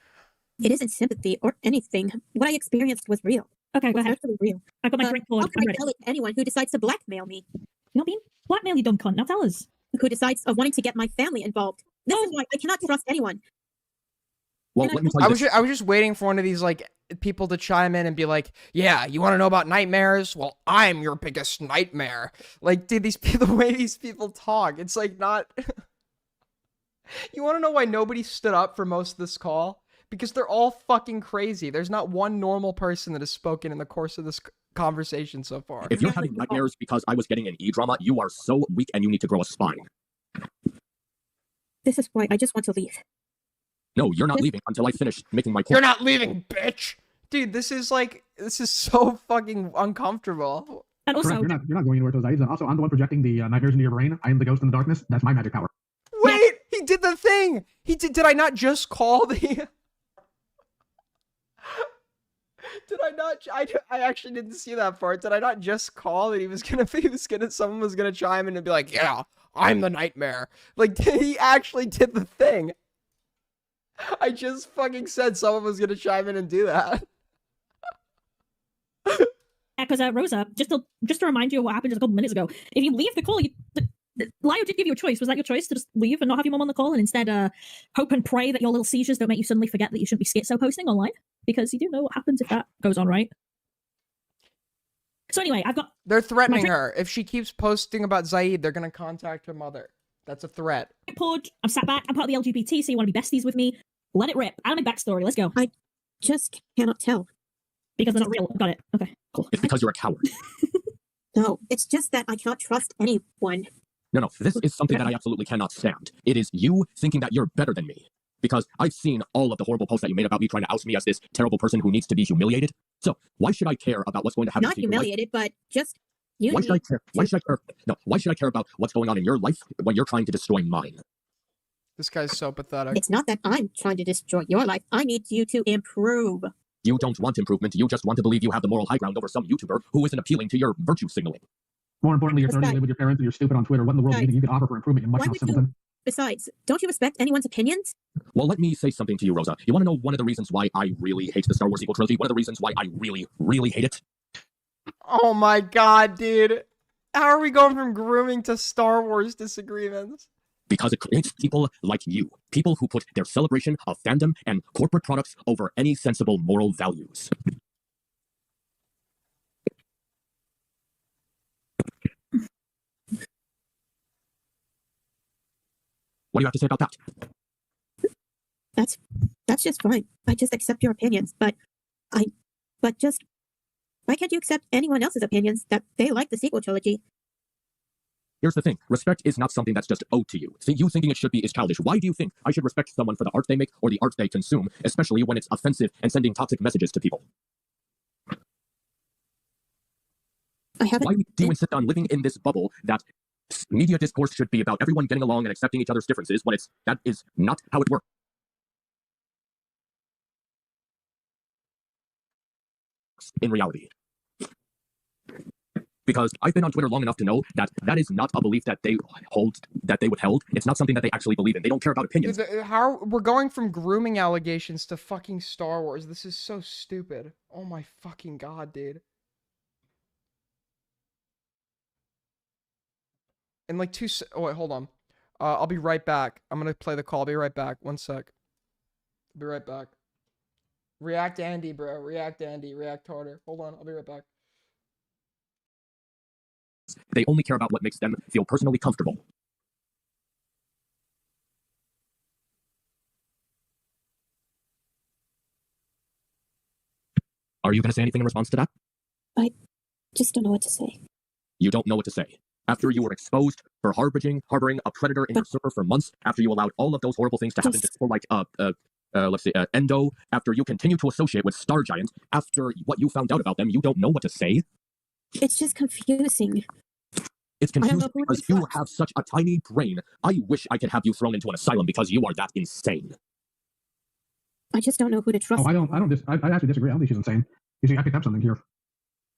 It isn't sympathy or anything. What I experienced was real. Okay, go It's ahead. actually real. I've got my drink poured. How can I'm I ready. tell it to anyone who decides to blackmail me? You're not being blackmailed, you dumb cunt. Now tell us. Who decides of wanting to get my family involved? This is why I cannot trust anyone. Well, let me tell you this. I was just waiting for one of these like people to chime in and be like, "Yeah, you want to know about nightmares? Well, I'm your biggest nightmare." Like, dude, the way these people talk, it's like not. You want to know why nobody stood up for most of this call? Because they're all fucking crazy. There's not one normal person that has spoken in the course of this conversation so far. If you're having nightmares because I was getting an E-drama, you are so weak and you need to grow a spine. This is why I just want to leave. No, you're not leaving until I finish making my point. You're not leaving, bitch! Dude, this is so fucking uncomfortable. And Correct, you're not going anywhere with those ideas. And also, I'm the one projecting the nightmares into your brain. I am the ghost in the darkness. That's my magic power. Wait, he did the thing! Did I not just call the... Did I not? I actually didn't see that part. Did I not just call that someone was gonna chime in and be like, yeah, I'm the nightmare. Like, he actually did the thing. I just fucking said someone was gonna chime in and do that. Because Rosa, just to remind you of what happened just a couple minutes ago, if you leave the call, Lio did give you a choice. Was that your choice to just leave and not have your mom on the call and instead hope and pray that your little seizures don't make you suddenly forget that you shouldn't be schizo posting online? Because you do know what happens if that goes on, right? So anyway, They're threatening her. If she keeps posting about Zaid, they're gonna contact her mother. That's a threat. I'm sat back. I'm part of the LGBT, so you want to be besties with me? Let it rip. Out of my backstory. Let's go. I just cannot tell. Because they're not real. Got it. Okay, cool. It's because you're a coward. No, it's just that I cannot trust anyone. No, this is something that I absolutely cannot stand. It is you thinking that you're better than me. Because I've seen all of the horrible posts that you made about me trying to oust me as this terrible person who needs to be humiliated. So why should I care about what's going to happen Not to you? humiliated, but just you. Why should I care? Why should I care about what's going on in your life when you're trying to destroy mine? This guy's so pathetic. It's not that I'm trying to destroy your life. I need you to improve. You don't want improvement. You just want to believe you have the moral high ground over some YouTuber who isn't appealing to your virtue signaling. More importantly, you're starting to live with your parents and you're stupid on Twitter. What in the world do you think you can offer for improvement? You're much more simpleton. Besides, don't you respect anyone's opinions? Well, let me say something to you, Rosa. You want to know one of the reasons why I really hate the Star Wars sequel trilogy? One of the reasons why I really, really hate it? Oh my god, dude. How are we going from grooming to Star Wars disagreements? Because it creates people like you. People who put their celebration of fandom and corporate products over any sensible moral values. What do you have to say about that? That's just fine. I just accept your opinions, but why can't you accept anyone else's opinions that they like the sequel trilogy? Here's the thing. Respect is not something that's just owed to you. You thinking it should be is childish. Why do you think I should respect someone for the art they make or the art they consume, especially when it's offensive and sending toxic messages to people? Why do you insist on living in this bubble that media discourse should be about everyone getting along and accepting each other's differences when that is not how it works? In reality. Because I've been on Twitter long enough to know that that is not a belief that they would hold. It's not something that they actually believe in. They don't care about opinions. We're going from grooming allegations to fucking Star Wars. This is so stupid. Oh my fucking god, dude. And like oh wait, hold on. I'll be right back. I'm gonna play the call. I'll be right back. 1 sec. I'll be right back. React Andy, bro. React Andy. React harder. Hold on. I'll be right back. They only care about what makes them feel personally comfortable. Are you going to say anything in response to that? I just don't know what to say. You don't know what to say. After you were exposed for harboring a predator in your server for months, after you allowed all of those horrible things to happen to people like, Endo, after you continue to associate with Star Giant, after what you found out about them, you don't know what to say? It's just confusing. It's confusing because you have such a tiny brain. I wish I could have you thrown into an asylum because you are that insane. I just don't know who to trust. Oh, I actually disagree. I don't think she's insane. You see, I picked up something here.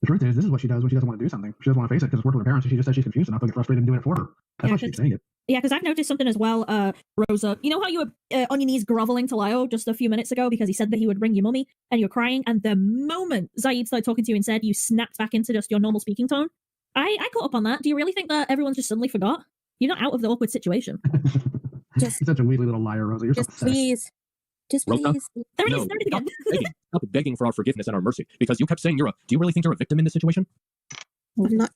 The truth is, this is what she does when she doesn't want to do something. She doesn't want to face it because it's worked with her parents, and she just says she's confused enough to get frustrated and do it for her. That's why she's saying it. Yeah, because I've noticed something as well, Rosa. You know how you were on your knees groveling to Lio just a few minutes ago because he said that he would bring you mummy, and you were crying, and the moment Zaid started talking to you and said, you snapped back into just your normal speaking tone. I caught up on that. Do you really think that everyone's just suddenly forgot? You're not out of the awkward situation. You're such a weaselly little liar, Rosa. You're so pathetic. Please. Just Rosa? please. There it No, is. There it is stop again. begging. Stop begging for our forgiveness and our mercy, because you kept saying do you really think you're a victim in this situation? I'm not.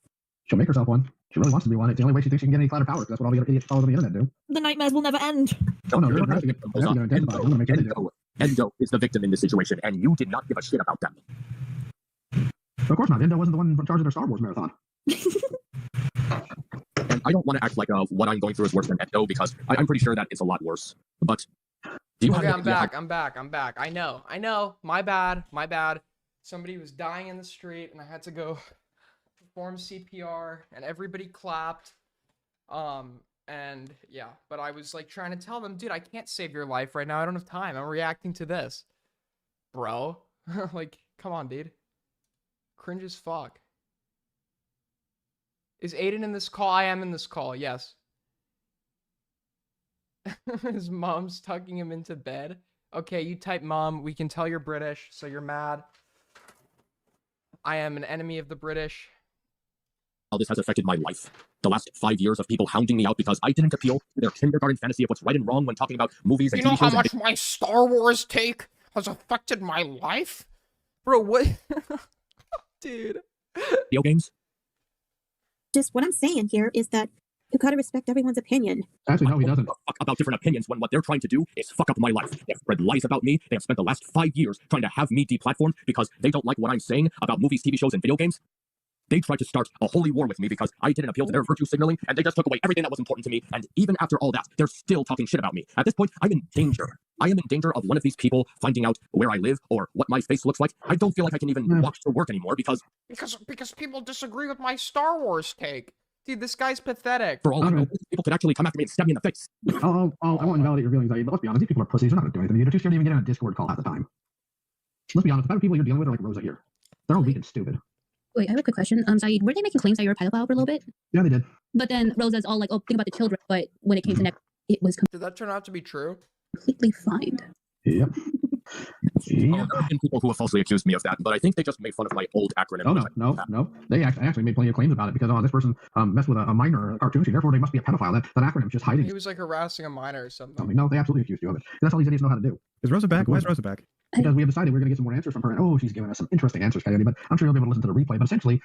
She'll make herself one. She really wants to be one. It's the only way she thinks she can get any clout or power. That's what all the other idiots follow on the internet do. The nightmares will never end. No, you're aggressive. I'm going to intensify. I'm going to make sure they do. Endo is the victim in this situation, and you did not give a shit about them. Of course not. Endo wasn't the one in charge of their Star Wars marathon. And I don't want to act like what I'm going through is worse than Endo, because I'm pretty sure that it's a lot worse. But do you Okay, have I'm back. I know. My bad. Somebody was dying in the street, and I had to go perform CPR, and everybody clapped. And yeah, but I was like trying to tell them, dude, I can't save your life right now. I don't have time. I'm reacting to this, bro. Like, come on, dude. Cringe as fuck. Is Aiden in this call? I am in this call, yes. His mom's tucking him into bed. Okay, you type mom. We can tell you're British, so you're mad. I am an enemy of the British. How this has affected my life. The last 5 years of people hounding me out because I didn't appeal to their kindergarten fantasy of what's right and wrong when talking about movies and You know TV shows. how much my Star Wars take has affected my life? Bro, what? Dude. Video games? Just what I'm saying here is that you gotta respect everyone's opinion. Actually, no, he doesn't. Fuck about different opinions when what they're trying to do is fuck up my life. They've spread lies about me. They have spent the last 5 years trying to have me deplatformed because they don't like what I'm saying about movies, TV shows, and video games. They tried to start a holy war with me because I didn't appeal to their virtue signaling, and they just took away everything that was important to me. And even after all that, they're still talking shit about me. At this point, I'm in danger. I am in danger of one of these people finding out where I live or what my face looks like. I don't feel like I can even walk to work anymore because people disagree with my Star Wars take. Dude, this guy's pathetic. for all I know, people could actually come after me and stab me in the face. I won't invalidate your feelings, but let's be honest, these people are pussies. They're not going to do anything to you. They're too scared to even get on a Discord call half the time. Let's be honest, the type of people you're dealing with are like Rosa here. They're all weak and stupid. Wait, I have a quick question. Zaid, were they making claims that you were a pedophile for a little bit? Yeah, they did. But then Rosa's all like, oh, think about the children. But when it came to next, it was Did that turn out to be true? completely fine. Yep. There have been people who have falsely accused me of that, but I think they just made fun of my old acronym. No. They actually made plenty of claims about it because this person messed with a minor cartoon sheet, therefore they must be a pedophile. That acronym's just hiding. He was like harassing a minor or something. I mean, no, they absolutely accused you of it. That's all these idiots know how to do. Is Rosa back? Why is Rosa back? Because we have decided we're going to get some more answers from her, and she's giving us some interesting answers, Coyote, but I'm sure you'll be able to listen to the replay. But essentially,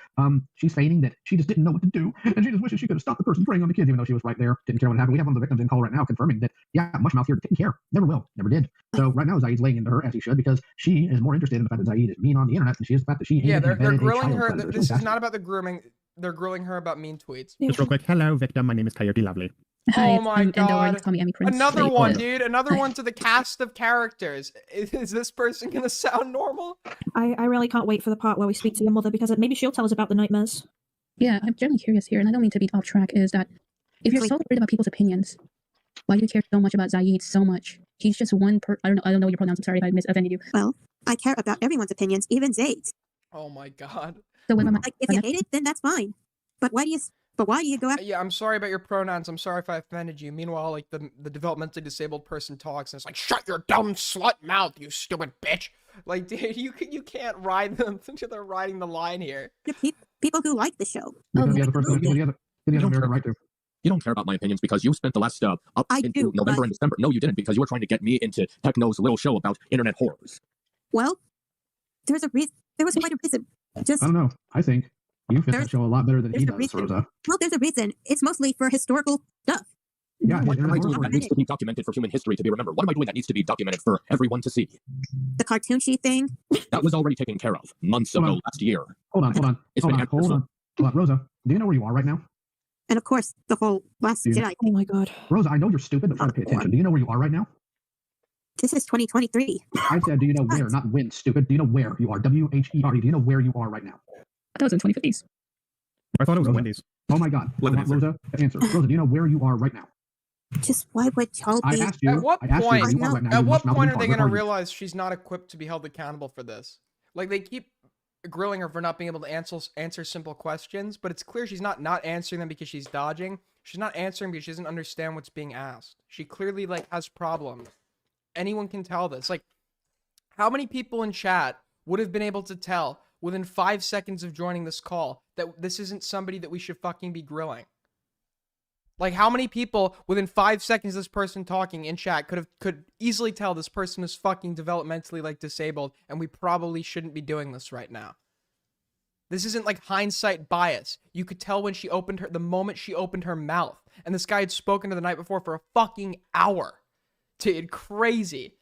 she's feigning that she just didn't know what to do, and she just wishes she could have stopped the person preying on the kids, even though she was right there, didn't care what happened. We have one of the victims in call right now confirming that, yeah, Mushmouth here didn't care, never will, never did. So right now, Zaid's laying into her, as he should, because she is more interested in the fact that Zaid is mean on the internet than she is the fact that she Yeah, they're embedded a grilling child her. predator. This So is not about the grooming. They're grilling her about mean tweets. Just real quick. Hello, victim. My name is Coyote Lovely. Oh my god. Call me Emmy Prince. Another one, dude. Another one to the cast of characters. Is this person gonna sound normal? I really can't wait for the part where we speak to your mother because maybe she'll tell us about the nightmares. Yeah, I'm generally curious here, and I don't mean to be off track, is that if you're so worried about people's opinions, why do you care so much about Zaid so much? He's just one I don't know your pronouns. I'm sorry if I offended you. Well, I care about everyone's opinions, even Zaid's. Oh my god. So when Like, if you hate it, then that's fine. But why do you go after? Yeah, I'm sorry about your pronouns. I'm sorry if I offended you. Meanwhile, like the developmentally disabled person talks and it's like, shut your dumb slut mouth, you stupid bitch. Like, dude, you can't ride them. They're riding the line here. People who like the show. Because the other person, the other right to. You don't care about my opinions because you spent the last up into November and December. No, you didn't, because you were trying to get me into Techno's little show about internet horrors. Well, there was quite a reason. Just I don't know. I think you fit that show a lot better than he does, Rosa. Well, there's a reason. It's mostly for historical stuff. Yeah, what am I doing that needs to be documented for human history to be remembered? What am I doing that needs to be documented for everyone to see? The cartoon sheet thing. That was already taken care of months ago, last year. Hold on. Hold on. Rosa, do you know where you are right now? And of course, the whole Last Jedi. Oh my god. Rosa, I know you're stupid, but try to pay attention. Do you know where you are right now? This is 2023. I said, do you know where, not when, stupid. Do you know where you are? W-H-E-R-E. Do you know where you are right now? I thought it was in 2050s. I thought it was Wendy's. Oh my god. Rosa, answer. Rosa, do you know where you are right now? Just why would y'all be... I asked you. At what I asked you point? where you are right now. At You what must not point be are they far. gonna Where are you? realize she's not equipped to be held accountable for this? Like, they keep grilling her for not being able to answer simple questions, but it's clear she's not answering them because she's dodging. She's not answering because she doesn't understand what's being asked. She clearly like has problems. Anyone can tell this. Like, how many people in chat would have been able to tell within 5 seconds of joining this call that this isn't somebody that we should fucking be grilling? Like, how many people within 5 seconds of this person talking in chat could easily tell this person is fucking developmentally like disabled and we probably shouldn't be doing this right now? This isn't like hindsight bias. You could tell when she opened the moment she opened her mouth. And this guy had spoken to the night before for a fucking hour. Dude, crazy.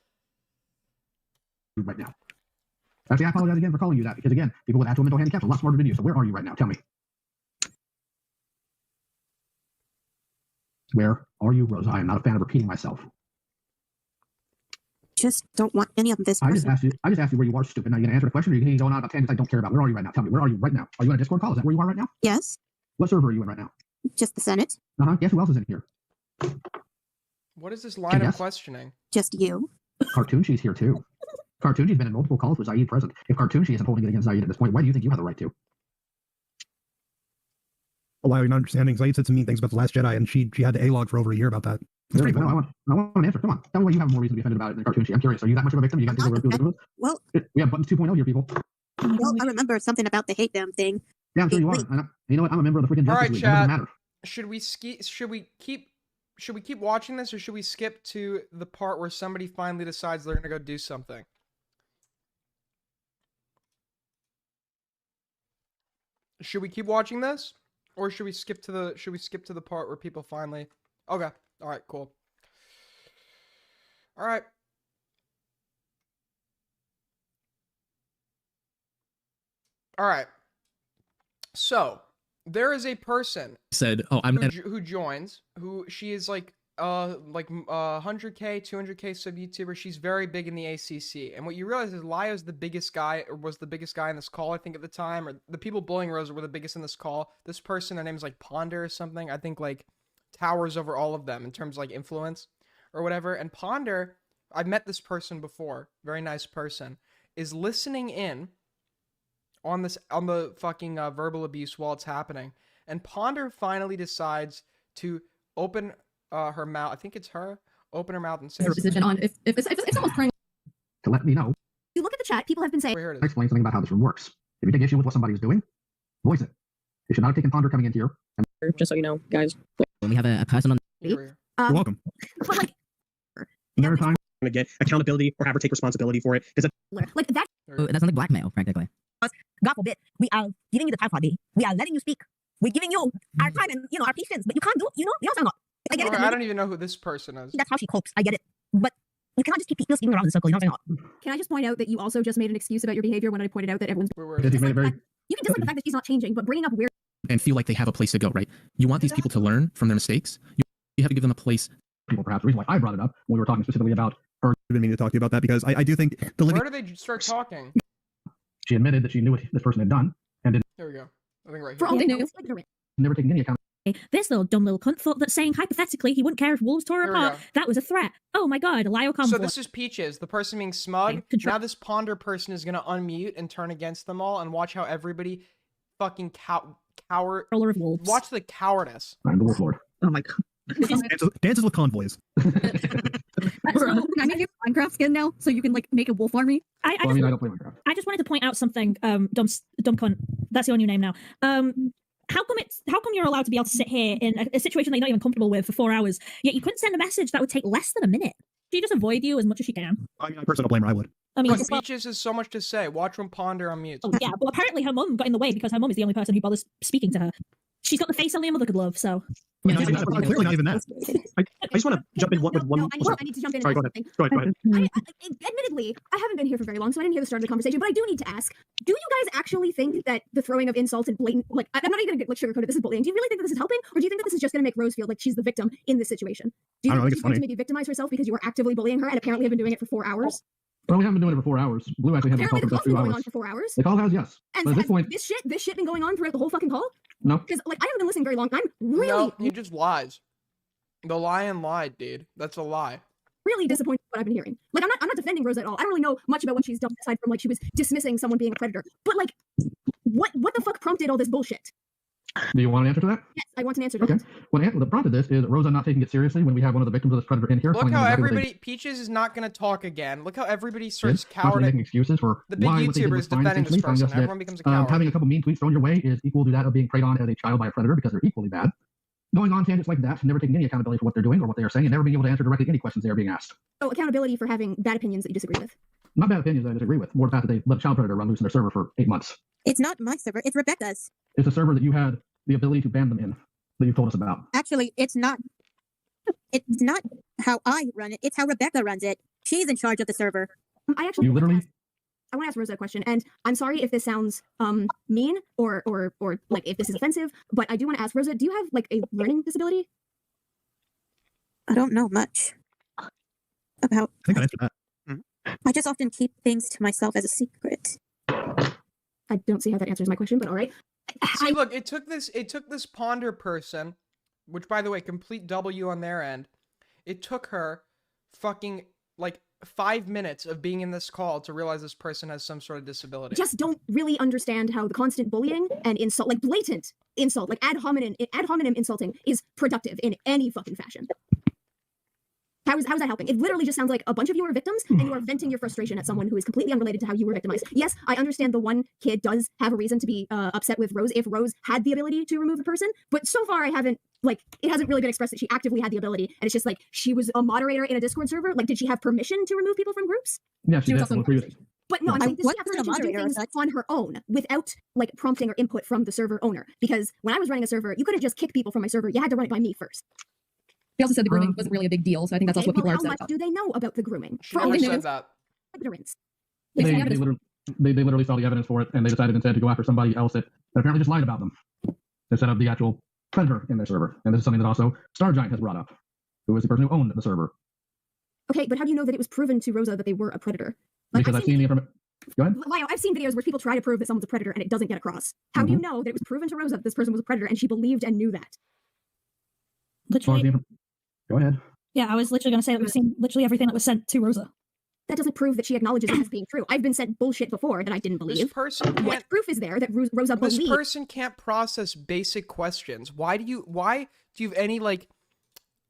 Right now. Actually, I apologize again for calling you that because, again, people with actual mental handicaps are a lot smarter than you. So where are you right now? Tell me. Where are you, Rosa? I am not a fan of repeating myself. Just don't want any of this. I just asked you where you are, stupid. Now you're gonna answer the question, or you're gonna go on about tangents I don't care about. Where are you right now? Tell me, where are you right now? Are you on a Discord call? Is that where you are right now? Yes. What server are you in right now? Just the Senate. Guess who else is in here? What is this line of questioning? Just you. Cartoonshi's here too. Cartoonshi's been in multiple calls with Zaid present. If Cartoonshi isn't holding it against Zaid at this point, why do you think you have the right to? Oh, wow, you're not understanding. Zaid said some mean things about The Last Jedi, and she had to A-log for over a year about that. I want an answer. Come on. Tell me why you have more reason to be offended about it than Cartoonshi. I'm curious. Are you that much of a victim? You got to go Well, we have Buttons 2.0 here, people. well, I remember something about the hate them thing. Yeah, I'm sure you are. You know what? I'm a member of the freaking Justice League. That doesn't matter. Should we keep watching this, or should we skip to the part where somebody finally decides they're gonna go do something? Should we keep watching this, or should we skip to the part where people finally? Okay. All right. Cool. All right. All right. So there is a person Said, "Oh, I'm who joins. Who she is like 100K, 200K sub YouTuber. She's very big in the ACC. And what you realize is Lio's the biggest guy, or was the biggest guy in this call, I think, at the time. Or the people bullying Rosa were the biggest in this call. This person, their name is like Ponder or something. I think like towers over all of them in terms of like influence or whatever. And Ponder, I've met this person before. Very nice person. Is listening in on the fucking verbal abuse while it's happening. And Ponder finally decides to open her mouth. I think it's her. Open her mouth and say her position on if someone's praying to let me know. You look at the chat. People have been saying. Explain something about how this room works. If you take issue with what somebody is doing, voice it. You should not have taken Ponder coming into here. Just so you know, guys. We have a person on. You're welcome. But like, Never time to get accountability or have her take responsibility for it. Because like that. That's like blackmail, practically. God forbid, we are giving you the time, Foggy. We are letting you speak. We're giving you our time and our patience, but you can't do. You know not. I get it. I don't even know who this person is. That's how she copes. I get it, but you cannot just keep people speaking around in the circle. You know what I'm saying? Can I just point out that you also just made an excuse about your behavior when I pointed out that everyone's. You can dislike the fact that she's not changing, but bringing up weird. and feel like they have a place to go, right? You want these people to learn from their mistakes. You have to give them a place. People, perhaps the reason why I brought it up when we were talking specifically about her. I've been meaning to talk to you about that because I do think the living. Where do they start talking? She admitted that she knew what this person had done and didn't. There we go. I think right For all they knew, never taking any account. This little dumb little cunt thought that saying hypothetically he wouldn't care if wolves tore her There we apart, go. that was a threat. Oh my god, Lio comes. So this is Peaches, the person being smug. Now this Ponder person is gonna unmute and turn against them all, and watch how everybody fucking coward. Of wolves. Watch the cowardice. I'm the Wolf Lord. Oh my god. Dances with convoys. Can I make you a Minecraft skin now so you can like make a wolf army? I don't play Minecraft. I just wanted to point out something. Dumb cunt. That's your new name now. How come you're allowed to be able to sit here in a situation that you're not even comfortable with for 4 hours, yet you couldn't send a message that would take less than a minute? She just avoid you as much as she can. I mean, I personally don't blame her. I would. I mean, But Peaches has so much to say. Watch when Ponder unmutes. oh, yeah, but apparently her mum got in the way because her mum is the only person who bothers speaking to her. She's got the face only a mother could love, so. Clearly not even that. I just want to jump in with one. I need to jump in. Sorry, go ahead. Go ahead. Admittedly, I haven't been here for very long, so I didn't hear the start of the conversation. But I do need to ask: do you guys actually think that the throwing of insults and blatant, like, I'm not even going to sugarcoat it, this is bullying? Do you really think that this is helping, or do you think that this is just going to make Rose feel like she's the victim in this situation? Do you think she's going to maybe victimize herself because you were actively bullying her and apparently have been doing it for 4 hours? Well, we haven't been doing it for 4 hours. Blue actually had the call for about 2 hours. Going on for 4 hours. The call has, yes. And but at this point, this shit been going on throughout the whole fucking call? No. Because like I haven't been listening very long. I'm really No, he just lies. The lion lied, dude. That's a lie. really disappointed with what I've been hearing. Like I'm not defending Rose at all. I don't really know much about what she's done aside from like she was dismissing someone being a predator. But like what the fuck prompted all this bullshit? Do you want an answer to that? Yes, I want an answer to Okay. that. Well, the prompt of this is Rosa not taking it seriously when we have one of the victims of this predator in here. Look telling them how exactly what they everybody, Peaches is not going to talk again. Look how everybody starts did, constantly cowarding. making excuses for The big why what they did was YouTubers fine, defending this essentially, telling person. us that Everyone becomes a coward. having a couple mean tweets thrown your way is equal to that of being preyed on as a child by a predator because they're equally bad. Going on tangents like that, never taking any accountability for what they're doing or what they are saying, and never being able to answer directly any questions they are being asked. So accountability for having bad opinions that you disagree with. Not bad opinions I disagree with. More the fact that they let a child predator run loose in their server for 8 months. It's not my server. It's Rebecca's. It's a server that you had the ability to ban them in that you've told us about. Actually, it's not. It's not how I run it. It's how Rebecca runs it. She's in charge of the server. I actually. You literally. I want to ask Rosa a question, and I'm sorry if this sounds mean or like if this is offensive, but I do want to ask Rosa, do you have like a learning disability? I don't know much about. I think I answered that. I just often keep things to myself as a secret. I don't see how that answers my question, but all right. See, look, it took this Ponder person, which by the way, complete W on their end. It took her fucking like 5 minutes of being in this call to realize this person has some sort of disability. Just don't really understand how the constant bullying and insult, like blatant insult, like ad hominem insulting is productive in any fucking fashion. How is that helping? It literally just sounds like a bunch of you are victims and you are venting your frustration at someone who is completely unrelated to how you were victimized. Yes, I understand the one kid does have a reason to be upset with Rose if Rose had the ability to remove the person, but so far it hasn't really been expressed that she actively had the ability, and it's just like she was a moderator in a Discord server. Like, did she have permission to remove people from groups? Yeah, she did. But no, I'm saying, does she have wasn't a permission to do moderator, things on her own without like prompting or input from the server owner? Because when I was running a server, you couldn't just kick people from my server. You had to run it by me first. They also said the grooming wasn't really a big deal, so I think that's also what people are How upset much about. do they know about the grooming? She never said that. Ignorance. They literally saw the evidence for it, and they decided instead to go after somebody else that apparently just lied about them instead of the actual predator in their server. And this is something that also Stargiant has brought up, who was the person who owned the server. Okay, but how do you know that it was proven to Rosa that they were a predator? Like, Because I've seen the information. Go ahead. Lyle, I've seen videos where people try to prove that someone's a predator and it doesn't get across. How do you know that it was proven to Rosa that this person was a predator and she believed and knew that? Literally. Go ahead. Yeah, I was literally going to say that we've seen literally everything that was sent to Rosa. That doesn't prove that she acknowledges it as being true. I've been sent bullshit before that I didn't believe. This person can't, what proof is there that Rosa this believed? person can't process basic questions. Why do you have any like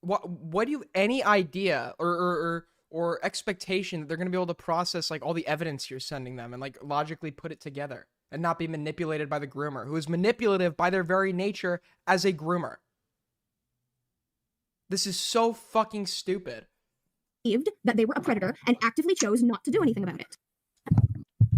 what do you have any idea or expectation that they're going to be able to process like all the evidence you're sending them and like logically put it together and not be manipulated by the groomer, who is manipulative by their very nature as a groomer? This is so fucking stupid. That they were a predator and actively chose not to do anything about it.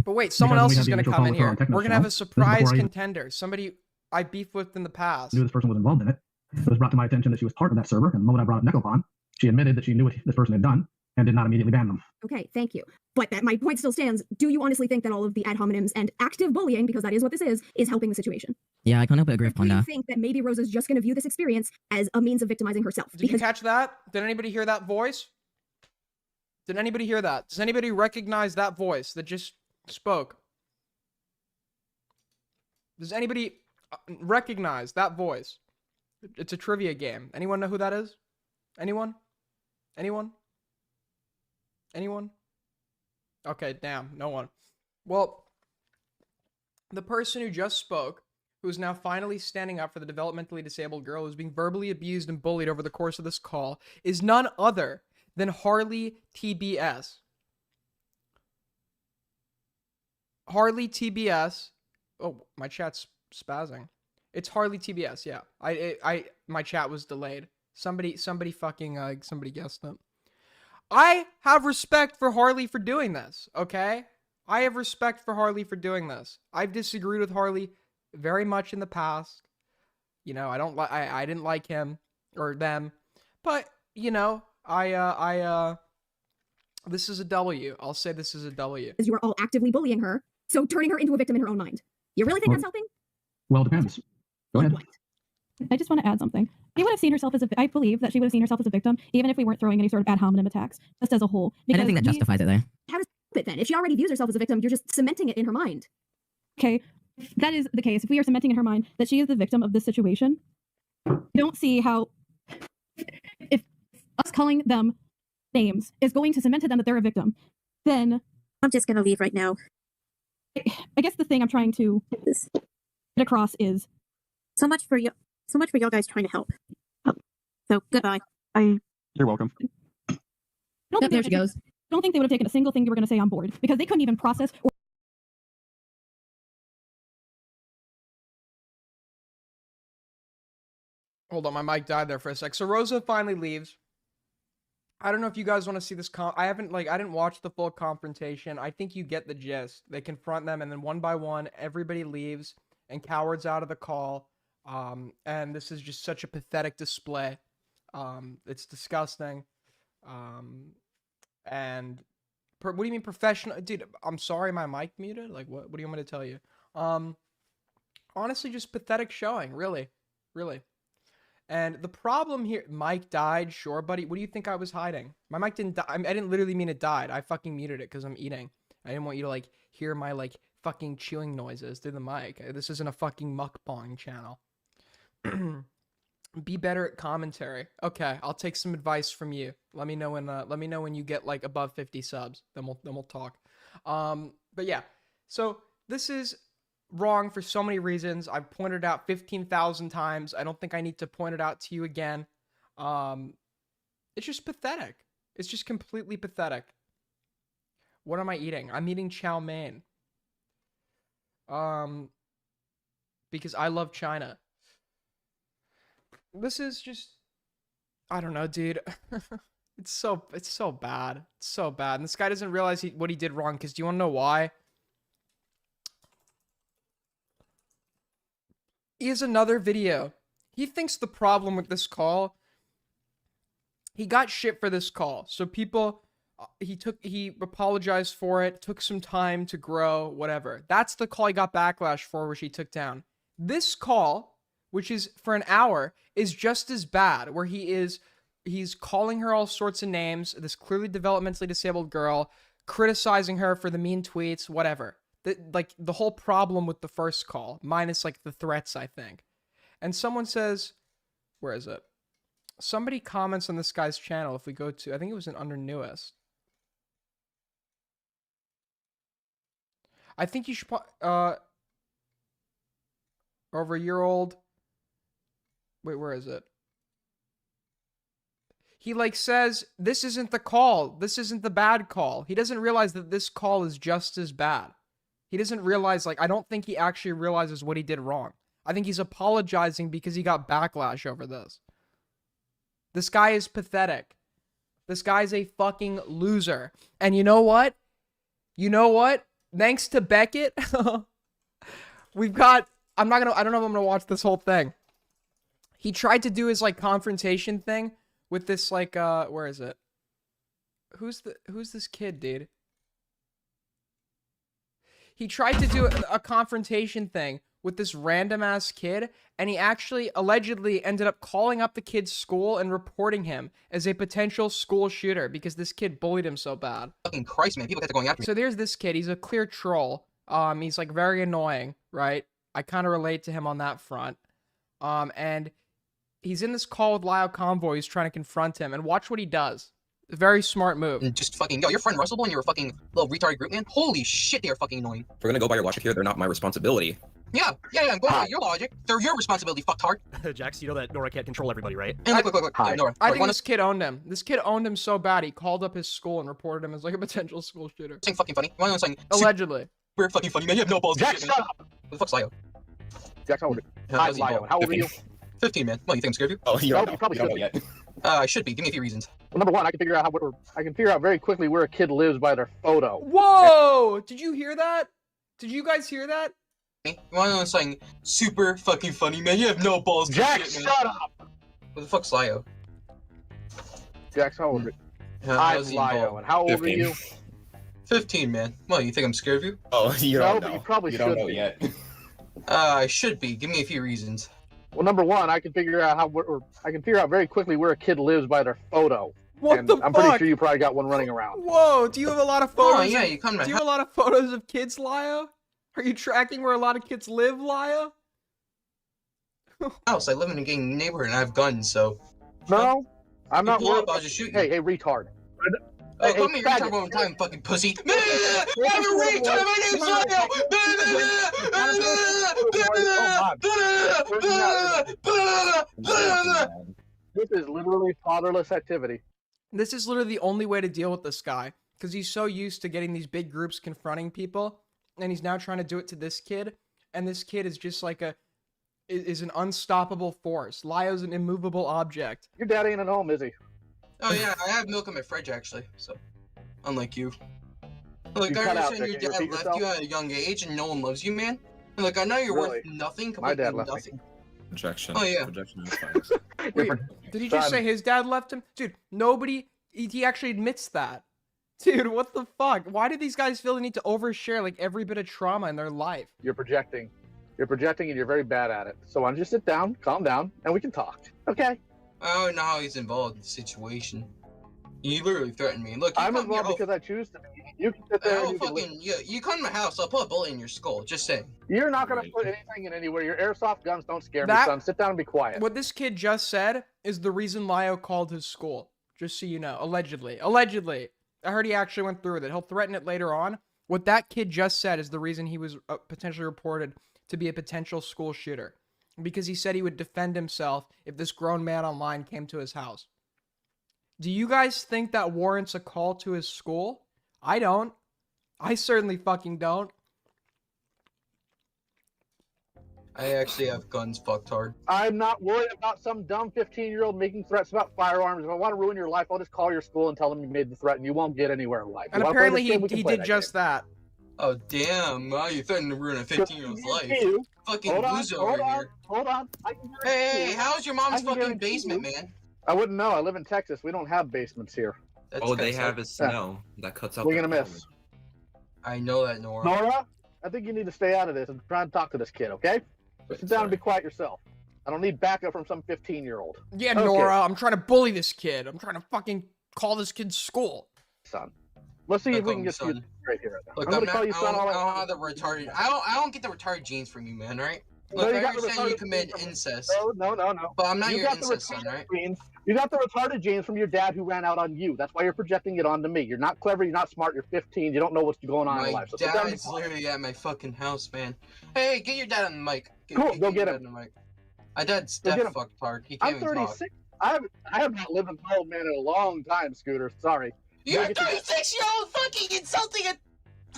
But wait, someone else is going to come in here. We're going to have a surprise contender. Somebody I beefed with in the past. Knew this person was involved in it. It was brought to my attention that she was part of that server, and the moment I brought up Necopon, she admitted that she knew what this person had done and did not immediately ban them. Okay, thank you. But my point still stands. Do you honestly think that all of the ad hominems and active bullying, because that is what this is helping the situation? Yeah, I can't help but agree with Do you Panda. think that maybe Rosa's just going to view this experience as a means of victimizing herself? Did you catch that? Did anybody hear that voice? Did anybody hear that? Does anybody recognize that voice that just spoke? Does anybody recognize that voice? It's a trivia game. Anyone know who that is? Anyone? Anyone? Anyone? Okay, damn, no one. Well, the person who just spoke, who is now finally standing up for the developmentally disabled girl who's being verbally abused and bullied over the course of this call, is none other than Harley TBS. Harley TBS. Oh, my chat's spazzing. It's Harley TBS. Yeah, my chat was delayed. Somebody guessed it. I have respect for Harley for doing this. Okay, I have respect for Harley for doing this. I've disagreed with Harley very much in the past. You know, I didn't like him or them, but you know, this is a W. I'll say this is a W. Because you are all actively bullying her, so turning her into a victim in her own mind. You really think that's helping? Well, it depends. Go ahead. I just want to add something. She would have seen herself as I believe that she would have seen herself as a victim, even if we weren't throwing any sort of ad hominem attacks, just as a whole. I don't think that justifies it, though. How does it then? If she already views herself as a victim, you're just cementing it in her mind. Okay, if that is the case. If we are cementing in her mind that she is the victim of this situation, I don't see how, if us calling them names is going to cement to them that they're a victim, then I'm just going to leave right now. I guess the thing I'm trying to get across is So much for y'all guys trying to help. So goodbye. You're welcome. Yep, there she goes. I don't think they would have taken a single thing you were going to say on board because they couldn't even process or Hold on, my mic died there for a sec. So Rosa finally leaves. I don't know if you guys want to see this. I didn't watch the full confrontation. I think you get the gist. They confront them, and then one by one, everybody leaves, and Coward's out of the call. And this is just such a pathetic display. It's disgusting. And what do you mean professional? Dude, I'm sorry, my mic muted? Like, what do you want me to tell you? Honestly, just pathetic showing, really. Really. And the problem here, Mike died, sure, buddy. What do you think I was hiding? My mic didn't die. I didn't literally mean it died. I fucking muted it because I'm eating. I didn't want you to, like, hear my, like, fucking chewing noises through the mic. This isn't a fucking mukbang channel. Be better at commentary. Okay, I'll take some advice from you. Let me know when you get, like, above 50 subs. Then we'll talk. But yeah. So this is wrong for so many reasons. I've pointed out 15,000 times. I don't think I need to point it out to you again. It's just pathetic. It's just completely pathetic. What am I eating? I'm eating chow mein. Because I love China. This is just, I don't know, dude. It's so bad. It's so bad. And this guy doesn't realize what he did wrong. Because do you want to know why? He has another video. He thinks the problem with this call, he got shit for this call. So people, he apologized for it, took some time to grow, whatever. That's the call he got backlash for, which he took down. This call, which is for an hour, is just as bad, where he's calling her all sorts of names, this clearly developmentally disabled girl, criticizing her for the mean tweets, whatever. The whole problem with the first call, minus, like, the threats, I think. And someone says, where is it? Somebody comments on this guy's channel, if we go to, I think it was in under newest. I think you should, over a year old. Wait, where is it? He, like, says, this isn't the call. This isn't the bad call. He doesn't realize that this call is just as bad. He doesn't realize, like, I don't think he actually realizes what he did wrong. I think he's apologizing because he got backlash over this. This guy is pathetic. This guy's a fucking loser. And you know what? You know what? Thanks to Beckett, we've got, I don't know if I'm going to watch this whole thing. He tried to do his, like, confrontation thing with this, like, where is it? Who's this kid, dude? He tried to do a confrontation thing with this random ass kid, and he actually allegedly ended up calling up the kid's school and reporting him as a potential school shooter because this kid bullied him so bad. Fucking Christ, man. People kept going after me. So there's this kid. He's a clear troll. He's, like, very annoying, right? I kind of relate to him on that front. And he's in this call with Lyle Convoy. He's trying to confront him, and watch what he does. Very smart move. And just fucking, yo, your friend Russell and you're a fucking little retarded group, man. Holy shit, they are fucking annoying. If we're gonna go by your logic here, they're not my responsibility. Yeah, I'm going by your logic. They're your responsibility, fucktard. Jax, you know that Nora can't control everybody, right? And look, Hi. Nora. I think this kid owned him. This kid owned him so bad, he called up his school and reported him as, like, a potential school shooter. Saying fucking funny. You want to know something? Allegedly. We're fucking funny, man. You have no balls. Jax, shut up! What the fuck's Lio? Jax, how old are you? Hi, Lio. How old are you? 15, man. Well, you think I'm scared of you? Oh, you No, don't you probably know shouldn't. yet. I should be. Give me a few reasons. Well, number one, I can figure out very quickly where a kid lives by their photo. Whoa! Did you hear that? Did you guys hear that? You want to know something super fucking funny, man? You have no balls. Jax, shit, shut up! What the fuck's Lio? Jax, how old are you? How's I'm he Lio, involved? and how old are 15. you? 15, man. Well, you think I'm scared of you? Oh, you No, don't but know. you probably You don't should know be. yet. I should be. Give me a few reasons. Well, number one, I can figure out very quickly where a kid lives by their photo. What And the I'm fuck? pretty sure you probably got one running around. Whoa, do you have a lot of photos? Oh, yeah, you come to Do you have a lot of photos of kids, Lio? Are you tracking where a lot of kids live, Lio? house. I live in a gang neighborhood and I have guns, so. No, I'm not pull worried. up, I'll just shoot you. Hey, retard. Oh, call me retard one time, fucking pussy. I'm a retard. My name's Lyle. This is literally fatherless activity. This is literally the only way to deal with this guy, because he's so used to getting these big groups confronting people, and he's now trying to do it to this kid, and this kid is just like is an unstoppable force. Lyo's an immovable object. Your dad ain't at home, is he? Oh yeah, I have milk in my fridge actually. So, unlike you. Look, You I cut out, understand your Vic. Can you dad repeat left yourself? you at a young age, and no one loves you, man. And look, I know you're Really? worth nothing. My dad Completely left me. nothing. Projection. Oh, yeah. Projection is fine. Wait, did he just say his dad left him? Dude, nobody, he actually admits that. Dude, what the fuck? Why do these guys feel the need to overshare like every bit of trauma in their life? You're projecting. You're projecting and you're very bad at it. So why don't you sit down, calm down, and we can talk. Okay? I don't know how he's involved in the situation. You literally threatened me. Look, you I'm come here, involved because I choose to be. You can sit there and you can listen. you come to my house, I'll put a bullet in your skull. Just saying. You're not going to put anything in anywhere. Your airsoft guns don't scare me, That- son. Sit down and be quiet. What this kid just said is the reason Lyo called his school. Just so you know. Allegedly. Allegedly. I heard he actually went through with it. He'll threaten it later on. What that kid just said is the reason he was potentially reported to be a potential school shooter. Because he said he would defend himself if this grown man online came to his house. Do you guys think that warrants a call to his school? I don't. I certainly fucking don't. I actually have guns, fucktard. I'm not worried about some dumb 15-year-old making threats about firearms. If I want to ruin your life, I'll just call your school and tell them you made the threat, and you won't get anywhere in life. And You wanna play apparently this game? We can he play did that just that. Oh damn! Wow, you're threatening to ruin a 15-year-old's life. You. Fucking Hold on, loser hold over on, here. hold on. I can Hey, you. how's your I mom's can fucking guarantee basement, you. man? I wouldn't know. I live in Texas. We don't have basements here. All they have is snow that cuts out. We're the gonna power. miss. I know that, Nora. Nora, I think you need to stay out of this and try and talk to this kid, okay? Sit down and be quiet yourself. I don't need backup from some 15-year-old. Yeah, Okay. Nora, I'm trying to bully this kid. I'm trying to fucking call this kid's school. Son. Let's see Don't if we call can me get you son. right here. Look, I'm gonna not, call you I son don't, all I don't I have the retarded. I don't get the retarded genes from you, man. Right? No, Look, you I got the understand you retarded commit genes from- incest. No. But I'm not You your got the incest son, retarded right? genes. You got the retarded genes from your dad who ran out on you. That's why you're projecting it onto me. You're not clever. You're not smart. You're 15. You don't know what's going on in My life. So sit down and be dad's quiet. literally at my fucking house, man. Hey, get your dad on the mic. Cool, go your get dad him. on the mic. My dad's Go deaf, get him. fucktard. He can't I'm even talk. 36. I have not lived with an old man in a long time, Scooter. Sorry. You're a Go get your- 36-year-old fucking insulting a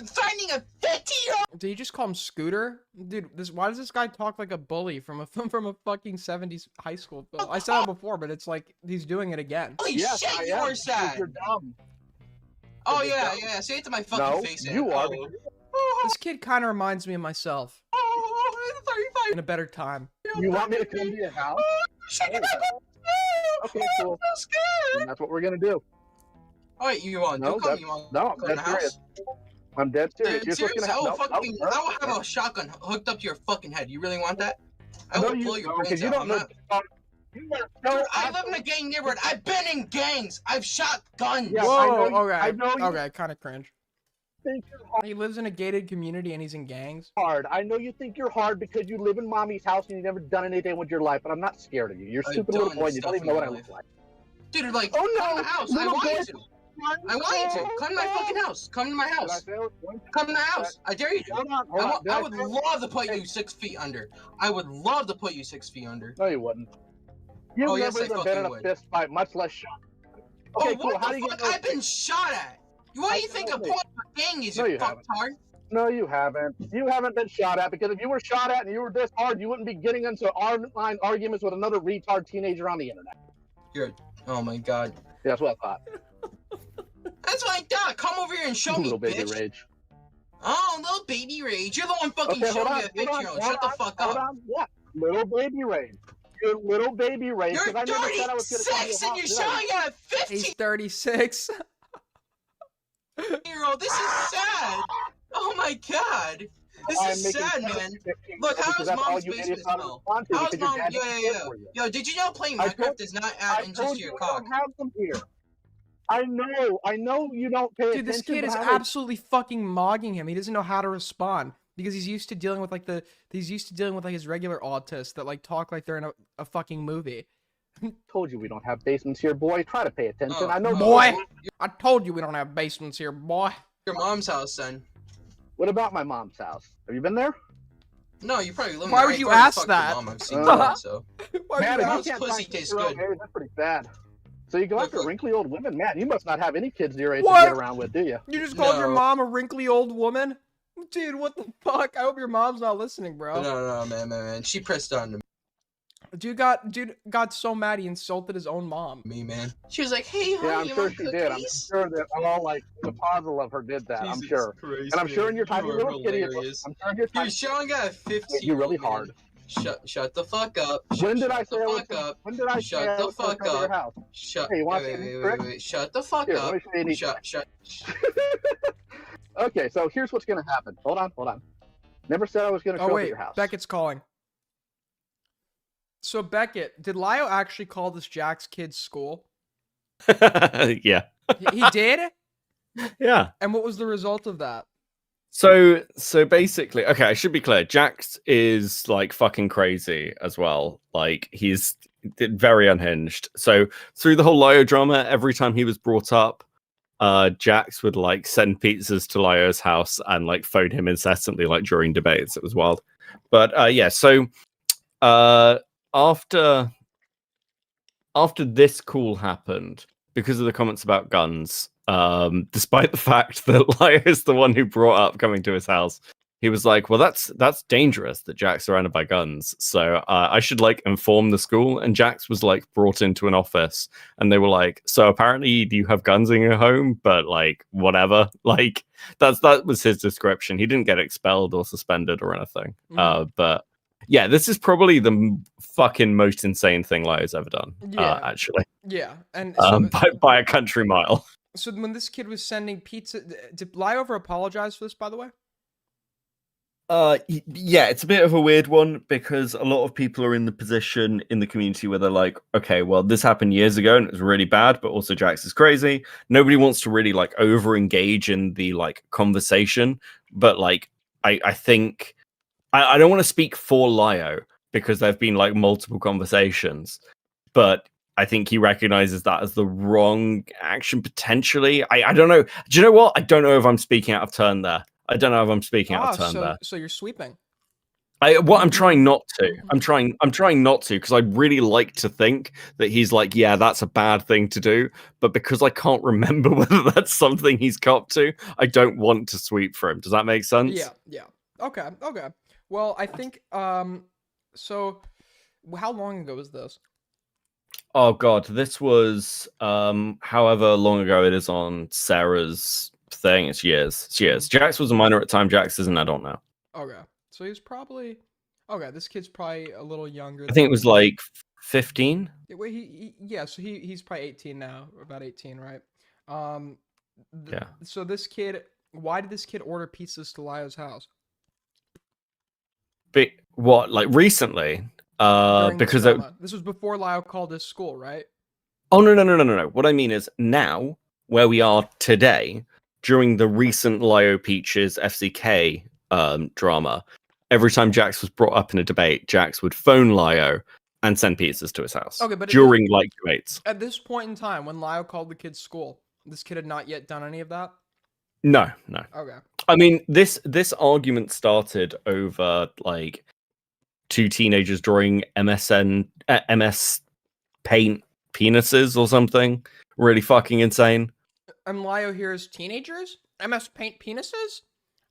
threatening a 15-year-old. Did you just call him Scooter? Dude, why does this guy talk like a bully from a fucking 70s high school film? I said it before, but it's like he's doing it again. Holy Yes, shit, I you am, are because sad. You're dumb. Oh You're yeah, dumb. yeah. Say it to my fucking No, face. you Ed. are. Oh. This kid kind of reminds me of myself. Oh, 35. In a better time. You want me to come to your house? Okay, cool. I'm so scared. And that's what we're gonna do. All right, you want? No, Don't come. that's, You want? no, I'm come to dead the house? serious. I'm dead serious. Dude, Here's what's serious? gonna happen. I will fucking. No, I will have a shotgun hooked up to your fucking head. You really want that? I no, will you blow your don't, brains because you out. don't I'm know. not. You are so Dude, I live in a gang neighborhood. I've been in gangs. I've shot guns. Yeah, Whoa, I know you- okay. I know you- Okay, kind of cringe. think you're hard. He lives in a gated community and he's in gangs. I know you think you're hard because you live in mommy's house and you've never done anything with your life, but I'm not scared of you. You're a I've stupid little done boy and you don't stuff even know in what I my look like. Dude, like, Oh, come no, to the house. I little want boy. you to. I want you to. Come to my fucking house. Come to my house. Come to my house. I dare you to. Hold on, I would love to put you 6 feet under. I would love to put you 6 feet under. No, you wouldn't. You've Oh, yes, never I even fucking been in a would. fist fight, much less shot. Oh, Okay, what cool. How the do you fuck? get those- I've been shot at. What do you think a Absolutely. point of a gang is, No, you you haven't. fucktard? No, you haven't. You haven't been shot at, because if you were shot at and you were this hard, you wouldn't be getting into online arguments with another retard teenager on the internet. You're. Oh my god. Yeah, that's what I thought. That's what I thought. Come over here and show me, Little baby bitch. rage. Oh, little baby rage. You're the one fucking Okay, showing hold me on, a 15-year-old. Shut the fuck hold up. on. Yeah, little baby rage. You're little baby rage. You're 'cause I never said I was gonna come to 36 your and you're house. showing at a 15-year-old. He's 36. This is sad. Oh my god. This I'm is making sad, fun of man. 15 Look, because how's that's all mom's you basement idiots ought to smell? respond to, How's because your mom? dad Yeah, doesn't yeah, care yeah. for you. Yo, did you know playing I Minecraft told- does not I add inches told to you your we cock? don't have them here. I know you don't pay Dude, this attention. kid but is how they- absolutely fucking mogging him. He doesn't know how to respond because he's used to dealing with like his regular autists that like talk like they're in a fucking movie. Told you we don't have basements here, boy. Try to pay attention. I know. Boy, I told you we don't have basements here, boy. Your mom's house, then. What about my mom's house? Have you been there? No, you probably live Why there. would I you probably ask fucked your that? Mom. I've seen that, so. Man, if Mom's you can't pussy find tastes your own good. age, that's pretty bad. So you go after wrinkly old women? Man, you must not have any kids your age What? to get around with, do you? You just called your No. mom a wrinkly old woman? Dude, what the fuck? I hope your mom's not listening, bro. No, man. She pressed on to Dude got so mad he insulted his own mom. me, man. She was like, "Hey, honey, Yeah, I'm you sure want she did. I'm cookies?" sure that all like the puzzle of her did that. I'm Jesus sure. Christ, And I'm sure in your man, tiny you are little kitty, hilarious. I'm sure in your tiny, Dude, Sean got a 15. you really hard. Shut the fuck up. When did I Shut say the I was? fuck up? When did I say Shut I the was gonna fuck come to your up. house? Shut. Hey, you want to see these tricks? Wait. Shut the fuck Here, let up. me show you these Shut. Okay, so here's what's gonna happen. Hold on. Never said I was gonna show Oh up at wait, your house. Beckett's calling. So Beckett, did Lio actually call this Jack's kid's school? Yeah. He did? Yeah. And what was the result of that? So basically, okay, I should be clear. Jax is like fucking crazy as well. Like he's very unhinged. So through the whole Lio drama, every time he was brought up, Jax would like send pizzas to Lio's house and like phone him incessantly, like during debates. It was wild. But yeah, so after this call happened, because of the comments about guns, despite the fact that Lio is the one who brought up coming to his house, he was like, well, that's dangerous that Jack's surrounded by guns. So I should like inform the school. And Jax was like brought into an office and they were like, so apparently you have guns in your home, but like whatever. Like that was his description. He didn't get expelled or suspended or anything. But yeah, this is probably the fucking most insane thing Lio's ever done. Yeah. Actually. Yeah, and so, By a country mile. so when this kid was sending pizza, did Lio ever apologize for this, by the way? Yeah, it's a bit of a weird one because a lot of people are in the position in the community where they're like, okay, well, this happened years ago and it was really bad, but also Jax is crazy. Nobody wants to really like over engage in the like conversation, but like I think I don't want to speak for Lio because there've been like multiple conversations, but I think he recognizes that as the wrong action potentially. I don't know. Do you know what? I don't know if I'm speaking out of turn there. I don't know if I'm speaking out of turn there. So you're sweeping. I'm trying not to. I'm trying not to because I really like to think that he's like, yeah, that's a bad thing to do. But because I can't remember whether that's something he's copped to, I don't want to sweep for him. Does that make sense? Yeah. Okay. Well, I think so how long ago was this? Oh god, this was however long ago it is on Sarah's thing. It's years. Jax was a minor at the time. Jax is an adult now. Okay. So he's probably this kid's probably a little younger. I think it was like 15. Yeah, so he's probably 18 now, or about 18, right? Yeah. So this kid, why did this kid order pizzas to Lio's house? But what, like recently? During Because this was before Lio called his school, right? Oh no. What I mean is now, where we are today, during the recent Lio Peaches FCK drama, every time Jax was brought up in a debate, Jax would phone Lio and send pizzas to his house. Okay, but during like debates. At this point in time, when Lio called the kid's school, this kid had not yet done any of that? No. Okay. I mean, this argument started over like two teenagers drawing MS Paint penises or something. Really fucking insane. And Lio hears teenagers? MS Paint penises?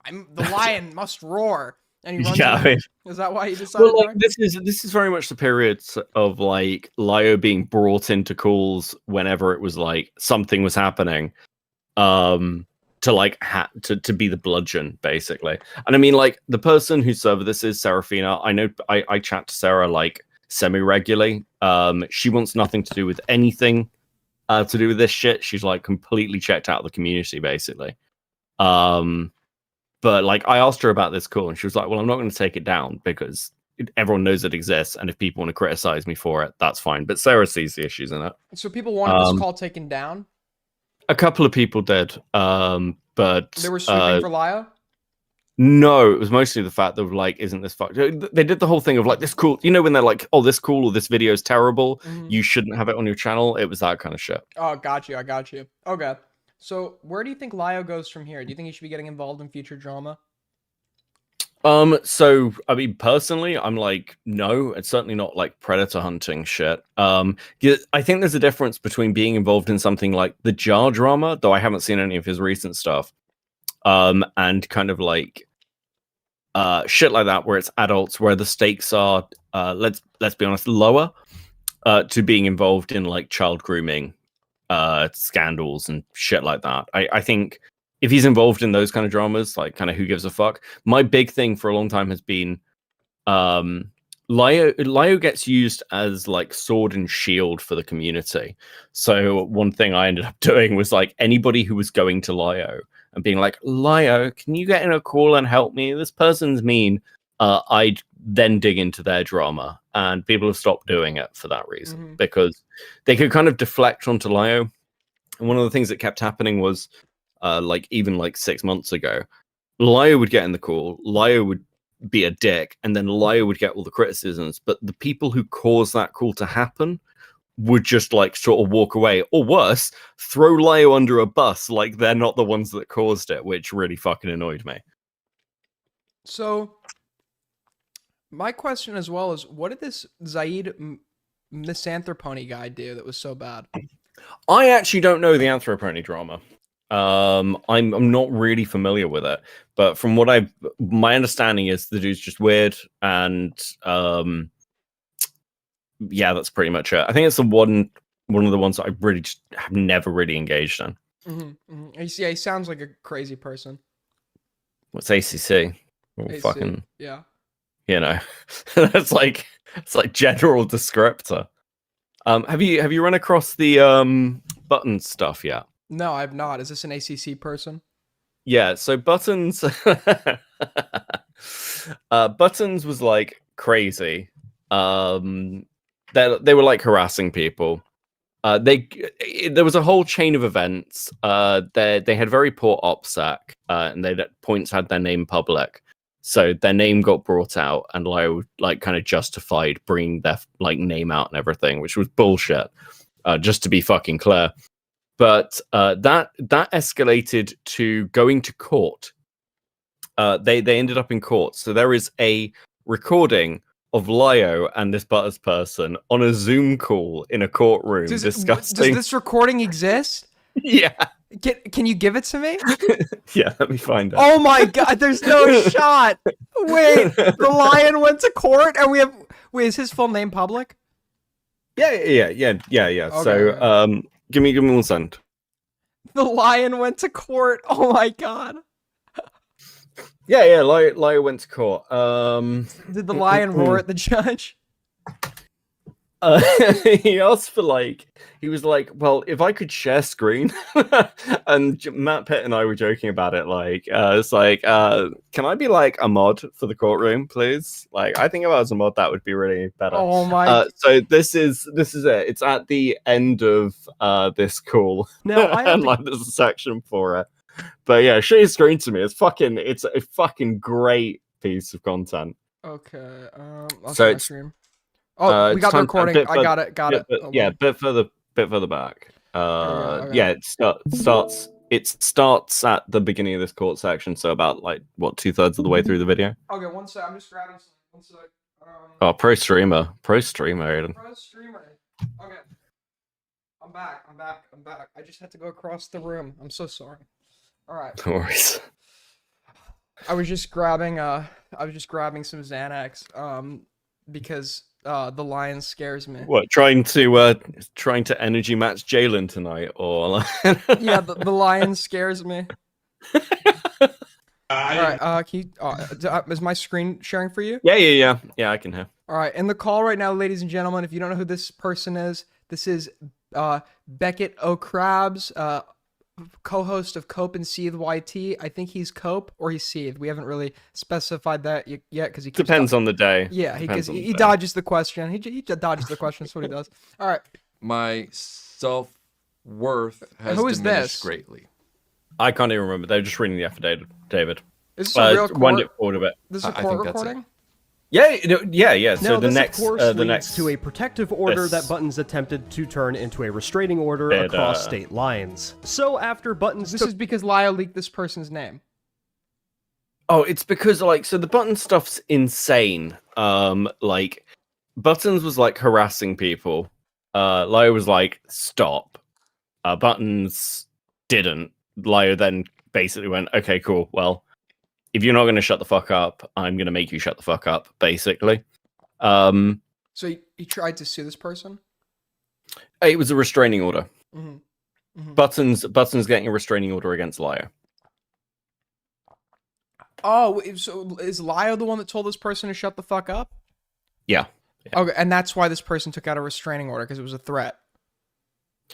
The lion must roar. And he runs Yeah, away. I mean, Is that why he decided? well, like, this is very much the period of like Lio being brought into calls whenever it was like something was happening, to like to be the bludgeon basically. And I mean, like the person whose server this is, Serafina. I know I chat to Sarah like semi regularly. She wants nothing to do with anything to do with this shit. She's like completely checked out of the community basically. But like I asked her about this call and she was like, well, I'm not going to take it down because everyone knows it exists. And if people want to criticize me for it, that's fine. But Sarah sees the issues in it. So people wanted this call taken down? A couple of people did. But they were sweeping for Lio? No, it was mostly the fact of like, isn't this fucked? They did the whole thing of like this cool, you know, when they're like, oh, this cool or this video is terrible, you shouldn't have it on your channel. It was that kind of shit. Oh, got you. I got you. Okay. So where do you think Lio goes from here? Do you think he should be getting involved in future drama? So I mean, personally, I'm like, no, it's certainly not like predator hunting shit. I think there's a difference between being involved in something like the Jar drama, though I haven't seen any of his recent stuff, and kind of like shit like that, where it's adults, where the stakes are, let's be honest, lower, to being involved in like child grooming, scandals and shit like that. I think if he's involved in those kind of dramas, like kind of who gives a fuck. My big thing for a long time has been, Lio gets used as like sword and shield for the community. So one thing I ended up doing was like anybody who was going to Lio and being like, Lio, can you get in a call and help me? This person's mean. I'd then dig into their drama, and people have stopped doing it for that reason because they could kind of deflect onto Lio. And one of the things that kept happening was, like even like 6 months ago, Lio would get in the call, Lio would be a dick, and then Lio would get all the criticisms. But the people who caused that call to happen would just like sort of walk away, or worse, throw Lio under a bus like they're not the ones that caused it, which really fucking annoyed me. So my question as well is, what did this Zaid Misanthropony guy do that was so bad? I actually don't know the Anthropony drama. I'm not really familiar with it, but from what my understanding is the dude's just weird, and yeah, that's pretty much it. I think it's the one of the ones that I really just have never really engaged in. Yeah, he sounds like a crazy person. What's ACC? Oh, AC, fucking yeah. You know, it's like general descriptor. Have you run across the Buttons stuff yet? No, I've not. Is this an ACC person? Yeah, so Buttons Buttons was like crazy. They were like harassing people. There was a whole chain of events. They had very poor OPSEC, and they at points had their name public. So their name got brought out, and Lio like kind of justified bringing their like name out and everything, which was bullshit. Just to be fucking clear. But that escalated to going to court. They ended up in court. So there is a recording of Lio and this Butters person on a Zoom call in a courtroom discussing. Does this recording exist? Yeah. Can you give it to me? Yeah, let me find out. Oh my god, there's no shot. Wait, the lion went to court, and is his full name public? Yeah. Okay. So give me 1 second. The lion went to court. Oh my god. Yeah, Lio went to court. Did the lion roar at the judge? He asked for he was like, well, if I could share screen, and Matt Pitt and I were joking about it. It's like, can I be like a mod for the courtroom, please? Like, I think if I was a mod, that would be really better. Oh my! So this is it. It's at the end of this call. No, and there's a section for it. But yeah, share your screen to me. It's a fucking great piece of content. Okay. So it's. Oh, we got the recording. I got it. Yeah, bit further back. Okay. Yeah, it starts. It starts at the beginning of this court section, so about 2/3 of the way through the video. Okay, 1 sec. I'm just grabbing something. 1 sec. Oh, pro streamer, Aiden. Pro streamer. Okay. I'm back. I just had to go across the room. I'm so sorry. All right. No worries. I was just grabbing some Xanax. Because the lion scares me. What, trying to energy match Jalen tonight, or yeah, the lion scares me. All right, is my screen sharing for you? Yeah, I can hear. All right, in the call right now, ladies and gentlemen, if you don't know who this person is, this is Beckett O'Krabs, co-host of Cope and Seethe YT. I think he's Cope or he's Seethe. We haven't really specified that yet because he depends on the day. Yeah, he dodges the question. He dodges the question. That's what he does. All right. My self-worth has Who is diminished this? greatly. I can't even remember. They're just reading the affidavit, David. Is this a real wind court? it forward a bit. This is a court recording? Yeah, yeah. So Now, the this next, of course the leads next to a protective order this that Buttons attempted to turn into a restraining order bit, across state lines. So after Buttons This is because Lyle leaked this person's name. Oh, it's because like so the Button stuff's insane. Like Buttons was like harassing people. Lio was like, stop. Buttons didn't. Lio then basically went, okay, cool. Well, if you're not going to shut the fuck up, I'm going to make you shut the fuck up, basically. So he tried to sue this person? It was a restraining order. Mm-hmm. Mm-hmm. Buttons getting a restraining order against Lio. Oh, so is Lio the one that told this person to shut the fuck up? Yeah. Okay, and that's why this person took out a restraining order, because it was a threat.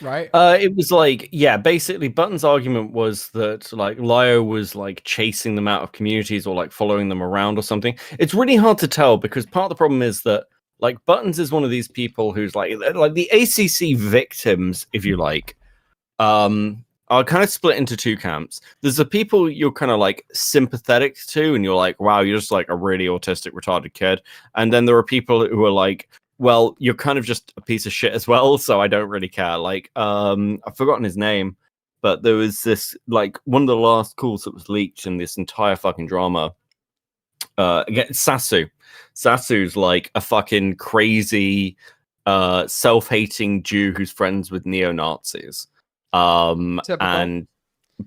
Right? It was like, yeah, basically Button's argument was that like Lio was like chasing them out of communities or like following them around or something. It's really hard to tell because part of the problem is that like Buttons is one of these people who's like the ACC victims, if you like, are kind of split into two camps. There's the people you're kind of like sympathetic to and you're like, wow, you're just like a really autistic, retarded kid. And then there are people who are like, well, you're kind of just a piece of shit as well, so I don't really care. Like, I've forgotten his name, but there was this, like, one of the last calls that was leaked in this entire fucking drama. Again, Sasu. Sasu's like a fucking crazy, self-hating Jew who's friends with neo-Nazis. And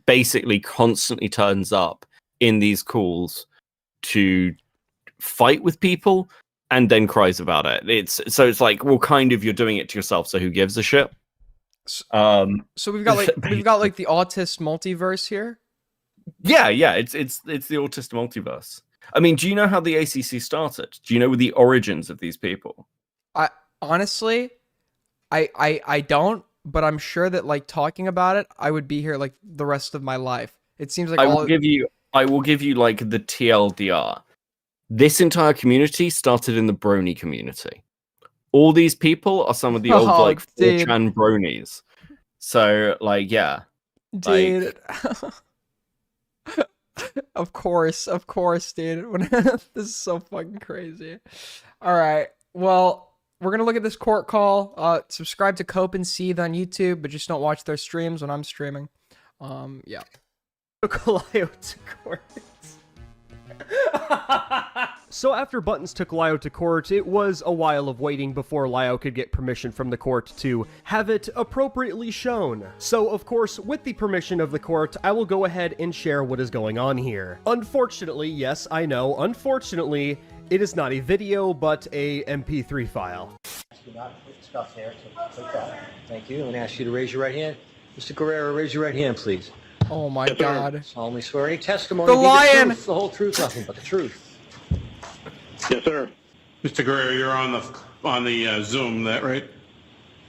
basically constantly turns up in these calls to fight with people and then cries about it. It's like, well, kind of, you're doing it to yourself, so who gives a shit? So we've got like the autist multiverse here. Yeah, it's the autist multiverse. I mean, do you know how the ACC started? Do you know the origins of these people? I honestly don't, but I'm sure that like talking about it, I would be here like the rest of my life. It seems like I will give you like the TLDR. This entire community started in the brony community. All these people are some of the old like 4chan bronies. So like, yeah. Dude. Like... Of course, dude. This is so fucking crazy. All right. Well, we're going to look at this court call. Subscribe to Cope and Seethe on YouTube, but just don't watch their streams when I'm streaming. Yeah. Lio to court. So after Buttons took Lio to court, it was a while of waiting before Lio could get permission from the court to have it appropriately shown. So of course, with the permission of the court, I will go ahead and share what is going on here. Unfortunately, yes, I know, unfortunately, it is not a video, but a MP3 file. Stuff there, so click that. Thank you. I'm going to ask you to raise your right hand. Mr. Guerrero, raise your right hand, please. Oh my God. Solemnly swear any testimony. The lion! The whole truth, nothing but the truth. Yes, sir. Mr. Guerrero, you're on the Zoom, that right?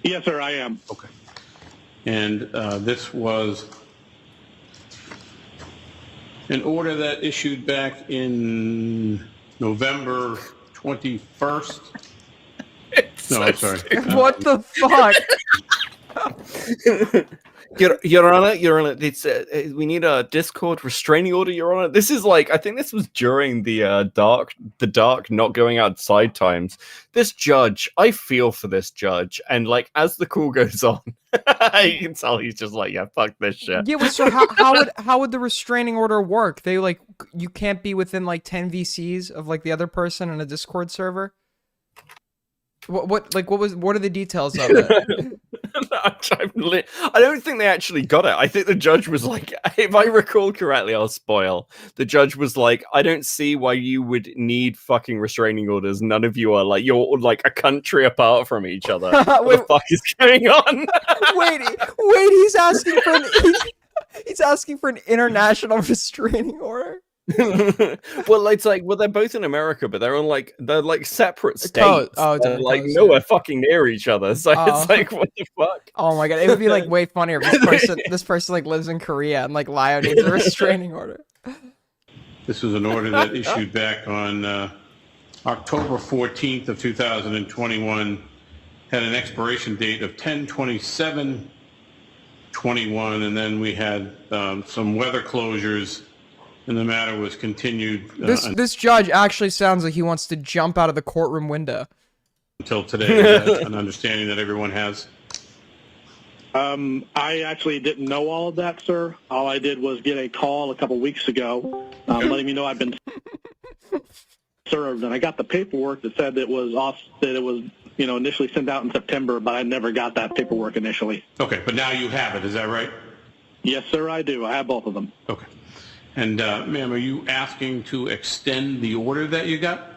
Yes, sir, I am. Okay. And this was an order that issued back in November 21st. No, I'm sorry. What the fuck? Your Honor, it's we need a Discord restraining order, Your Honor. This is like, I think this was during the dark not going outside times. This judge, I feel for this judge, and like as the call goes on, you can tell he's just like, yeah, fuck this shit. Yeah, but so how would the restraining order work? They like, you can't be within like 10 VCs of like the other person in a Discord server. What are the details of it? I don't think they actually got it. I think the judge was like, if I recall correctly, I'll spoil. The judge was like, I don't see why you would need fucking restraining orders. None of you are like, you're like a country apart from each other. What the fuck is going on? wait, he's asking for an international restraining order. Well, it's like, they're both in America, but they're like separate states. They're like nowhere fucking near each other. So it's like, what the fuck? Oh my God, it would be like way funnier if this person like lives in Korea and like Lio needs a restraining order. This was an order that issued back on October 14th of 2021, had an expiration date of 10/27/21, and then we had some weather closures and the matter was continued This judge actually sounds like he wants to jump out of the courtroom window. until today. Is that an understanding that everyone has? I actually didn't know all of that, sir. All I did was get a call a couple weeks ago letting me know I've been served, and I got the paperwork that said it was initially sent out in September, but I never got that paperwork initially. Okay, but now you have it. Is that right? Yes, sir, I do. I have both of them. Okay. And, ma'am, are you asking to extend the order that you got?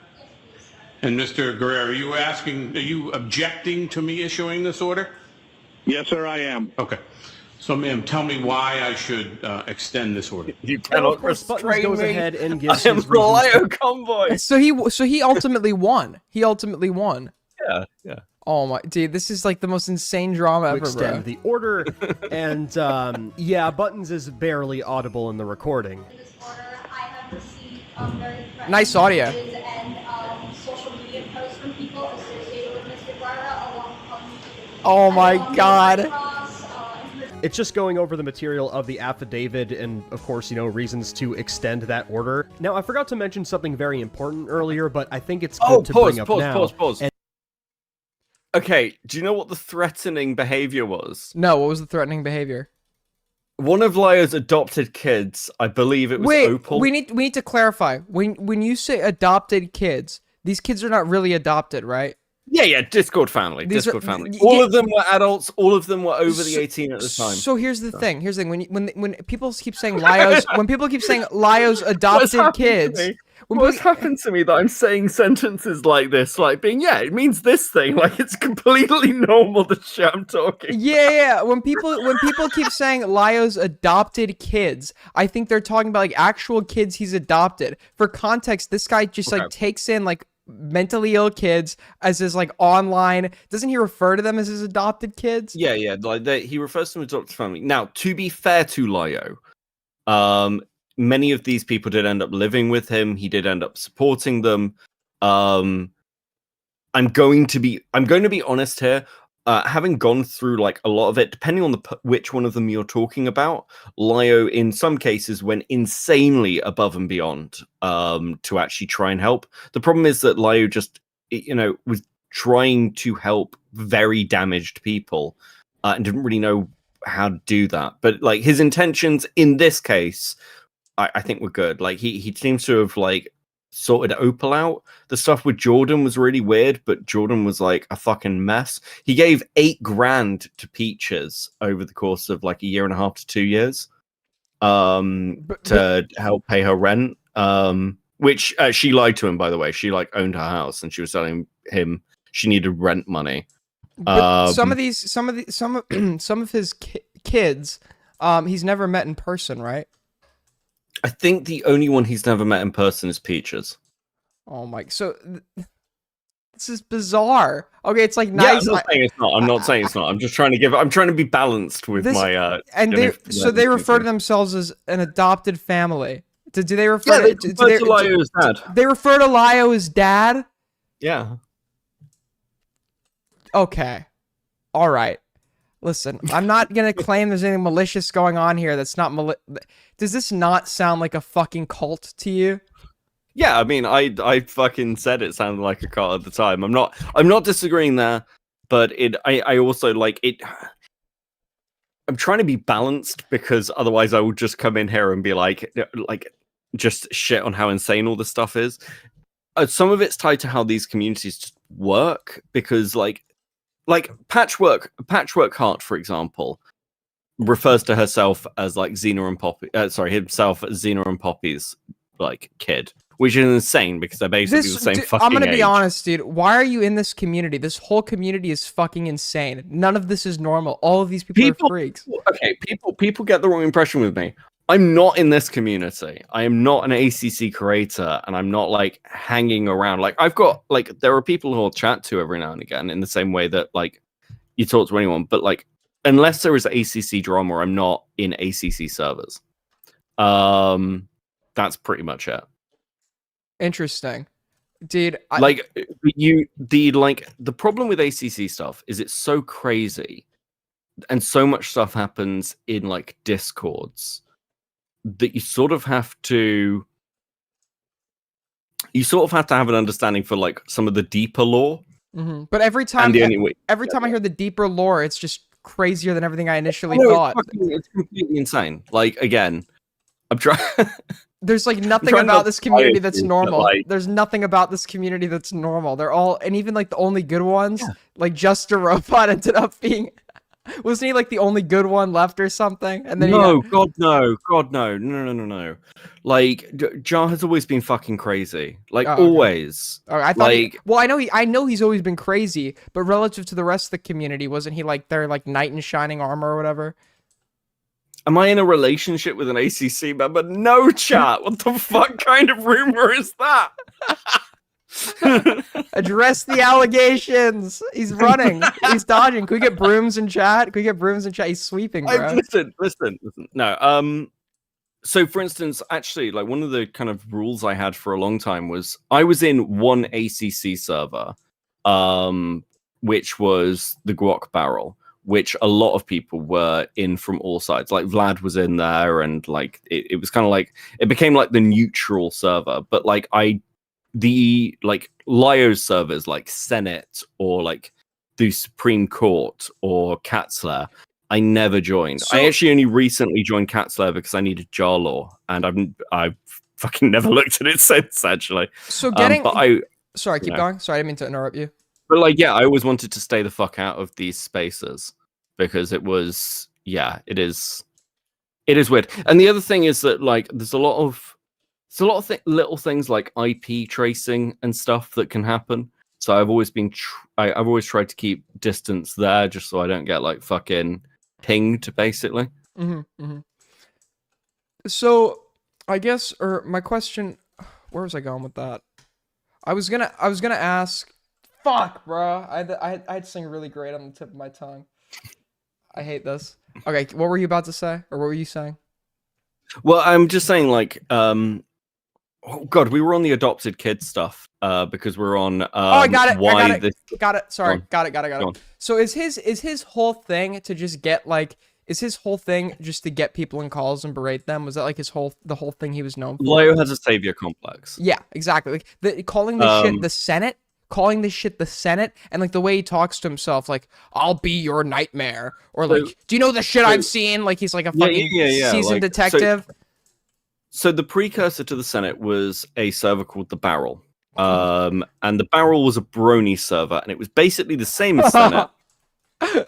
And Mr. Guerrero, are you objecting to me issuing this order? Yes, sir, I am. Okay. So, ma'am, tell me why I should extend this order. You Well, of course, Buttons goes ahead and gives I am his the reasons. Lio convoy. So he ultimately won. He ultimately won. Yeah. Oh my, dude, this is like the most insane drama To ever, extend bro. the order, and yeah, Buttons is barely audible in the recording. Nice audio. Oh my god. It's just going over the material of the affidavit and, of course, reasons to extend that order. Now, I forgot to mention something very important earlier, but I think it's good to bring up now. Pause. Okay, do you know what the threatening behavior was? No, what was the threatening behavior? One of Lio's adopted kids, I believe it was Wait, Opal. we need to clarify. When you say adopted kids, these kids are not really adopted, right? Yeah, Discord family. These Discord are- family. y- All y- of them were adults. All of them were over the 18 at the time. So here's the thing. When people keep saying Lio's, when people keep saying Lio's What's adopted happened kids, to me? when What's people- happened to me that I'm saying sentences like this, like being, yeah, it means this thing, like it's completely normal the shit I'm talking. Yeah. When people keep saying Lio's adopted kids, I think they're talking about like actual kids he's adopted. For context, this guy just like takes in like mentally ill kids as his like online. Doesn't he refer to them as his adopted kids? Yeah, like he refers to them as adopted family. Now, to be fair to Lio, many of these people did end up living with him. He did end up supporting them. I'm going to be honest here. Having gone through like a lot of it, depending on which one of them you're talking about, Lio in some cases went insanely above and beyond to actually try and help. The problem is that Lio just, was trying to help very damaged people and didn't really know how to do that. But like his intentions in this case, I think were good. Like he seems to have like sorted Opal out. The stuff with Jordan was really weird, but Jordan was like a fucking mess. He gave $8,000 to Peaches over the course of like 1.5 to 2 years to help pay her rent. Which she lied to him, by the way. She like owned her house and she was telling him she needed rent money. But some of his kids, he's never met in person, right? I think the only one he's never met in person is Peaches. Oh my! So this is bizarre. Okay, it's like Yeah, nice. I'm not saying it's not. I'm not saying it's not. I'm just trying to I'm trying to be balanced with my. And they refer to themselves as an adopted family. Do they refer? Yeah, they refer to Lio as dad. They refer to Lio as dad. Yeah. Okay. All right. Listen, I'm not gonna claim there's anything malicious going on here. That's not Does this not sound like a fucking cult to you? Yeah, I mean, I fucking said it sounded like a cult at the time. I'm not disagreeing there, but I also like it. I'm trying to be balanced because otherwise I will just come in here and be like just shit on how insane all this stuff is. Some of it's tied to how these communities just work because like Patchwork Heart, for example, refers to herself as like himself as Xena and Poppy's like kid, which is insane because they're basically the same fucking I'm gonna age. be honest, dude. Why are you in this community? This whole community is fucking insane. None of this is normal. All of these people are freaks. Okay, people get the wrong impression with me. I'm not in this community. I am not an ACC creator, and I'm not like hanging around. Like I've got like there are people who I'll chat to every now and again in the same way that like you talk to anyone. But like unless there is ACC drama, I'm not in ACC servers. That's pretty much it. Interesting, dude. The problem with ACC stuff is it's so crazy, and so much stuff happens in like Discords. that you sort of have to have an understanding for like some of the deeper lore. But every time, the only way, every time I hear the deeper lore, it's just crazier than everything I initially no, thought. It's completely insane. Like, again, I'm trying. There's like nothing about this community that's normal. There's nothing about this community that's normal. They're all, and even like the only good ones, like Just a Robot ended up being, wasn't he like the only good one left or something? And then God no. Like Jar has always been fucking crazy. Like always. Oh, I thought I know he's always been crazy, but relative to the rest of the community, wasn't he like their like knight in shining armor or whatever? Am I in a relationship with an ACC member? No, chat. What the fuck kind of rumor is that? Address the allegations. He's running. He's dodging. Can we get brooms in chat? Can we get brooms in chat? He's sweeping, bro. Listen. No. So for instance, actually, like one of the kind of rules I had for a long time was I was in one ACC server, which was the Guac Barrel, which a lot of people were in from all sides. Like Vlad was in there, and like it was kind of like it became like the neutral server. But like the like Lio servers like Senate or like the Supreme Court or Catslayer, I never joined. I actually only recently joined Catslayer because I needed jar law, and I've fucking never looked at it since actually. So getting, but sorry, keep going. Sorry, I didn't mean to interrupt you. But like, yeah, I always wanted to stay the fuck out of these spaces because it was, it is weird. And the other thing is that like, there's a lot of little things like IP tracing and stuff that can happen. So I've always been, I've always tried to keep distance there just so I don't get like fucking pinged, basically. So I guess, or my question, where was I going with that? I was gonna ask. Fuck, bro. I had something really great on the tip of my tongue. I hate this. Okay, what were you about to say, or what were you saying? Well, I'm just saying, like, oh god, we were on the adopted kid stuff because we're on. I got it. Got it. Sorry, got it. Go on. So is his whole thing to just get like? Is his whole thing just to get people in calls and berate them? Was that like the whole thing he was known for? Lio has a savior complex. Yeah, exactly. Like calling this shit the Senate. Calling this shit the Senate, and like the way he talks to himself, like "I'll be your nightmare," or like "Do you know the shit I've seen?" Like he's like a fucking seasoned detective. So the precursor to the Senate was a server called the Barrel, and the Barrel was a brony server, and it was basically the same as Senate,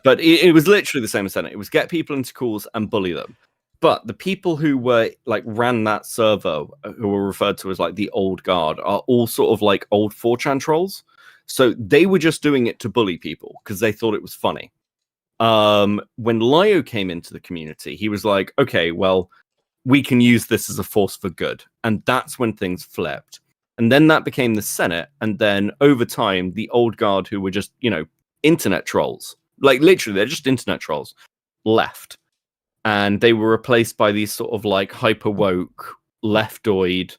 but it was literally the same as Senate. It was get people into calls and bully them. But the people who were like ran that server, who were referred to as like the old guard, are all sort of like old 4chan trolls. So they were just doing it to bully people because they thought it was funny. When Lio came into the community, he was like, okay, well, we can use this as a force for good. And that's when things flipped. And then that became the Senate. And then over time, the old guard, who were just, internet trolls, like literally, they're just internet trolls, left. And they were replaced by these sort of like hyper woke, leftoid,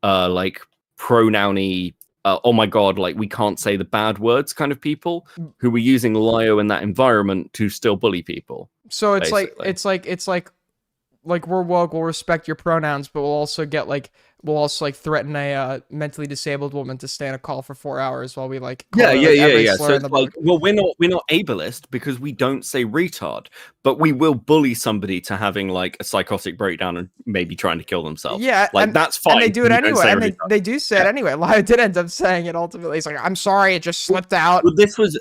like pronoun-y, oh my god, like we can't say the bad words kind of people who were using Lio in that environment to still bully people. So it's basically. like we're woke, we'll respect your pronouns, but we'll also threaten a mentally disabled woman to stay on a call for 4 hours while we like yeah. So it's like, well, we're not ableist because we don't say retard, but we will bully somebody to having like a psychotic breakdown and maybe trying to kill themselves. Yeah, like that's fine. And they do it anyway, and they do say it anyway. Lio did end up saying it ultimately. He's like, I'm sorry, it just slipped out. Well, this was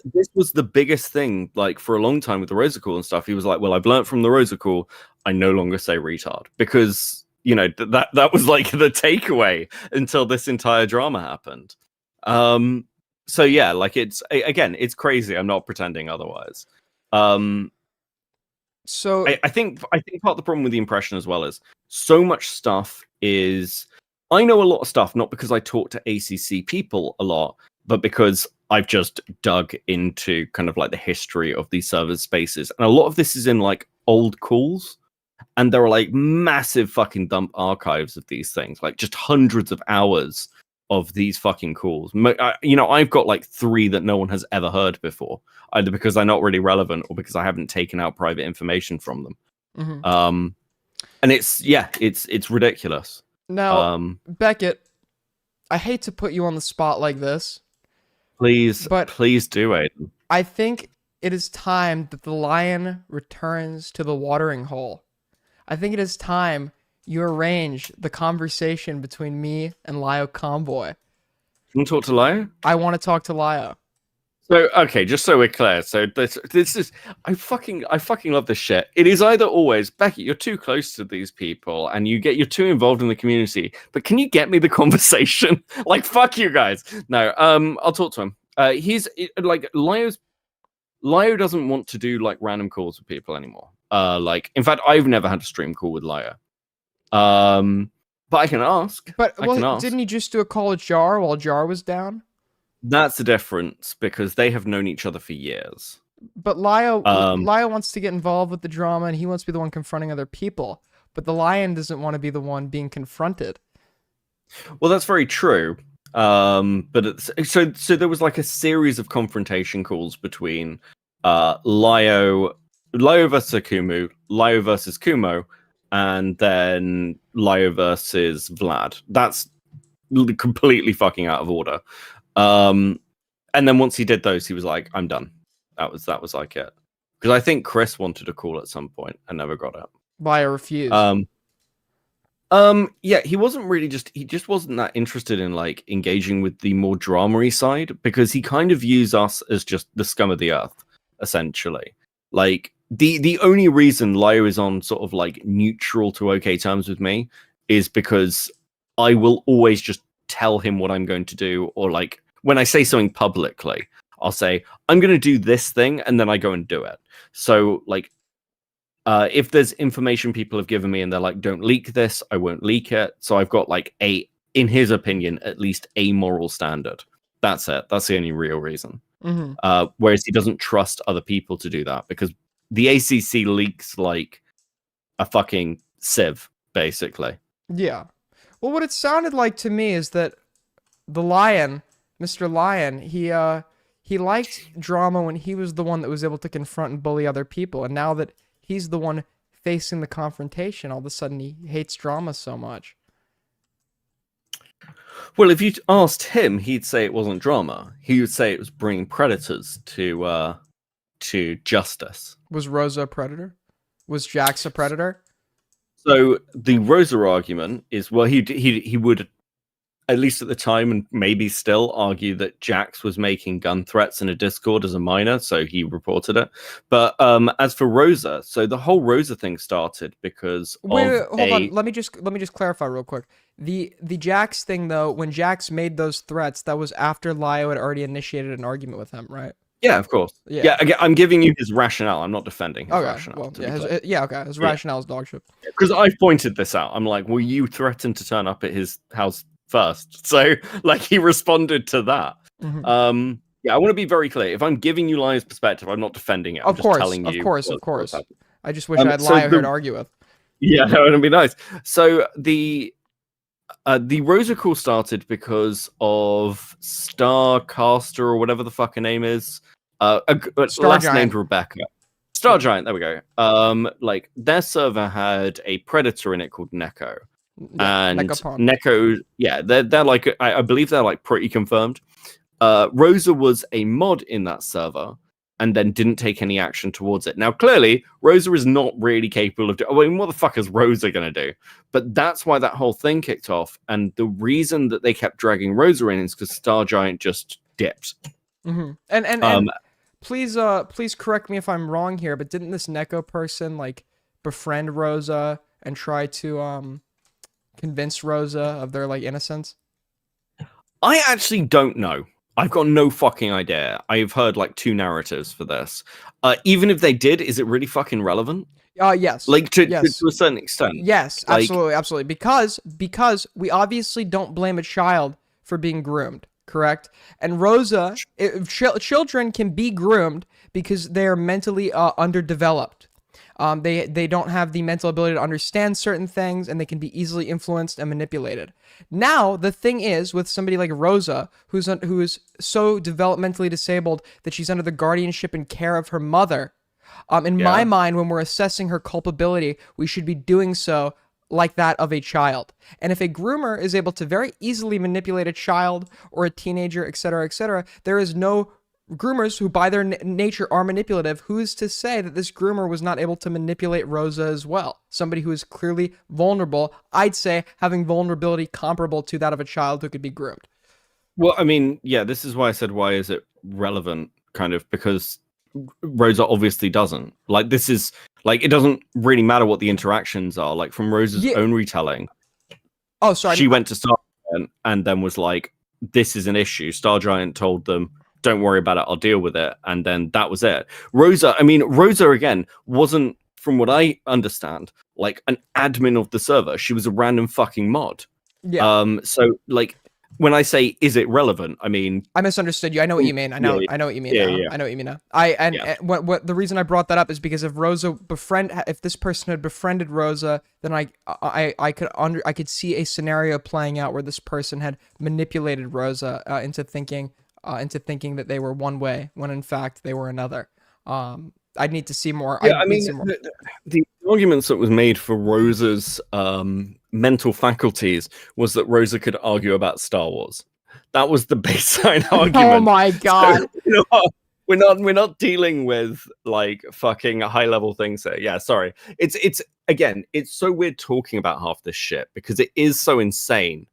the biggest thing, like for a long time with the Rosacall and stuff. He was like, well, I've learned from the Rosacall, I no longer say retard because that was like the takeaway until this entire drama happened. So yeah, like it's crazy. I'm not pretending otherwise. So I think part of the problem with the impression as well is so much stuff is, I know a lot of stuff not because I talk to ACC people a lot, but because I've just dug into kind of like the history of these server spaces, and a lot of this is in like old calls. And there are like massive fucking dump archives of these things, like just hundreds of hours of these fucking calls. I've got like 3 that no one has ever heard before, either because they're not really relevant or because I haven't taken out private information from them. And it's ridiculous. Now, Beckett, I hate to put you on the spot like this. Please do, Aiden. I think it is time that the lion returns to the watering hole. I think it is time you arrange the conversation between me and Lio Convoy. You want to talk to Lio? I want to talk to Lio. So, okay, just so we're clear. So this is I fucking love this shit. It is either always, Becky, you're too close to these people and you're too involved in the community, but can you get me the conversation? Like, fuck you guys. No, I'll talk to him. Lio doesn't want to do like random calls with people anymore. In fact, I've never had a stream call with Lio. But I can ask. But didn't he just do a call with Jar while Jar was down? That's the difference because they have known each other for years. But Lio wants to get involved with the drama and he wants to be the one confronting other people. But the lion doesn't want to be the one being confronted. Well, that's very true. But so there was like a series of confrontation calls between Lio versus Akumu, Lio versus Kumo, and then Lio versus Vlad. That's completely fucking out of order. And then once he did those, he was like, "I'm done." That was like it. Because I think Chris wanted a call at some point and never got it. Lio refused. Yeah, he just wasn't that interested in like engaging with the more drama-y side because he kind of views us as just the scum of the earth, essentially. Like the only reason Lio is on sort of like neutral to okay terms with me is because I will always just tell him what I'm going to do, or like when I say something publicly, I'll say I'm going to do this thing, and then I go and do it. So like. If there's information people have given me and they're like, don't leak this, I won't leak it. So I've got like in his opinion, at least a moral standard. That's it. That's the only real reason. Mm-hmm. Whereas he doesn't trust other people to do that because the ACC leaks like a fucking sieve, basically. Yeah. Well, what it sounded like to me is that the lion, Mr. Lion, he liked drama when he was the one that was able to confront and bully other people. And now that he's the one facing the confrontation, all of a sudden he hates drama so much. Well, if you asked him, he'd say it wasn't drama. He would say it was bringing predators to justice. Was Rosa a predator? Was Jax a predator? So the Rosa argument is, well, he would, at least at the time, and maybe still argue that Jax was making gun threats in a Discord as a minor, so he reported it. But as for Rosa, so the whole Rosa thing started because wait, hold on. Let me just clarify real quick. The Jax thing though, when Jax made those threats, that was after Lio had already initiated an argument with him, right? Yeah, of course. Yeah, again, I'm giving you his rationale. I'm not defending his rationale. Well, his rationale is dog shit. Because I've pointed this out. I'm like, well, you threatened to turn up at his house first, so like he responded to that. Mm-hmm. Yeah, I want to be very clear. If I'm giving you Lio's perspective, I'm not defending it. I'm just telling you. Of course. I just wish I had Lio here to argue with. Yeah, that would be nice. So the Rosa call started because of Starcaster or whatever the fuck her name is. Last named Rebecca. Star Giant. There we go. Like their server had a predator in it called Neko. And Neko, yeah, they're like, I believe they're like pretty confirmed. Rosa was a mod in that server and then didn't take any action towards it. Now, clearly, Rosa is not really capable of I mean, what the fuck is Rosa going to do? But that's why that whole thing kicked off. And the reason that they kept dragging Rosa in is because Star Giant just dipped. Mm-hmm. And please correct me if I'm wrong here, but didn't this Neko person like befriend Rosa and try to convince Rosa of their like innocence? I actually don't know. I've got no fucking idea. I've heard like two narratives for this. Even if they did, is it really fucking relevant? Yes. Like to a certain extent. Yes, absolutely. Because we obviously don't blame a child for being groomed, correct? And Rosa, children can be groomed because they are mentally underdeveloped. They don't have the mental ability to understand certain things, and they can be easily influenced and manipulated. Now, the thing is, with somebody like Rosa, who is so developmentally disabled that she's under the guardianship and care of her mother, In my mind, when we're assessing her culpability, we should be doing so like that of a child. And if a groomer is able to very easily manipulate a child or a teenager, etc., there is no groomers who by their nature are manipulative. Who's to say that this groomer was not able to manipulate Rosa as well? Somebody who is clearly vulnerable, I'd say having vulnerability comparable to that of a child who could be groomed. Well, I mean, yeah, this is why I said, why is it relevant, kind of, because Rosa obviously doesn't. Like, this is, like, it doesn't really matter what the interactions are. Like, from Rosa's own retelling. Oh, sorry. She went to Star Giant and then was like, this is an issue. Star Giant told them, don't worry about it, I'll deal with it. And then that was it. Rosa, again, wasn't, from what I understand, like an admin of the server. She was a random fucking mod. Yeah. So, like, when I say, is it relevant? I mean, I misunderstood you. I know what you mean. I know what you mean now. I know what you mean now. And what the reason I brought that up is because if this person had befriended Rosa, then I could see a scenario playing out where this person had manipulated Rosa into thinking that they were one way when in fact they were another. I'd need to see more. Yeah, the arguments that was made for Rosa's mental faculties was that Rosa could argue about Star Wars. That was the baseline argument. Oh my god! So, we're not dealing with like fucking high level things here. Yeah, sorry. It's again, it's so weird talking about half this shit because it is so insane.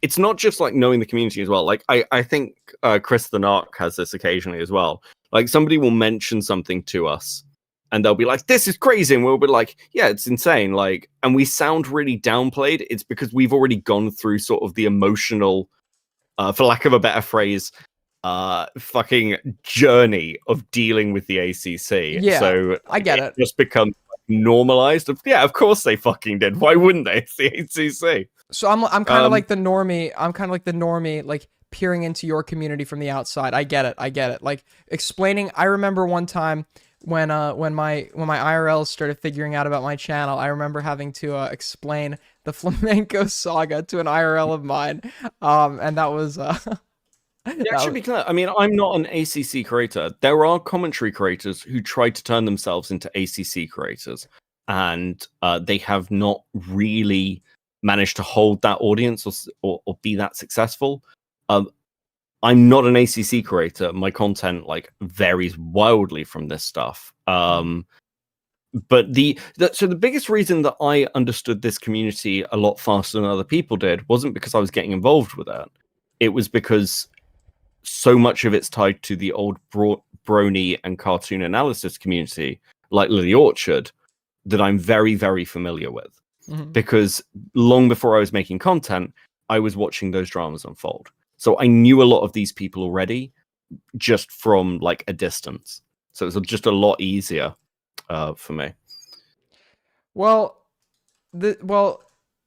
It's not just like knowing the community as well. Like I think Chris the Narc has this occasionally as well. Like somebody will mention something to us and they'll be like, this is crazy. And we'll be like, yeah, it's insane. Like, and we sound really downplayed. It's because we've already gone through sort of the emotional, for lack of a better phrase, fucking journey of dealing with the ACC. Yeah, so I get it. Just becomes normalized. Yeah, of course they fucking did. Why wouldn't they? It's the ACC. So I'm kind of like the normie. I'm kind of like the normie, like peering into your community from the outside. I get it. Like explaining. I remember one time when my IRLs started figuring out about my channel, I remember having to explain the flamenco saga to an IRL of mine, and that was. Yeah, should be clear. I mean, I'm not an ACC creator. There are commentary creators who try to turn themselves into ACC creators, and they have not really managed to hold that audience or be that successful. I'm not an ACC creator. My content like varies wildly from this stuff. But so the biggest reason that I understood this community a lot faster than other people did wasn't because I was getting involved with it. It was because so much of it's tied to the old brony and cartoon analysis community, like Lily Orchard, that I'm very, very familiar with. Mm-hmm. Because long before I was making content, I was watching those dramas unfold. So I knew a lot of these people already, just from like a distance. So it was just a lot easier for me. Well,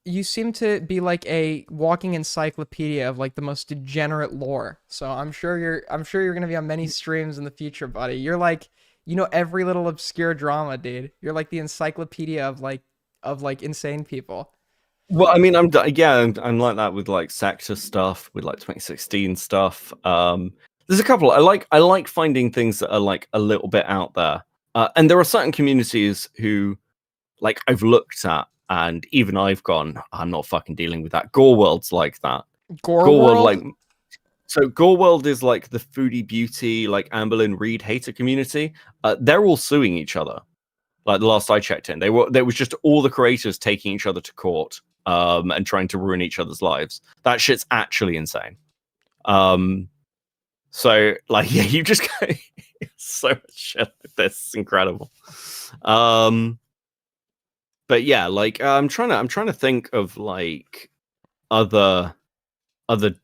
you seem to be like a walking encyclopedia of like the most degenerate lore. So I'm sure you're gonna be on many streams in the future, buddy. You're like, you know, every little obscure drama, dude. You're like the encyclopedia of like insane people. Well, I mean, I'm like that with like Sector stuff, with like 2016 stuff. There's a couple. I like finding things that are like a little bit out there. And there are certain communities who, like, I've looked at, and even I've gone, I'm not fucking dealing with that. Gore World's like that. Gore World, like, so Gore World is like the foodie beauty, like Amberlynn Reed hater community. They're all suing each other. Like the last I checked in, there was just all the creators taking each other to court, and trying to ruin each other's lives. That shit's actually insane. So like, yeah, you just got so much shit like this. It's incredible. But yeah, like I'm trying to think of like other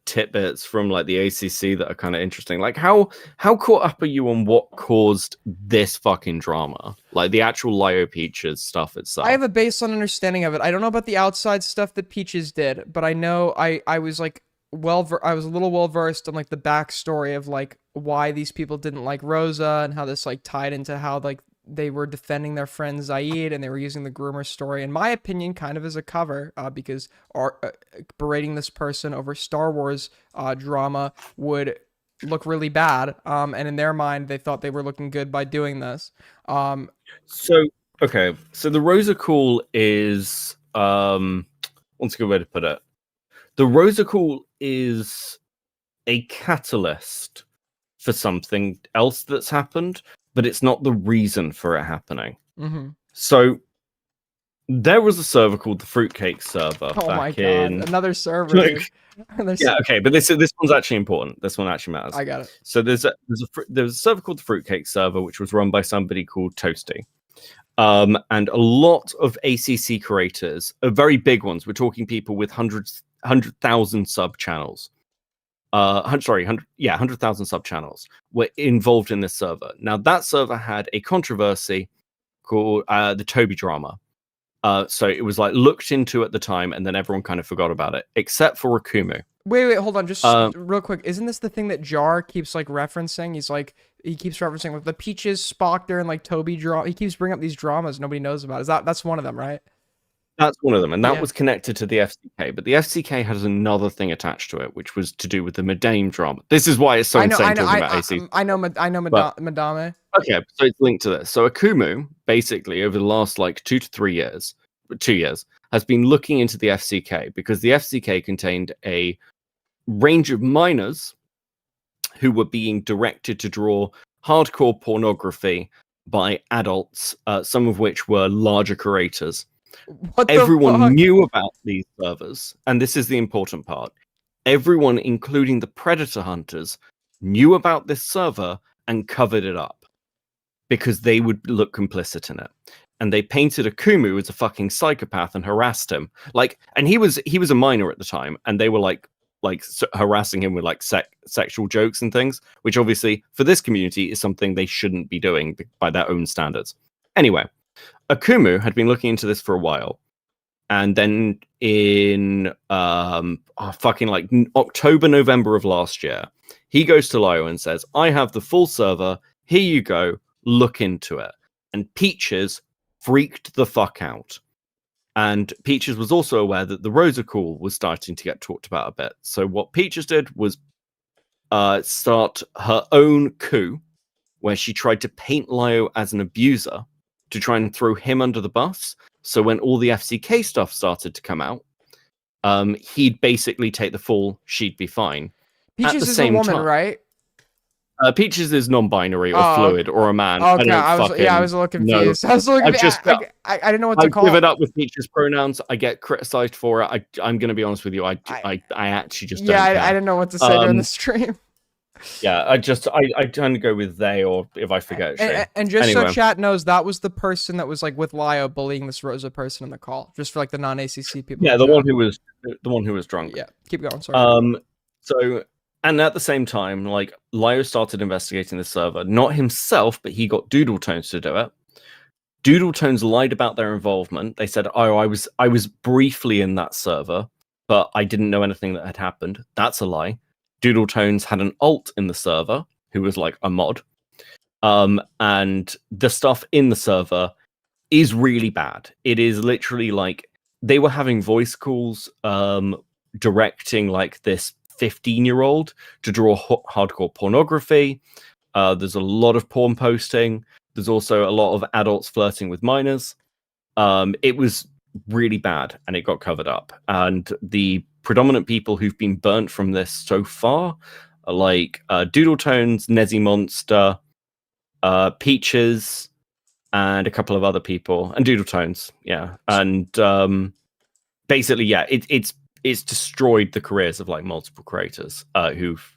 tidbits from like the ACC that are kind of interesting. Like how caught up are you on what caused this fucking drama? Like the actual Lio Peaches stuff itself. I have a baseline understanding of it. I don't know about the outside stuff that Peaches did, but I know I was like I was a little well versed on like the backstory of like why these people didn't like Rosa and how this like tied into how like they were defending their friend Zaid and they were using the groomer story, in my opinion, kind of as a cover, because berating this person over Star Wars drama would look really bad. And in their mind, they thought they were looking good by doing this. So okay, so the Rosicle is what's a good way to put it? The Rosicle is a catalyst for something else that's happened, but it's not the reason for it happening. Mm-hmm. So there was a server called the Fruitcake server Oh my back god, in another server. Dude. yeah, okay, but this one's actually important. This one actually matters. I got it. So there's a server called the Fruitcake server, which was run by somebody called Toasty. And a lot of ACC creators, very big ones, we're talking people with 100,000 sub channels. 100,000 sub channels were involved in this server. Now that server had a controversy called the Toby drama. So it was like looked into at the time, and then everyone kind of forgot about it, except for Akumu. Wait, hold on, just real quick. Isn't this the thing that Jar keeps like referencing? He keeps referencing like the Peaches, Spockter, and like Toby drama. He keeps bringing up these dramas nobody knows about. That's one of them, right? That's one of them, and that Yeah. was connected to the FCK. But the FCK has another thing attached to it, which was to do with the Madame drama. This is why it's so insane talking about ACC. I know, Madame. Okay, so it's linked to this. So Akumu, basically, over the last like 2 to 3 years, 2 years, has been looking into the FCK because the FCK contained a range of minors who were being directed to draw hardcore pornography by adults, some of which were larger creators. Everyone knew about these servers, and this is the important part. Everyone, including the predator hunters, knew about this server and covered it up because they would look complicit in it. And they painted Akumu as a fucking psychopath and harassed him. And he was a minor at the time, and they were like harassing him with like sexual jokes and things, which obviously for this community is something they shouldn't be doing by their own standards. Anyway, Akumu had been looking into this for a while, and then in October, November of last year, he goes to Lio and says, "I have the full server. Here you go. Look into it." And Peaches freaked the fuck out. And Peaches was also aware that the Rosicle was starting to get talked about a bit. So what Peaches did was start her own coup, where she tried to paint Lio as an abuser to try and throw him under the bus. So when all the FCK stuff started to come out, he'd basically take the fall, she'd be fine. Peaches is a woman, right? Peaches is non-binary or fluid or a man. Okay, I was a little confused. I was looking. I didn't know what to call. I give it up with Peaches pronouns. I get criticized for it. I'm going to be honest with you. I actually just don't care. I didn't know what to say during the stream. Yeah, I tend to go with they, or if I forget. And just so chat knows, that was the person that was like with Lio bullying this Rosa person in the call, just for like the non-ACC people. Yeah, the one who was drunk. Yeah, keep going. Sorry. And at the same time, like Lio started investigating the server, not himself, but he got Doodle Tones to do it. Doodle Tones lied about their involvement. They said, "Oh, I was briefly in that server, but I didn't know anything that had happened." That's a lie. Doodle Tones had an alt in the server who was like a mod. And the stuff in the server is really bad. It is literally like they were having voice calls, directing like this 15-year-old to draw hardcore pornography. There's a lot of porn posting. There's also a lot of adults flirting with minors. It was really bad, and it got covered up. And the predominant people who've been burnt from this so far are like Doodle Tones, Nezzy Monster, Peaches, and a couple of other people, and Doodle Tones, yeah. And basically, yeah, it's destroyed the careers of like multiple creators who've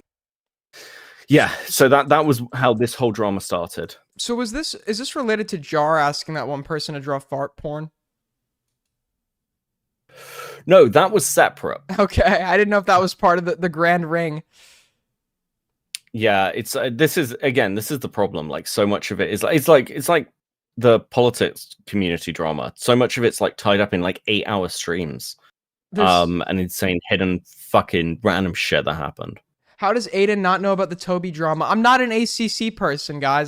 so that was how this whole drama started. So is this related to Jar asking that one person to draw fart porn? No, that was separate. Okay, I didn't know if that was part of the grand ring. Yeah, it's this is the problem. Like so much of it is it's like the politics community drama. So much of it's like tied up in like 8-hour streams. And insane hidden fucking random shit that happened. How does Aiden not know about the Toby drama? I'm not an ACC person, guys.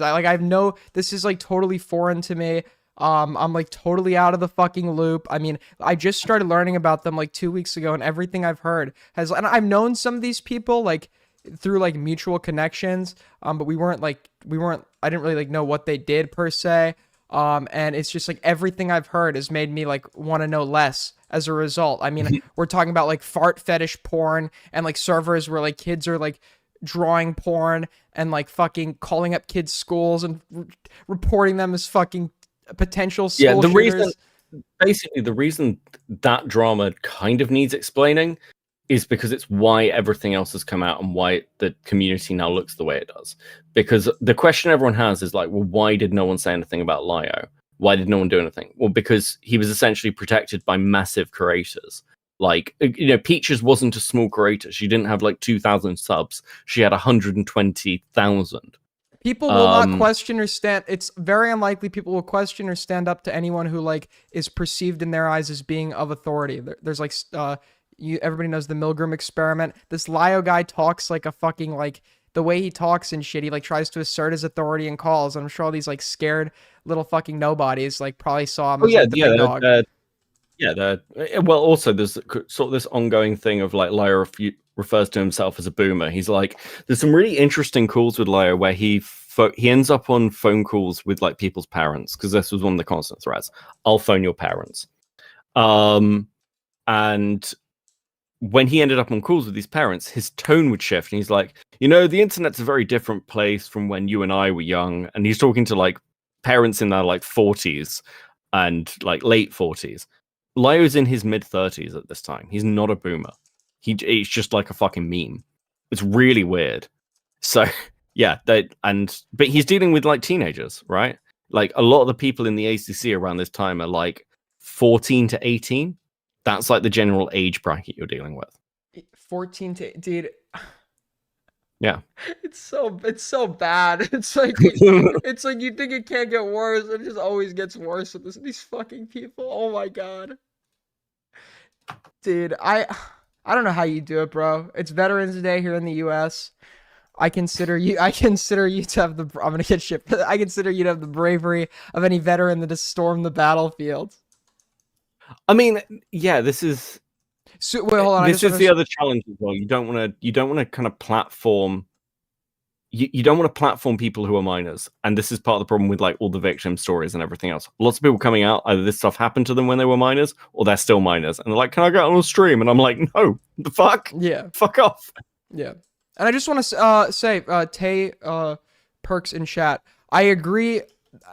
This is like totally foreign to me. I'm like totally out of the fucking loop. I mean, I just started learning about them like 2 weeks ago, and everything I've heard and I've known some of these people. Like, through like mutual connections, but we weren't, I didn't really like know what they did per se. And it's just like everything I've heard has made me like want to know less as a result. I mean, we're talking about like fart fetish porn and like servers where like kids are like drawing porn and like fucking calling up kids' schools and reporting them as fucking potential school Yeah, the shooters. reason that drama kind of needs explaining is because it's why everything else has come out and why the community now looks the way it does. Because the question everyone has is like, well, why did no one say anything about Lio? Why did no one do anything? Well, because he was essentially protected by massive creators. Like, you know, Peaches wasn't a small creator. She didn't have like 2,000 subs. She had 120,000. People will not question or stand. It's very unlikely people will question or stand up to anyone who like is perceived in their eyes as being of authority. There's like, everybody knows the Milgram experiment. This Lio guy talks like a fucking, like, the way he talks and shit, he like tries to assert his authority in calls. I'm sure all these like scared little fucking nobodies like probably saw him as like the big dog. Well, also there's sort of this ongoing thing of like Lio refers to himself as a boomer. He's like, there's some really interesting calls with Lio where he ends up on phone calls with like people's parents, because this was one of the constant threats. I'll phone your parents. And when he ended up on calls with his parents, his tone would shift, and he's like, you know, the internet's a very different place from when you and I were young. And he's talking to like parents in their like 40s and like late 40s. Lio's in his mid 30s at this time. He's not a boomer. He's just like a fucking meme. It's really weird. So yeah, but he's dealing with like teenagers, right? Like a lot of the people in the ACC around this time are like 14 to 18. That's like the general age bracket you're dealing with. 14 to, dude. Yeah. It's so bad. It's like you think it can't get worse, and it just always gets worse with these fucking people. Oh my god. Dude, I don't know how you do it, bro. It's Veterans Day here in the US. I consider you to have the I'm gonna get shit. I consider you to have the bravery of any veteran that has stormed the battlefield. I mean, yeah, this is. So, wait, hold on. This is the other challenge as well. You don't want to kind of platform. You don't want to platform people who are minors, and this is part of the problem with like all the victim stories and everything else. Lots of people coming out, either this stuff happened to them when they were minors, or they're still minors, and they're like, "Can I get on a stream?" And I'm like, "No, the fuck, yeah, fuck off." Yeah, and I just want to say, Tay, Perks in chat, I agree,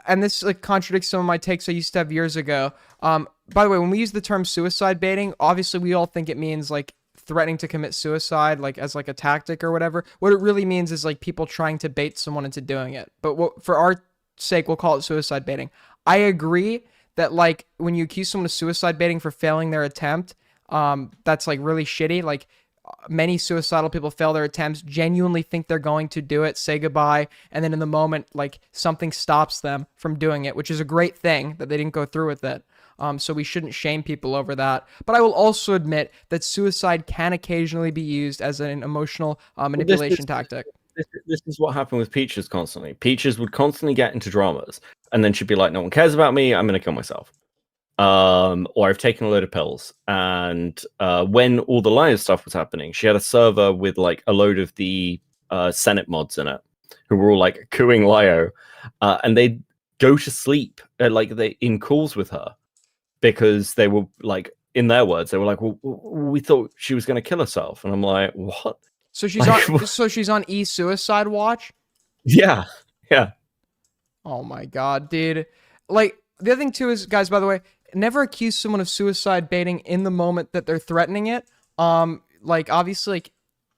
and this like contradicts some of my takes I used to have years ago. By the way, when we use the term suicide baiting, obviously we all think it means like threatening to commit suicide, like as like a tactic or whatever. What it really means is like people trying to bait someone into doing it. But for our sake, we'll call it suicide baiting. I agree that like when you accuse someone of suicide baiting for failing their attempt, that's like really shitty. Like many suicidal people fail their attempts, genuinely think they're going to do it, say goodbye, and then in the moment, like something stops them from doing it, which is a great thing that they didn't go through with it. So we shouldn't shame people over that. But I will also admit that suicide can occasionally be used as an emotional manipulation tactic. This is what happened with Peaches constantly. Peaches would constantly get into dramas, and then she'd be like, "No one cares about me. I'm going to kill myself." Or I've taken a load of pills. And when all the Lio stuff was happening, she had a server with like a load of the Senate mods in it, who were all like cooing Lio, and they'd go to sleep in calls with her. Because they were like, in their words, they were like, "Well, we thought she was going to kill herself," and I'm like, "What?" So she's on. So she's on e-suicide watch. Yeah, yeah. Oh my god, dude! Like the other thing too is, guys, by the way, never accuse someone of suicide baiting in the moment that they're threatening it. Like obviously, like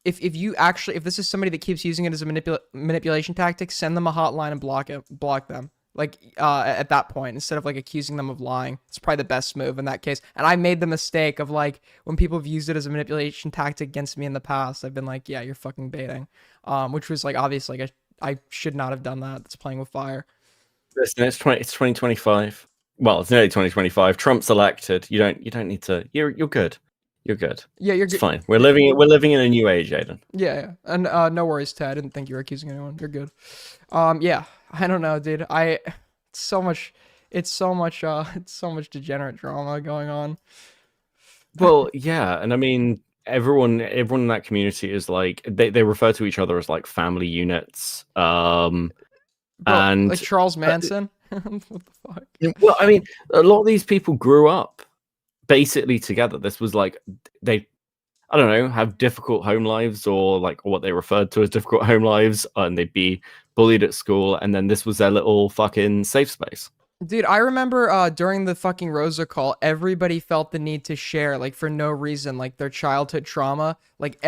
if this is somebody that keeps using it as a manipulation tactic, send them a hotline and block them. Like, at that point, instead of, like, accusing them of lying. It's probably the best move in that case. And I made the mistake of, like, when people have used it as a manipulation tactic against me in the past, I've been like, yeah, you're fucking baiting. Which was, like, obviously, like, I should not have done that. It's playing with fire. Listen, it's 2025. Well, it's nearly 2025. Trump's elected. You don't need to... You're good. You're good. Yeah, you're good. It's fine. We're living in a new age, Aiden. Yeah. And no worries, Ted. I didn't think you were accusing anyone. You're good. Yeah. I don't know, dude. It's so much degenerate drama going on. Well, yeah, and I mean, everyone in that community is like they refer to each other as like family units. Bro, And like Charles Manson. What the fuck? well, I mean, a lot of these people grew up basically together. This was like they, I don't know, have difficult home lives or like what they referred to as difficult home lives, and they'd be bullied at school, and then this was their little fucking safe space. Dude, I remember during the fucking Rosa call, everybody felt the need to share, like, for no reason, like, their childhood trauma. Like,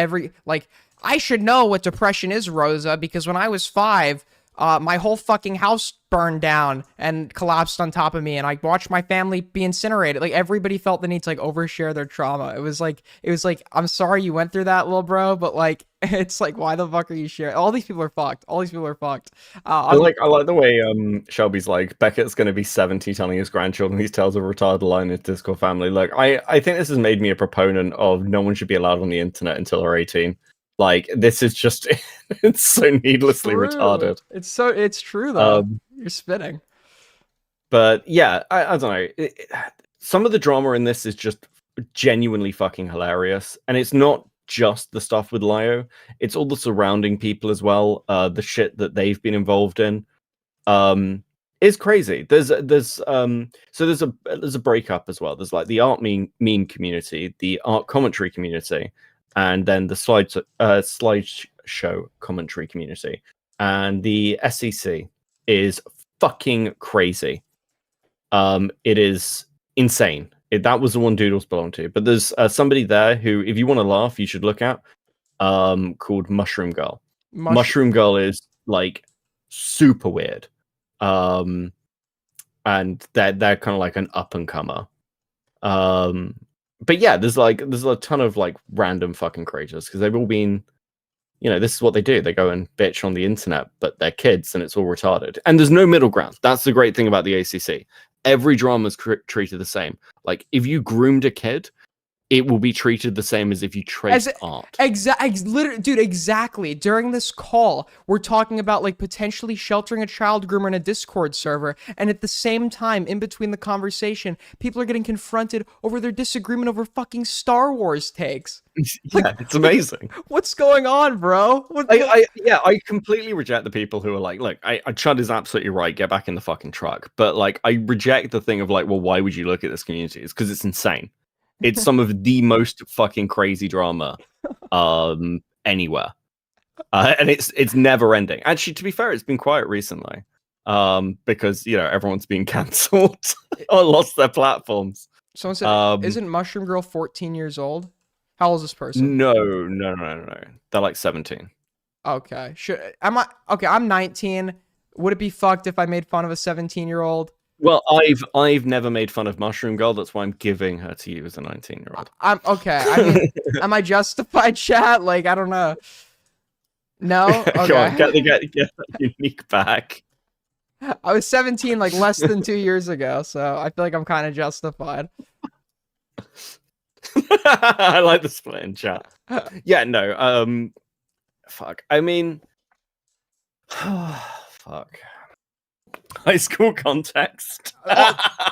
I should know what depression is, Rosa, because when I was 5, my whole fucking house burned down and collapsed on top of me, and I watched my family be incinerated. Like, everybody felt the need to, like, overshare their trauma. It was like, I'm sorry you went through that, little bro, but, like, it's like, why the fuck are you sharing? All these people are fucked. All these people are fucked. I like the way Shelby's like, Beckett's gonna be 70 telling his grandchildren these tales of retarded lie in his Discord family. Like, I think this has made me a proponent of no one should be allowed on the internet until they're 18. Like, this is just, it's so needlessly retarded. It's true, though. You're spitting. But yeah, I don't know. Some of the drama in this is just genuinely fucking hilarious. And it's not just the stuff with Lio, it's all the surrounding people as well. The shit that they've been involved in. Is crazy. There's a breakup as well. There's like the art meme community, the art commentary community, and then the slideshow commentary community. And the SEC is fucking crazy. It is insane. That was the one Doodles belonged to. But there's somebody there who, if you want to laugh, you should look at, called Mushroom Girl. Mushroom Girl is like super weird. And they're kind of like an up and comer. But yeah, there's a ton of like random fucking creators because they've all been, you know, this is what they do. They go and bitch on the internet, but they're kids and it's all retarded. And there's no middle ground. That's the great thing about the ACC. Every drama's treated the same. Like if you groomed a kid, it will be treated the same as if you traced art. Literally, dude, exactly. During this call, we're talking about like potentially sheltering a child groomer in a Discord server, and at the same time, in between the conversation, people are getting confronted over their disagreement over fucking Star Wars takes. Yeah, it's amazing. What's going on, bro? I completely reject the people who are like, look, Chud is absolutely right. Get back in the fucking truck. But like, I reject the thing of like, well, why would you look at this community? It's because it's insane. It's some of the most fucking crazy drama anywhere. And it's never ending. Actually, to be fair, it's been quiet recently. Because, you know, everyone's been cancelled or lost their platforms. Someone said, isn't Mushroom Girl 14 years old? How old is this person? No. They're like 17. Okay. I'm 19. Would it be fucked if I made fun of a 17-year-old? Well, I've never made fun of Mushroom Girl. That's why I'm giving her to you as a 19-year-old. I'm okay. I mean, am I justified, chat? Like, I don't know. No? Okay. Go on, get that unique back. I was 17 like less than 2 years ago, so I feel like I'm kind of justified. I like the split in chat. Yeah, no. Fuck. I mean, fuck. High school context.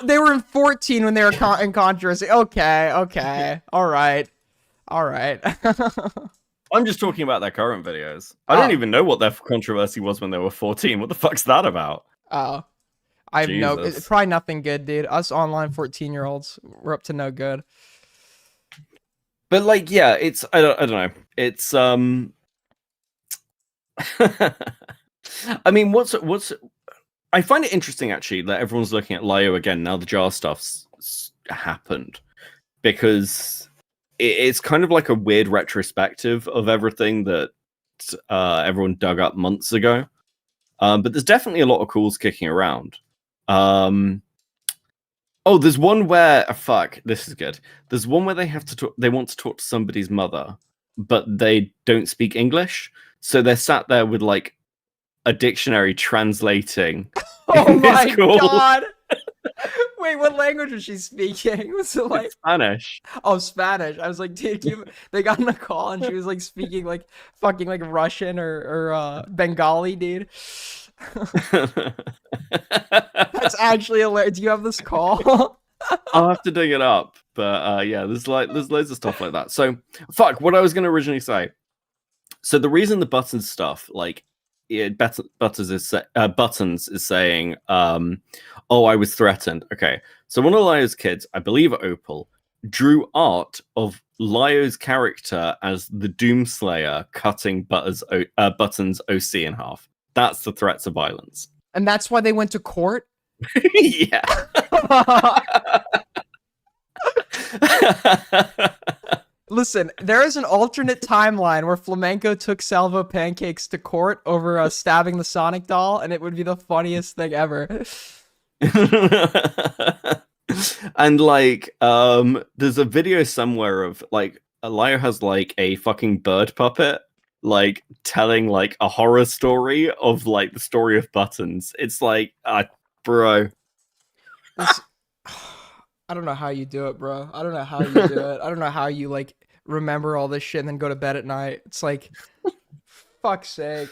They were in 14 when they were in controversy. Okay. All right. I'm just talking about their current videos. I don't even know what their controversy was when they were 14. What the fuck's that about? Oh. I have it's probably nothing good, dude. Us online 14-year-olds, we're up to no good. But like, yeah, it's I don't know. It's I mean, what's I find it interesting actually that everyone's looking at Lio again now the jar stuff's happened, because it's kind of like a weird retrospective of everything that everyone dug up months ago. But there's definitely a lot of calls kicking around. Oh, there's one where fuck, this is good. There's one where they want to talk to somebody's mother, but they don't speak English, so they're sat there with like a dictionary translating. Oh my god! Wait, what language was she speaking? Was it like Spanish? Oh, Spanish. I was like, dude, they got on a call and she was like speaking like fucking like Russian or Bengali, dude. That's actually hilarious. Do you have this call? I'll have to dig it up. But yeah, there's loads of stuff like that. So fuck, what I was gonna originally say. So the reason the Buttons stuff, like Buttons is saying, oh, I was threatened. Okay. So one of Lyo's kids, I believe Opal, drew art of Lyo's character as the Doomslayer cutting Buttons OC in half. That's the threats of violence. And that's why they went to court? Yeah. Listen, there is an alternate timeline where Flamenco took Salvo Pancakes to court over stabbing the Sonic doll, and it would be the funniest thing ever. And like, there's a video somewhere of like Lyo has like a fucking bird puppet, like telling like a horror story of like the story of Buttons. It's like, bro. I don't know how you do it, bro. I don't know how you do it. I don't know how you like remember all this shit and then go to bed at night. It's like, fuck's sake.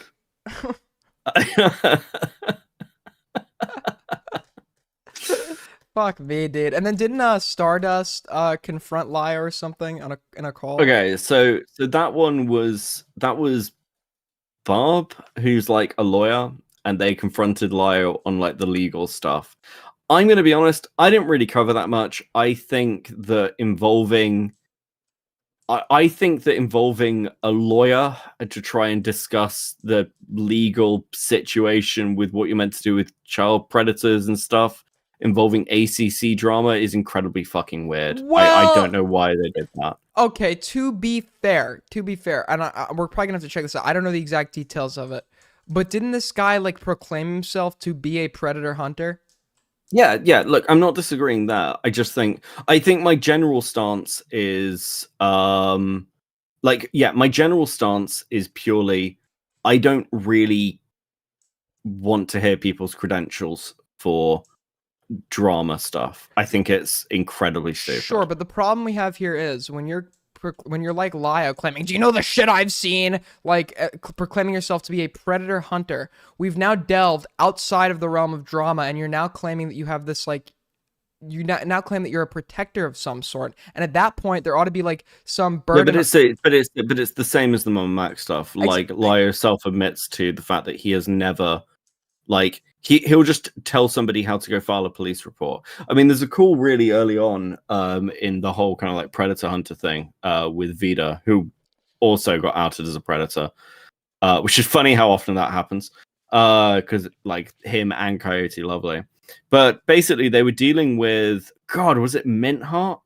Fuck me, dude. And then didn't Stardust confront Lyo or something in a call? Okay, so that was Barb, who's like a lawyer, and they confronted Lyo on like the legal stuff. I'm gonna be honest, I didn't really cover that much. I think that involving a lawyer to try and discuss the legal situation with what you're meant to do with child predators and stuff involving ACC drama is incredibly fucking weird. Well, I don't know why they did that. Okay, to be fair, and we're probably gonna have to check this out. I don't know the exact details of it, but didn't this guy like proclaim himself to be a predator hunter? Yeah. Look, I'm not disagreeing that. I think my general stance is my general stance is purely I don't really want to hear people's credentials for drama stuff. I think it's incredibly stupid. Sure, but the problem we have here is when you're like Lyo claiming, do you know the shit I've seen? Like proclaiming yourself to be a predator hunter. We've now delved outside of the realm of drama, and you're now claiming that you have this like, you now claim that you're a protector of some sort. And at that point, there ought to be like some burden. Yeah, but it's the same as the Mom Mac stuff. Like Lyo self admits to the fact that he has never like. He'll just tell somebody how to go file a police report. I mean, there's a call really early on in the whole kind of like predator hunter thing with Vida, who also got outed as a predator, which is funny how often that happens because like him and Coyote Lovely. But basically, they were dealing with, God, was it Mint Heart?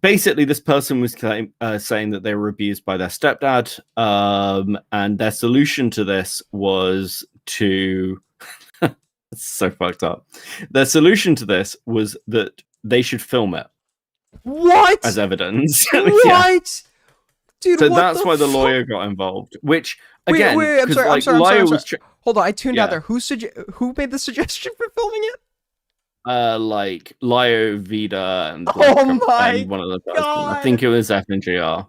Basically, this person was saying that they were abused by their stepdad, and their solution to this was to... It's so fucked up. Their solution to this was that they should film it. What? As evidence. What? Yeah. Dude, so what that's the wait, the fuck? lawyer got involved, which, again... Wait, I'm sorry, like, I'm sorry. Hold on, I tuned out Yeah. there. Who made the suggestion for filming it? Like Lyo, Vida, and, and one of the person. I think it was FNGR.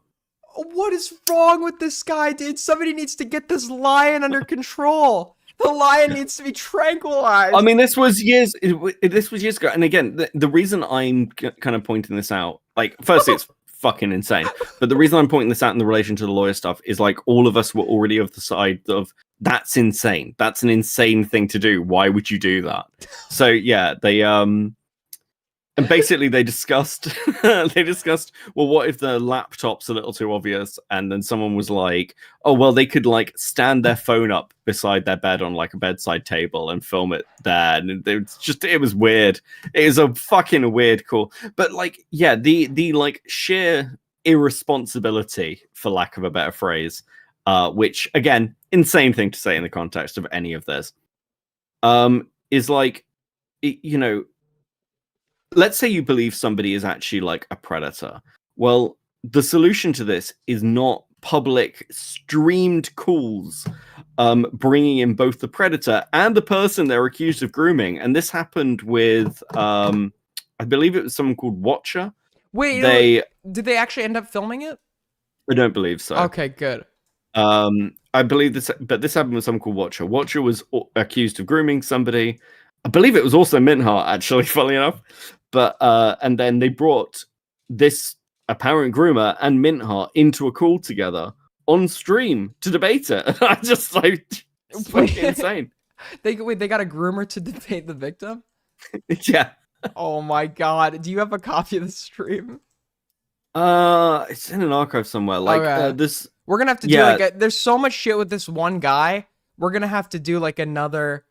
What is wrong with this guy, dude? Somebody needs to get this lion under control. The lion needs to be tranquilized. I mean, this was years ago. And again, the reason I'm kind of pointing this out, like, firstly, it's fucking insane. But the reason I'm pointing this out in the relation to the lawyer stuff is like all of us were already of the side of that's insane. That's an insane thing to do. Why would you do that? So yeah, they and basically they discussed well, what if the laptop's a little too obvious? And then someone was like, oh well, they could like stand their phone up beside their bed on like a bedside table and film it there. And it was weird. It was a fucking weird call. But like, yeah, the like sheer irresponsibility, for lack of a better phrase, which again, insane thing to say in the context of any of this, is like, you know, let's say you believe somebody is actually like a predator. Well, the solution to this is not public streamed calls, bringing in both the predator and the person they're accused of grooming. And this happened with, I believe it was someone called Watcher. Wait, did they actually end up filming it? I don't believe so. Okay, good. I believe this, but this happened with someone called Watcher. Watcher was accused of grooming somebody. I believe it was also Minhart, actually, funnily enough. But and then they brought this apparent groomer and Minhart into a call together on stream to debate it. I just like it's fucking insane. They got a groomer to debate the victim? Yeah. Oh my god. Do you have a copy of the stream? It's in an archive somewhere. Like Okay. this. We're gonna have to do like there's so much shit with this one guy. We're gonna have to do like another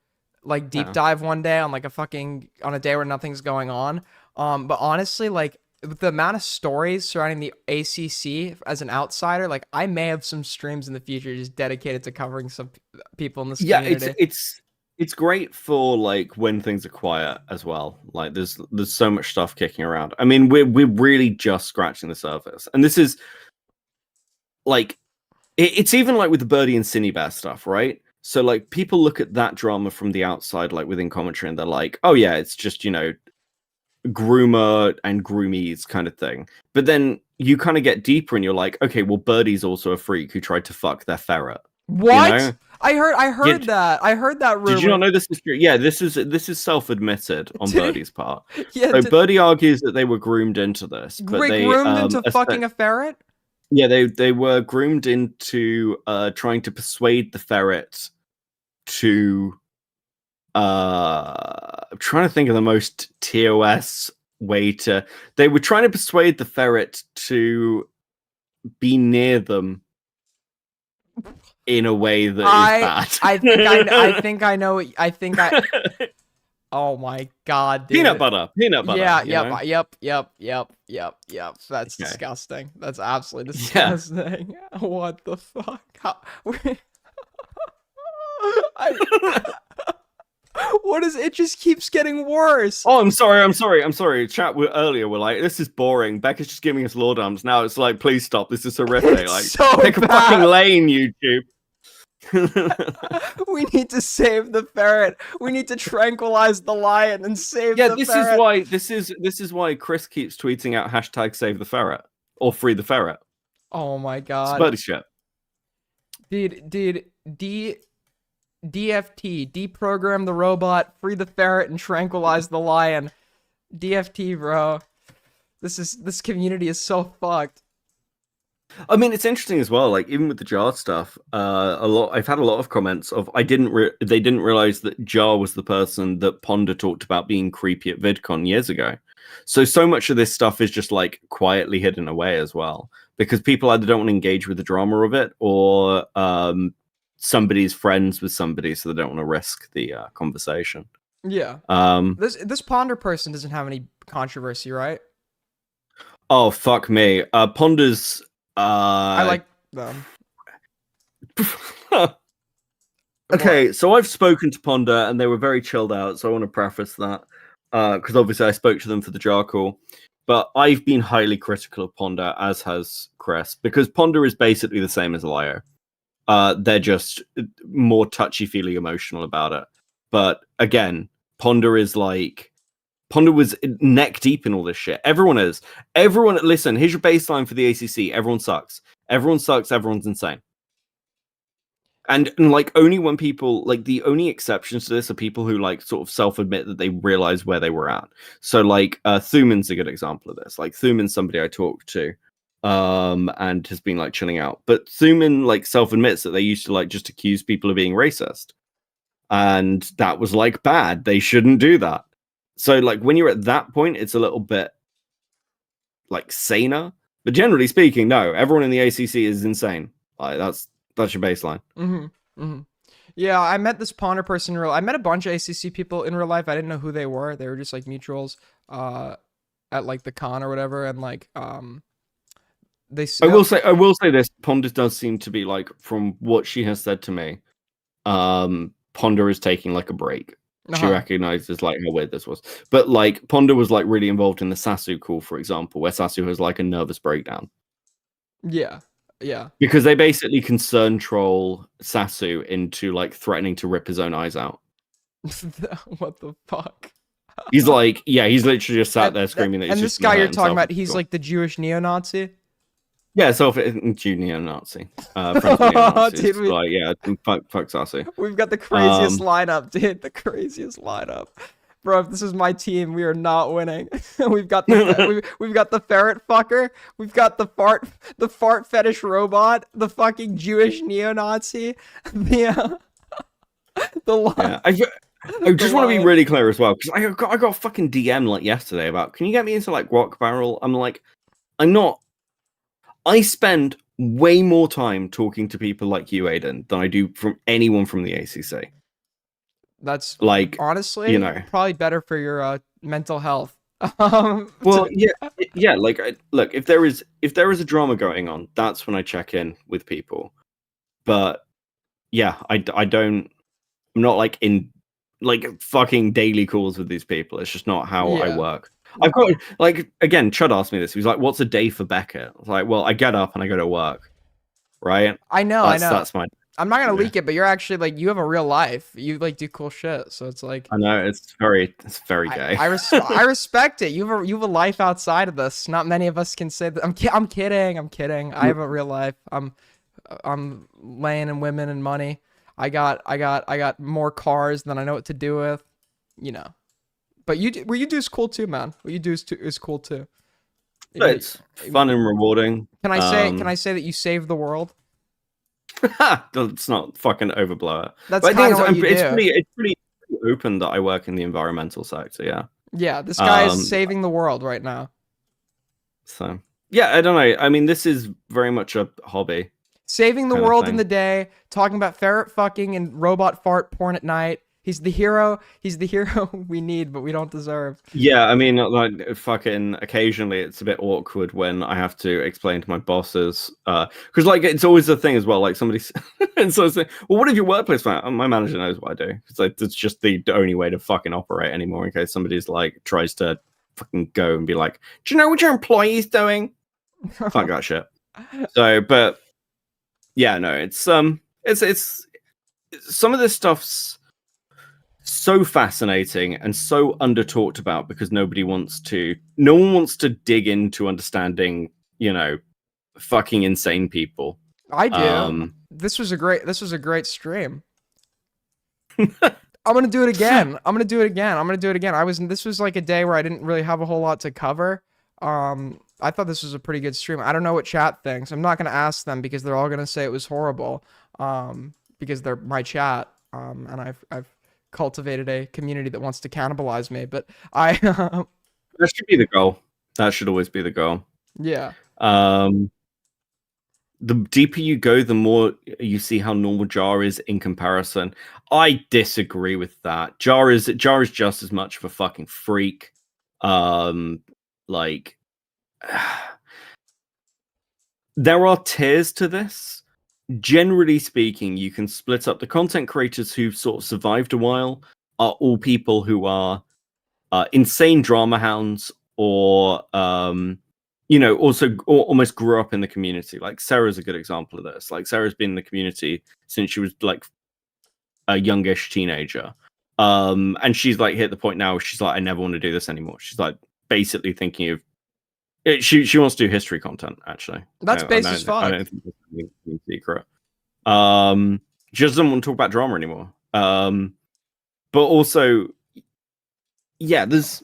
like deep dive one day on like on a day where nothing's going on. But honestly, like with the amount of stories surrounding the ACC as an outsider, like I may have some streams in the future just dedicated to covering some people in this community. It's great for like when things are quiet as well. Like there's so much stuff kicking around. I mean, we're really just scratching the surface, and this is like it's even like with the Birdie and Cinebear stuff, right? So like people look at that drama from the outside, like within commentary, and they're like, oh yeah, it's just, you know, groomer and groomies kind of thing. But then you kind of get deeper and you're like, okay, well, Birdie's also a freak who tried to fuck their ferret. What? You know? I heard that. I heard that rumor. Did you not know this is true? Yeah, this is self-admitted on Birdie's part. Yeah, so Birdie argues that they were groomed into this, but they groomed into fucking a ferret? Yeah, they were groomed into trying to persuade the ferret to I'm trying to think of the most TOS way to. They were trying to persuade the ferret to be near them in a way that is bad. I think I know. I think I. Oh my god, dude. Peanut butter. Yeah, yep. That's Okay. disgusting. That's absolutely disgusting. What the fuck? What is it? Just keeps getting worse. Oh, I'm sorry. Chat earlier were like, this is boring. Becca's just giving us law dumps. Now it's like, please stop. This is horrific. It's Like, so pick a bad. fucking lane, YouTube. We need to save the ferret. We need to tranquilize the lion and save the this ferret. is why Chris keeps tweeting out hashtag save the ferret or free the ferret. Oh my It's god. Birdie shit. Dude, DFT, deprogram the robot, free the ferret, and tranquilize the lion. DFT, bro. This community is so fucked. I mean, it's interesting as well. Like even with the Jar stuff, I've had a lot of comments of they didn't realize that Jar was the person that Ponder talked about being creepy at VidCon years ago. So much of this stuff is just like quietly hidden away as well, because people either don't want to engage with the drama of it, or somebody's friends with somebody, so they don't want to risk the conversation. Yeah. This Ponder person doesn't have any controversy, right? Oh fuck me. Ponder's. I like them. Okay, so I've spoken to Ponder and they were very chilled out, so I want to preface that because obviously I spoke to them for the jar call, but I've been highly critical of Ponder, as has Chris, because Ponder is basically the same as Lio. They're just more touchy-feely emotional about it. But again, Ponder was neck deep in all this shit. Everyone is. Listen, here's your baseline for the ACC. Everyone sucks. Everyone's insane. And like only when people, like the only exceptions to this are people who like sort of self-admit that they realize where they were at. So like Thuman's a good example of this. Like Thuman's somebody I talked to and has been like chilling out. But Thuman like self-admits that they used to like just accuse people of being racist. And that was like bad. They shouldn't do that. So like when you're at that point, it's a little bit like saner. But generally speaking, no, everyone in the ACC is insane. Like that's your baseline. Yeah, I met this Ponder person in real. I met a bunch of ACC people in real life. I didn't know who they were. They were just like mutuals at like the con or whatever, and like they. I will say this. Ponder does seem to be like, from what she has said to me, Ponder is taking like a break. She recognizes like how weird this was, but like Ponder was like really involved in the Sasu call, for example, where Sasu has like a nervous breakdown. Yeah. Because they basically concern troll Sasu into like threatening to rip his own eyes out. What the fuck? He's like, yeah, he's literally just sat there screaming that. And this guy you're talking about, he's like the Jewish neo-Nazi. Yeah, junior Nazi. Friends of neo-Nazis. Dude, Like, yeah, fuck Sassy. We've got the craziest lineup, dude. The craziest lineup. Bro, if this is my team, we are not winning. we've got the ferret fucker. We've got the fart fetish robot. The fucking Jewish neo-Nazi. The Yeah, I just want to be really clear as well, because I got a fucking DM like yesterday about, can you get me into like Rock Barrel? I'm like, I'm not. I spend way more time talking to people like you, Aiden, than I do from anyone from the ACC. That's like, honestly, you know, probably better for your mental health. Well, yeah. Like, look, if there is a drama going on, that's when I check in with people. But yeah, I don't. I'm not like in like fucking daily calls with these people. It's just not how I work. I've got like, again, Chud asked me this. He was like, "What's a day for Beckett?" I was like, "Well, I get up and I go to work, right?" I know. That's my. I'm not gonna leak it, but you're actually like, you have a real life. You like do cool shit. So it's like, I know it's very gay. I respect it. You have a life outside of this. Not many of us can say that. I'm kidding. I have a real life. I'm laying in women and money. I got more cars than I know what to do with. You know. But what you do is cool too, man. What you do is cool too. It's fun and rewarding. Can I say that you saved the world? Let's not fucking overblow it. That's kind of what you do. It's pretty open that I work in the environmental sector. Yeah. Yeah, this guy is saving the world right now. So yeah, I don't know. I mean, this is very much a hobby. Saving the world in the day, talking about ferret fucking and robot fart porn at night. He's the hero. He's the hero we need, but we don't deserve. Yeah, I mean, like, fucking occasionally it's a bit awkward when I have to explain to my bosses, because like it's always the thing as well. Like somebody, and so it's like, well, what if your workplace? My manager knows what I do. It's like it's just the only way to fucking operate anymore. In case somebody's like tries to fucking go and be like, do you know what your employee's doing? Fuck that shit. So, but yeah, no, it's some of this stuff's so fascinating and so under talked about because no one wants to dig into understanding, you know, fucking insane people. I do. This was a great stream. I'm gonna do it again. This was like a day where I didn't really have a whole lot to cover. I thought this was a pretty good stream. I don't know what chat thinks. I'm not gonna ask them because they're all gonna say it was horrible. Because they're my chat. And I've cultivated a community that wants to cannibalize me, but that should be the goal. That should always be the goal. Yeah. The deeper you go, the more you see how normal Jar is in comparison. I disagree with that. Jar is just as much of a fucking freak. Like there are tiers to this. Generally speaking, you can split up the content creators who've sort of survived a while are all people who are insane drama hounds or you know, also almost grew up in the community. Like Sarah's a good example of this. Like Sarah's been in the community since she was like a youngish teenager. And she's like hit the point now where she's like, I never want to do this anymore. She's like basically thinking of she wants to do history content, actually. That's base as fuck. I don't think that's any secret. She doesn't want to talk about drama anymore. But also, yeah, there's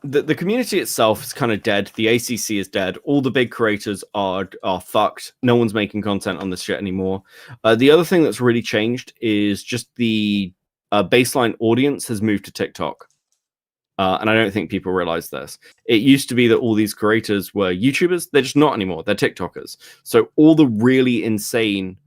the community itself is kind of dead. The ACC is dead. All the big creators are fucked. No one's making content on this shit anymore. The other thing that's really changed is just the baseline audience has moved to TikTok. And I don't think people realize this. It used to be that all these creators were YouTubers. They're just not anymore. They're TikTokers. So all the really insane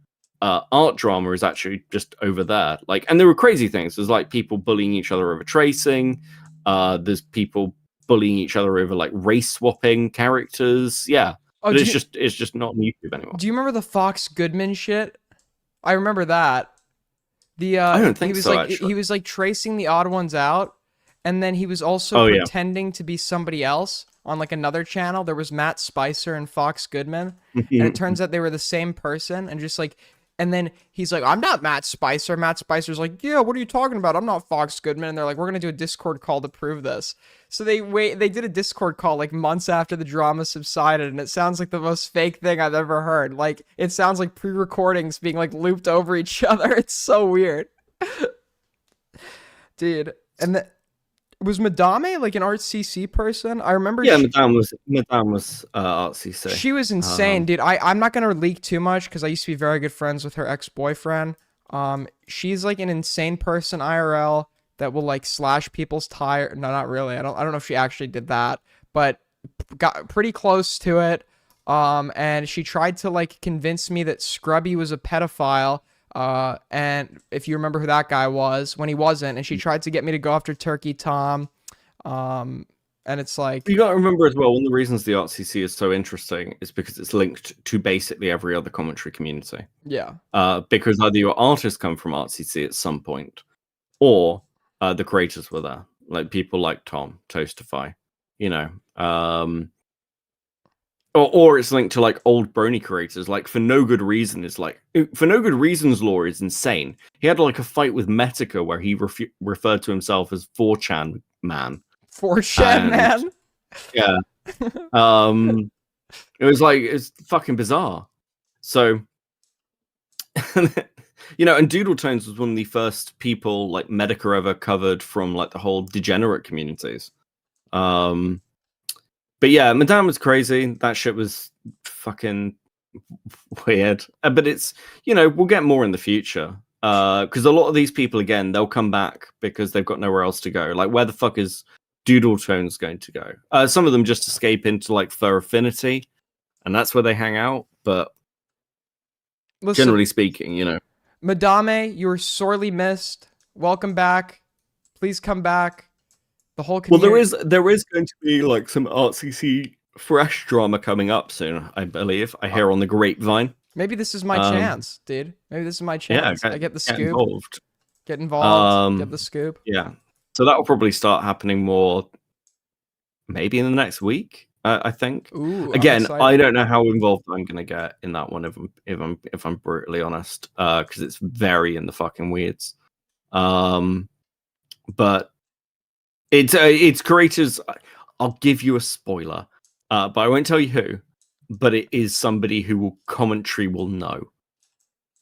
art drama is actually just over there. Like, and there were crazy things. There's like people bullying each other over tracing. There's people bullying each other over like race swapping characters. Yeah, but it's just not on YouTube anymore. Do you remember the Fox Goodman shit? I remember that. I don't think so. Actually, he was like tracing the odd ones out. And then he was also pretending to be somebody else on like another channel. There was Matt Spicer and Fox Goodman. And it turns out they were the same person. And just like And then he's like, I'm not Matt Spicer. Matt Spicer's like, yeah, what are you talking about? I'm not Fox Goodman. And they're like, we're going to do a Discord call to prove this. So they did a Discord call like months after the drama subsided. And it sounds like the most fake thing I've ever heard. Like, it sounds like pre-recordings being like looped over each other. It's so weird. Dude. And was Madame like an ArtCC person? I remember. Yeah, Madame was ArtCC. She was insane, dude. I'm not gonna leak too much because I used to be very good friends with her ex-boyfriend. She's like an insane person IRL that will like slash people's tire. No, not really. I don't know if she actually did that, but got pretty close to it. And she tried to like convince me that Scrubby was a pedophile. And if you remember who that guy was when he wasn't, and she tried to get me to go after Turkey Tom. And it's like, you got to remember as well, one of the reasons the ArtCC is so interesting is because it's linked to basically every other commentary community. Yeah. Because either your artists come from ArtCC at some point, or the creators were there, like people like Tom, Toastify, you know, or it's linked to like old brony creators, like For No Good Reason is like, For No Good Reason's lore is insane. He had like a fight with Metica where he referred to himself as 4chan man. 4chan man? Yeah. It was like, it's fucking bizarre. So, you know, and Doodle Tones was one of the first people like Medica ever covered from like the whole degenerate communities. But yeah, Madame was crazy. That shit was fucking weird. But it's, you know, we'll get more in the future. Because a lot of these people, again, they'll come back because they've got nowhere else to go. Like, where the fuck is Doodle Tones going to go? Some of them just escape into like Fur Affinity, and that's where they hang out. But listen, generally speaking, you know. Madame, you were sorely missed. Welcome back. Please come back. The whole community. Well, there is going to be like some ArtCC fresh drama coming up soon, I believe. I hear on the grapevine. Maybe this is my chance, dude. Maybe this is my chance. I get the scoop. Involved. Get involved. Get the scoop. Yeah. So that will probably start happening more maybe in the next week, I think. Ooh, again, I don't know how involved I'm gonna get in that one if I'm brutally honest. Because it's very in the fucking weirds. But it's creators. I'll give you a spoiler, but I won't tell you who. But it is somebody who commentary will know.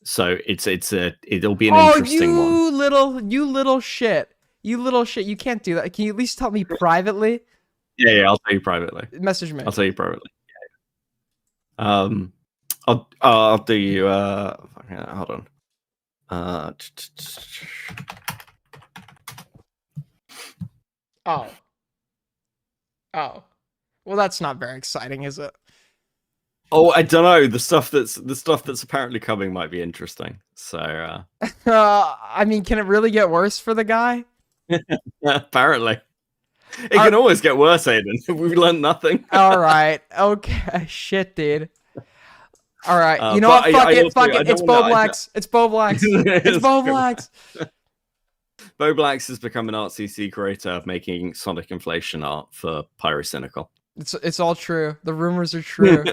So it'll be an interesting one. You little shit. You little shit. You can't do that. Can you at least tell me privately? Yeah, I'll tell you privately. Message me. I'll tell you privately. Yeah. I'll do you. Hold on. Oh. Well, that's not very exciting, is it? Oh, I don't know. The stuff that's apparently coming might be interesting. So, I mean, can it really get worse for the guy? Apparently, it can always get worse, Aiden. We've learned nothing. All right. Okay. Shit, dude. All right. You know what? Fuck it. It's Boblax. It's Boblax. It's Boblax. Boblax has become an ArtCC creator making Sonic Inflation art for Pyrocynical. It's all true. The rumors are true.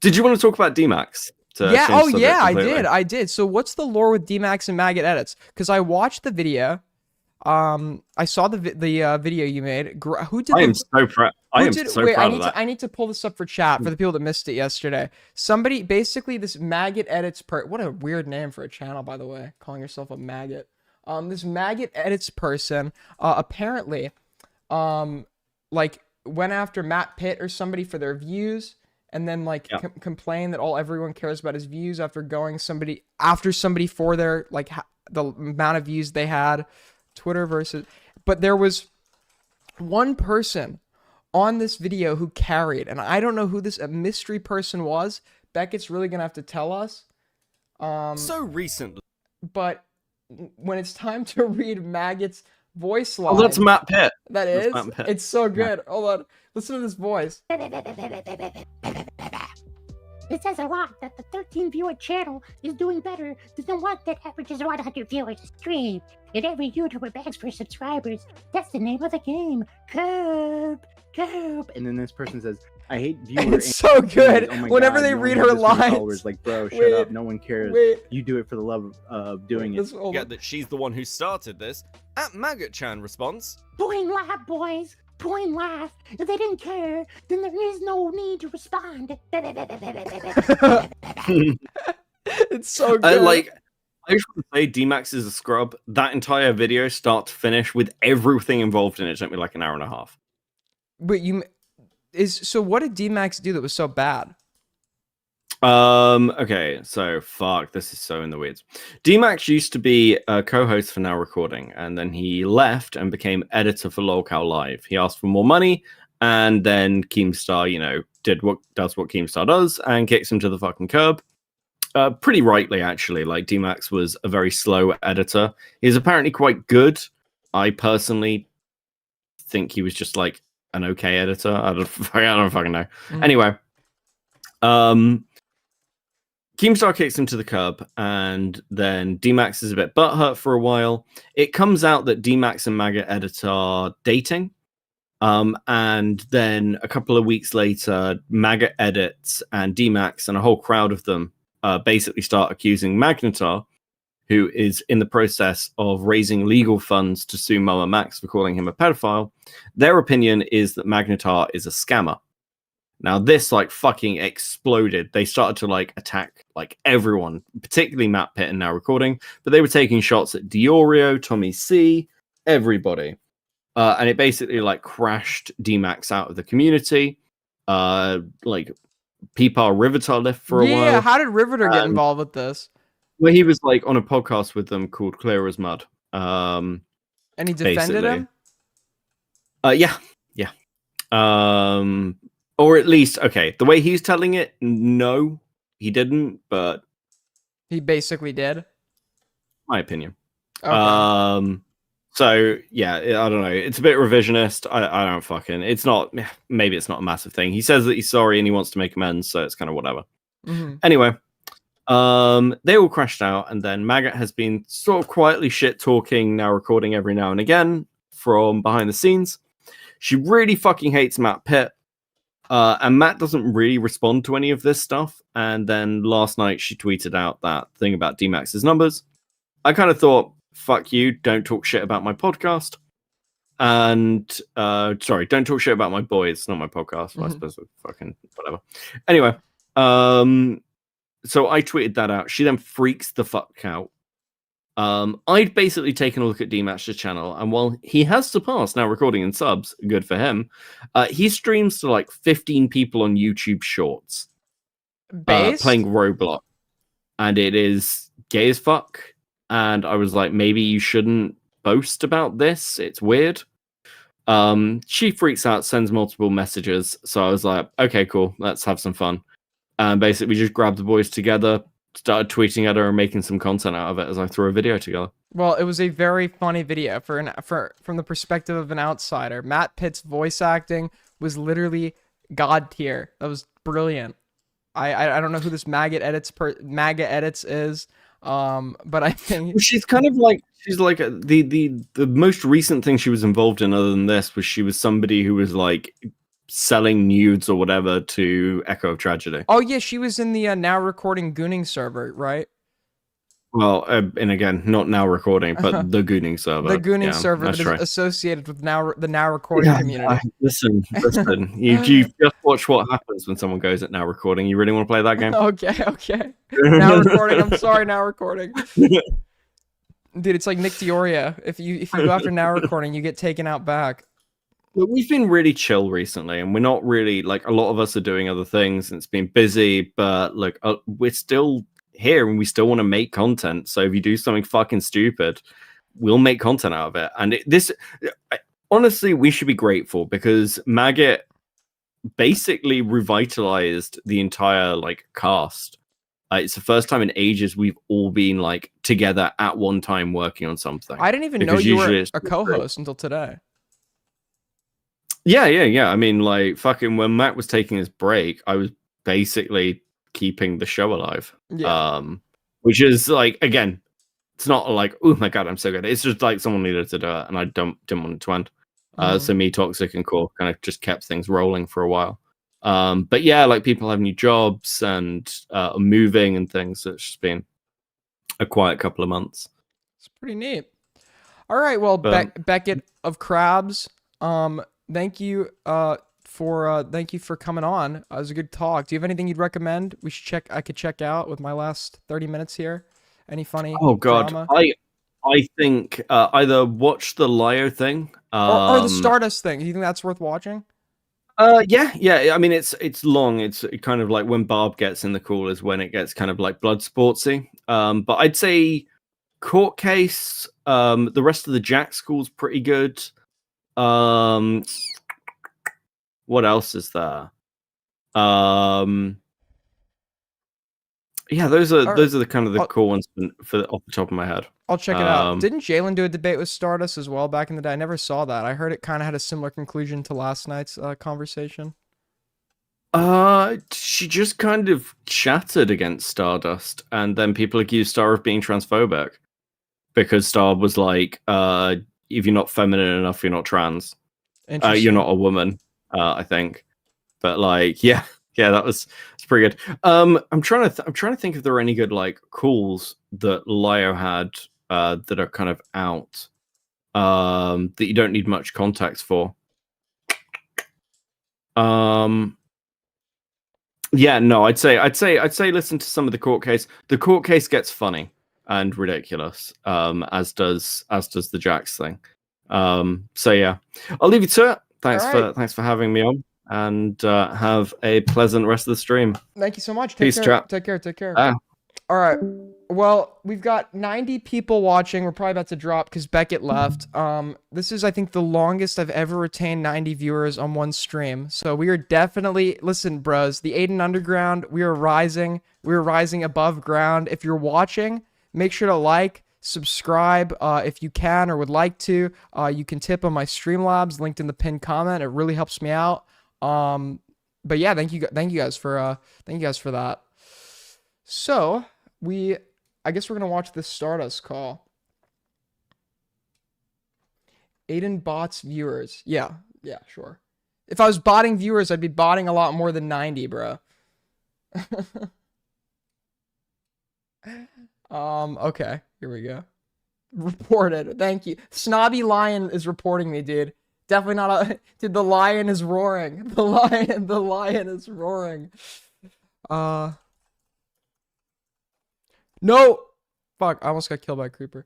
Did you want to talk about DMAX? Yeah. Oh, yeah. I did. So, what's the lore with DMAX and Maggot edits? Because I watched the video. I saw the video you made. Who did? I am so proud. I am so proud of that. I need to pull this up for chat for the people that missed it yesterday. Somebody, basically, this Maggot edits what a weird name for a channel, by the way. Calling yourself a maggot. This Maggot edits person apparently, like went after Matt Pitt or somebody for their views, and then like complained that everyone cares about his views after going after somebody for their like the amount of views they had. Twitter versus, but there was one person on this video who carried, and I don't know who this mystery person was. Beckett's really gonna have to tell us. So recently, but when it's time to read Maggot's voice line, that's Matt Pitt. That is. It's so good. Hold on, listen to this voice. It says a lot that the 13 viewer channel is doing better than the one that averages 100 viewers a stream. And every YouTuber begs for subscribers. That's the name of the game. Curb. Curb, and then this person says, I hate viewer. It's so good. Oh my Whenever God, they you read only her do this for your lines. followers. Like, bro, shut Wait, up. No one cares. wait. You do it for the love of doing it. Get that she's the one who started this. At Maggot-chan response. Point laugh, boys. Point laugh. If they didn't care, then there is no need to respond. It's so good. I just want to say D-Max is a scrub. That entire video, start to finish, with everything involved in it, took me like an hour and a half. But so what did D-Max do that was so bad? Okay, so fuck, this is so in the weeds. D-Max used to be a co-host for Now Recording, and then he left and became editor for LolCow Live. He asked for more money, and then Keemstar, does what Keemstar does, and kicks him to the fucking curb. Pretty rightly, actually. Like, D-Max was a very slow editor. He's apparently quite good. I personally think he was just like an okay editor. I don't fucking know. Anyway, Keemstar kicks him to the curb, and then D-Max is a bit butthurt for a while. It comes out that D-Max and Maggot Edit are dating. And then a couple of weeks later, Maggot Edits and D-Max and a whole crowd of them basically start accusing Magnetar, who is in the process of raising legal funds to sue Moa Max for calling him a pedophile. Their opinion is that Magnetar is a scammer. Now this fucking exploded. They started to attack everyone, particularly Matt Pitt and Now Recording, but they were taking shots at Diorio, Tommy C, everybody. And it basically crashed D-Max out of the community. Peepar Rivitar left for a while. Yeah, how did Riveter get involved with this? Well, he was on a podcast with them called Clear as Mud. And he defended him? Yeah. Or at least, okay, the way he's telling it, no, he didn't, but he basically did. My opinion. Okay. So yeah, I don't know. It's a bit revisionist. I don't fucking. It's not. Maybe it's not a massive thing. He says that he's sorry and he wants to make amends, so it's kind of whatever. Mm-hmm. Anyway, they all crashed out, and then Maggot has been sort of quietly shit talking, Now Recording every now and again from behind the scenes. She really fucking hates Matt Pitt. And Matt doesn't really respond to any of this stuff. And then last night she tweeted out that thing about D-Max's numbers. I kind of thought, fuck you, don't talk shit about my podcast. And, sorry, don't talk shit about my boys, not my podcast. Mm-hmm. I suppose fucking whatever. Anyway, so I tweeted that out. She then freaks the fuck out. I'd basically taken a look at D-Max's channel, and while he has surpassed Now Recording in subs, good for him, he streams to 15 people on YouTube Shorts. Playing Roblox. And it is gay as fuck. And I was like, maybe you shouldn't boast about this. It's weird. She freaks out, sends multiple messages. So I was like, okay, cool. Let's have some fun. And basically we just grabbed the boys together, started tweeting at her and making some content out of it as I threw a video together. Well, it was a very funny video from the perspective of an outsider. Matt Pitt's voice acting was literally god tier. That was brilliant. I don't know who this Maggot Edits is, but I think she's kind of the most recent thing she was involved in other than this was she was somebody who was selling nudes or whatever to Echo of Tragedy. Oh yeah, she was in the Now Recording Gooning server, right? Well, and again, not Now Recording, but the Gooning server. The Gooning server that is associated with the Now Recording community. Listen. You just watch what happens when someone goes at Now Recording. You really want to play that game? Okay. Now Recording. I'm sorry, Now Recording. Dude, it's like Nick Dioria. If you go after Now Recording, you get taken out back. Look, we've been really chill recently, and we're not really a lot of us are doing other things, and it's been busy. But we're still here, and we still want to make content. So if you do something fucking stupid, we'll make content out of it. And honestly, we should be grateful because Maggot basically revitalized the entire cast. It's the first time in ages we've all been together at one time working on something. I didn't even know you were a co-host until today. Yeah. I mean, fucking when Matt was taking his break, I was basically keeping the show alive. Yeah. Which is again, it's not oh my god, I'm so good. It's just someone needed to do it, and I didn't want it to end. So me, Toxic, and Core kind of just kept things rolling for a while. But yeah, like people have new jobs and are moving and things. So it's just been a quiet couple of months. It's pretty neat. All right, well, Beckett of Crabs, thank you for coming on. It was a good talk. Do you have anything you'd recommend I could check out with my last 30 minutes here? Any funny drama? I think either watch the Lio thing or the Stardust thing. Do you think that's worth watching? Yeah. I mean, it's long. It's kind of like when Barb gets in the call is when it gets kind of like blood sportsy. But I'd say Court Case, the rest of the Jack School's pretty good. What else is there? Yeah, those are the kind of the cool ones for off the top of my head. I'll check it out. Didn't Jalen do a debate with Stardust as well back in the day? I never saw that. I heard it kind of had a similar conclusion to last night's conversation. She just kind of chattered against Stardust, and then people accused Star of being transphobic because Star was like, if you're not feminine enough, you're not trans. You're not a woman, I think. But like, yeah, it's pretty good. I'm trying to think if there are any good like calls that Lio had that are kind of out that you don't need much context for. Yeah, no, I'd say listen to some of the court case. The court case gets funny and ridiculous, as does the Jax thing. So yeah, I'll leave you to it. Thanks for having me on, and have a pleasant rest of the stream. Thank you so much. Peace, chat. Take care. All right. Well, we've got 90 people watching. We're probably about to drop because Beckett left. This is, I think, the longest I've ever retained 90 viewers on one stream. So we are definitely, listen, bros, the Aiden Underground, we are rising. We're rising above ground. If you're watching, make sure to like, subscribe if you can or would like to. You can tip on my Streamlabs, linked in the pinned comment. It really helps me out. But yeah, thank you guys for that. So I guess we're gonna watch this Stardust call. Aiden bots viewers. Yeah, sure. If I was botting viewers, I'd be botting a lot more than 90, bro. Okay, here we go. Reported. Thank you. Snobby Lion is reporting me, dude. Definitely not a dude, the lion is roaring. The lion is roaring. No! Fuck, I almost got killed by a creeper.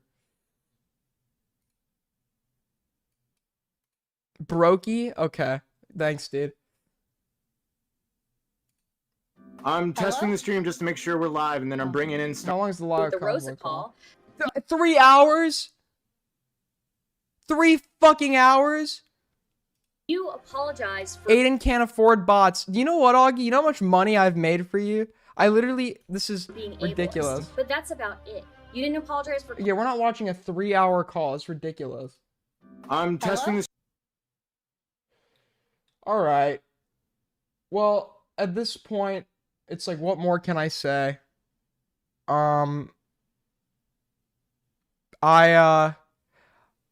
Brokey? Okay. Thanks, dude. I'm testing the stream just to make sure we're live, and then I'm bringing in How long is the live the Rosa call? 3 hours? 3 fucking hours? You apologize for Aiden can't afford bots. You know what, Augie? You know how much money I've made for you? I literally, this is being ridiculous. ableist, but that's about it. You didn't apologize for. Yeah, we're not watching a 3-hour call. It's ridiculous. I'm testing this. All right. Well, at this point, it's like, what more can I say? I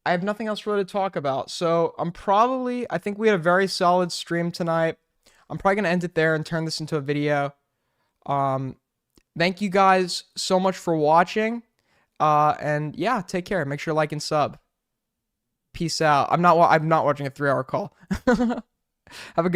have nothing else really to talk about. So I think we had a very solid stream tonight. I'm probably gonna end it there and turn this into a video. Thank you guys so much for watching. And yeah, take care. Make sure to like and sub. Peace out. I'm not watching a 3-hour call. Have a good